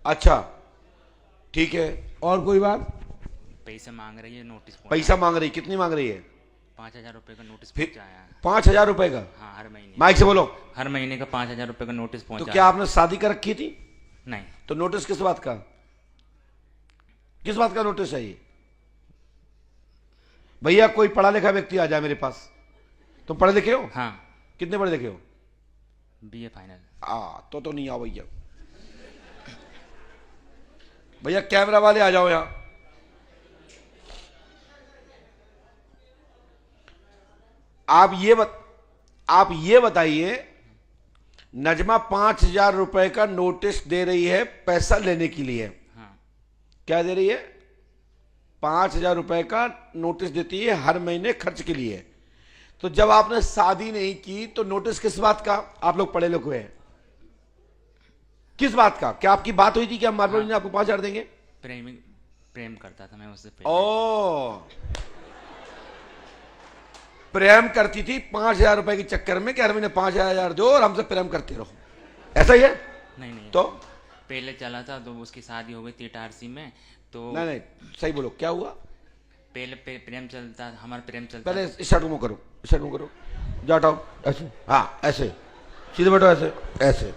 Speaker 1: अच्छा ठीक है, और कोई बात?
Speaker 15: पैसे मांग रही है, नोटिस
Speaker 1: पैसा मांग रही, कितनी मांग रही है?
Speaker 15: 5,000 रुपए का नोटिस
Speaker 1: फिर
Speaker 15: पहुंचाया है।
Speaker 1: 5,000 रुपए का?
Speaker 15: हाँ, हर महीने।
Speaker 1: माइक से बोलो।
Speaker 15: हर महीने का 5,000 रुपए का नोटिस पहुंचाया।
Speaker 1: तो क्या आपने शादी कर रखी थी?
Speaker 15: नहीं।
Speaker 1: तो नोटिस किस बात का? किस बात का नोटिस है ये? भैया कोई पढ़ा लिखा व्यक्ति आ जाए मेरे पास। तुम पढ़े लिखे हो?
Speaker 15: हाँ।
Speaker 1: कितने पढ़े लिखे हो?
Speaker 15: BA final.
Speaker 1: तो नहीं आओ भैया। भैया कैमरा वाले आ जाओ यहां। आप ये बताइए, नजमा 5,000 रुपए का नोटिस दे रही है पैसा लेने के लिए।
Speaker 15: हाँ।
Speaker 1: क्या दे रही है? 5,000 रुपए का नोटिस देती है हर महीने खर्च के लिए। तो जब आपने शादी नहीं की तो नोटिस किस बात का? आप लोग पढ़े लिखे हैं, किस बात का? क्या आपकी बात हुई थी कि हम मार्बल ने आपको 5,000 देंगे?
Speaker 15: प्रेम करता था मैं उससे।
Speaker 1: प्रेम करती थी 5,000 रुपए के चक्कर में कि हर महीने 5,000 दो और हमसे प्रेम करते रहो, ऐसा ही है?
Speaker 15: नहीं।
Speaker 1: तो
Speaker 15: पहले चला था, तो उसकी शादी हो गई थी इटारसी में। तो
Speaker 1: नहीं सही बोलो, क्या हुआ?
Speaker 15: पहले प्रेम चलता, हमारा प्रेम चलता।
Speaker 1: पहले इस साइड मुंह करो, इस साइड मुंह करो, जाओ ऐसे। हाँ ऐसे सीधे बैठो, ऐसे ऐसे।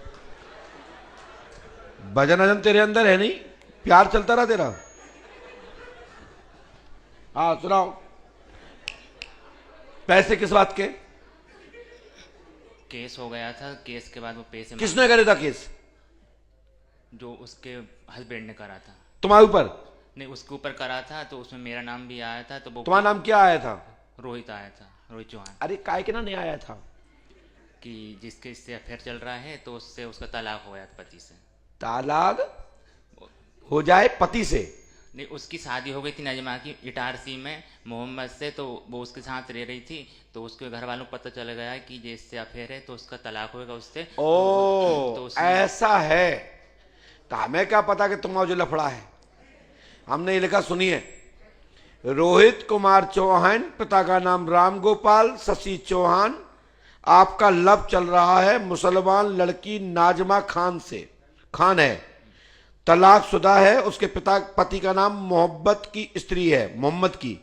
Speaker 1: भजन तेरे अंदर है नहीं, प्यार चलता रहा तेरा। हाँ सुनाओ, पैसे किस बात के?
Speaker 15: केस हो गया था, केस के बाद वो पैसे।
Speaker 1: किसने करे था केस?
Speaker 15: जो उसके हस्बैंड ने करा था।
Speaker 1: तुम्हारे ऊपर?
Speaker 15: नहीं, उसके ऊपर करा था, तो उसमें मेरा नाम भी आया था। तो वो
Speaker 1: तुम्हारा नाम क्या आया था?
Speaker 15: रोहित आया था, रोहित चौहान।
Speaker 1: अरे काय के ना नहीं आया था?
Speaker 15: कि जिसके इससे अफेयर चल रहा है, तो उससे उसका तलाक हो गया था पति से।
Speaker 1: तलाक हो जाए पति से?
Speaker 15: नहीं, उसकी शादी हो गई थी नजमा की इटारसी में मोहम्मद से। तो वो उसके साथ रह रही थी, तो उसके घर वालों को पता चल गया कि जिससे अफेयर है तो उसका तलाक होगा उससे।
Speaker 1: तो ऐसा है? तो हमें क्या पता कि तुम्हारा जो लफड़ा है। हमने ये लिखा, सुनिए, रोहित कुमार चौहान, पिता का नाम राम गोपाल, शशि चौहान, आपका लव चल रहा है मुसलमान लड़की नाजमा खान से। खान है, तलाकशुदा है, उसके पति का नाम मोहब्बत की स्त्री है, मोहम्मद की।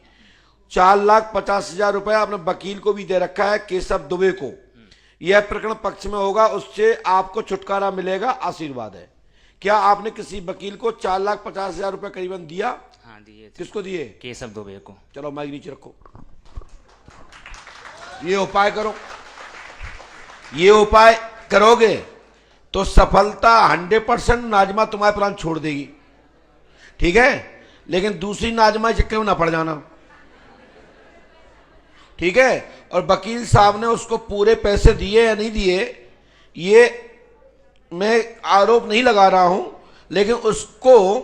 Speaker 1: 4,50,000 रुपए आपने वकील को भी दे रखा है, केशव दुबे को। यह प्रकरण पक्ष में होगा, उससे आपको छुटकारा मिलेगा, आशीर्वाद है। क्या आपने किसी वकील को 4,50,000 रुपए करीबन दिया?
Speaker 15: हाँ दिए थे।
Speaker 1: किसको दिए?
Speaker 15: केशव दुबे को।
Speaker 1: चलो माइक नीचे रखो, ये उपाय करो। ये उपाय करोगे तो सफलता 100% नाजमा तुम्हारे प्लान छोड़ देगी, ठीक है? लेकिन दूसरी नाजमा चक्कर में ना पड़ जाना, ठीक है? और वकील साहब ने उसको पूरे पैसे दिए या नहीं दिए, ये मैं आरोप नहीं लगा रहा हूं, लेकिन उसको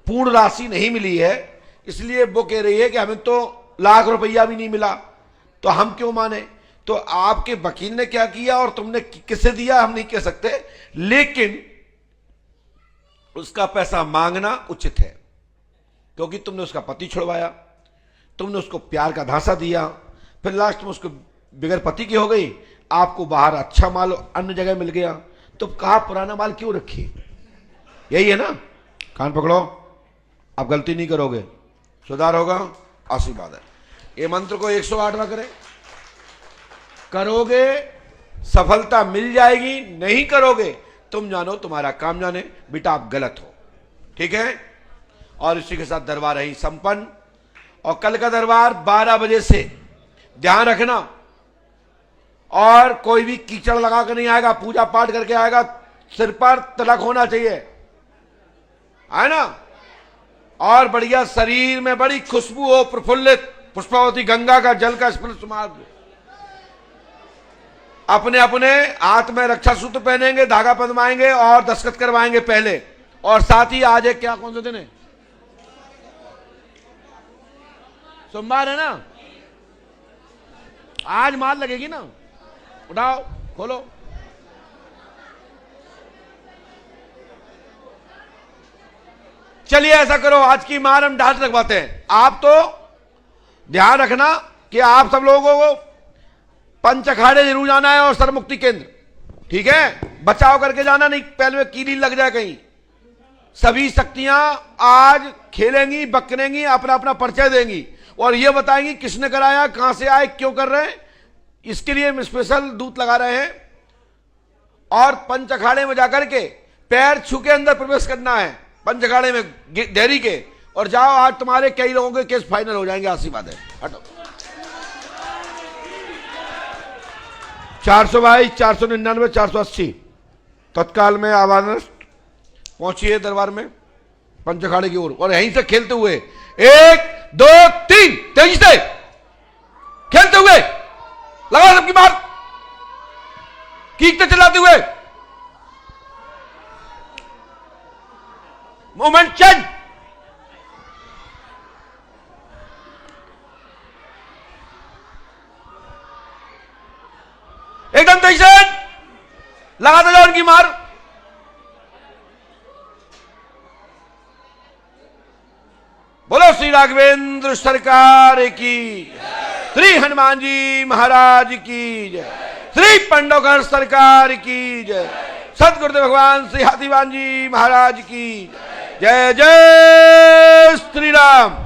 Speaker 1: पूर्ण राशि नहीं मिली है, इसलिए वो कह रही है कि हमें तो लाख रुपया भी नहीं मिला, तो हम क्यों माने? तो आपके वकील ने क्या किया और तुमने किसे दिया हम नहीं कह सकते, लेकिन उसका पैसा मांगना उचित है, क्योंकि तुमने उसका पति छुड़वाया, तुमने उसको प्यार का धांसा दिया, फिर लास्ट में उसको बिगैर पति की हो गई, आपको बाहर अच्छा माल अन्य जगह मिल गया, तो कहा पुराना माल क्यों रखी? यही है ना? कान पकड़ो, आप गलती नहीं करोगे, सुधार होगा, आशीर्वाद है। ये मंत्र को 108 बार करें, करोगे सफलता मिल जाएगी, नहीं करोगे तुम जानो तुम्हारा काम जाने, बेटा आप गलत हो, ठीक है? और इसी के साथ दरबार है संपन्न, और कल का दरबार 12 बजे से ध्यान रखना, और कोई भी कीचड़ लगा कर नहीं आएगा, पूजा पाठ करके आएगा, सिर पर तिलक होना चाहिए, है ना? और बढ़िया शरीर में बड़ी खुशबू हो, प्रफुल्लित पुष्पावती गंगा का जल का स्पर्श मार्ग। अपने अपने हाथ में रक्षा सूत्र पहनेंगे, धागा पहनवाएंगे और दस्तखत करवाएंगे पहले, और साथ ही आज है क्या, कौन सा दिन है? सोमवार है ना, आज मार लगेगी ना, उठाओ खोलो। चलिए ऐसा करो, आज की मार हम डांट रखवाते हैं। आप तो ध्यान रखना कि आप सब लोगों को पंच अखाड़े जरूर जाना है और सरमुक्ति केंद्र, ठीक है? बचाव करके जाना, नहीं पहले में कीली लग जाए कहीं। सभी शक्तियां आज खेलेंगी, बकरेंगी, अपना अपना परिचय देंगी और यह बताएंगी किसने कराया, कहां से आए, क्यों कर रहे हैं। इसके लिए हम स्पेशल दूत लगा रहे हैं और पंच अखाड़े में जाकर के पैर छू के अंदर प्रवेश करना है, पंच अखाड़े में डेयरी के, और जाओ। आज तुम्हारे कई लोगों के केस फाइनल हो जाएंगे, आशीर्वाद है। हटो। 422, 499, 480 तत्काल में आवाज पहुंचिए दरबार में पंच अखाड़े की ओर, और यहीं से खेलते हुए 1 2 3 तेजी से खेलते हुए लगा सबकी मार, कीकते चलाते हुए, मोमेंट चेंज। एकदम तेजी से लगाते जाओ उनकी मार। बोलो श्री राघवेंद्र सरकार की, श्री हनुमान जी महाराज की जय, श्री पांडवगढ़ सरकार की जय, सतगुरुदेव भगवान श्री हाथीवान जी महाराज की जय। जय श्री राम।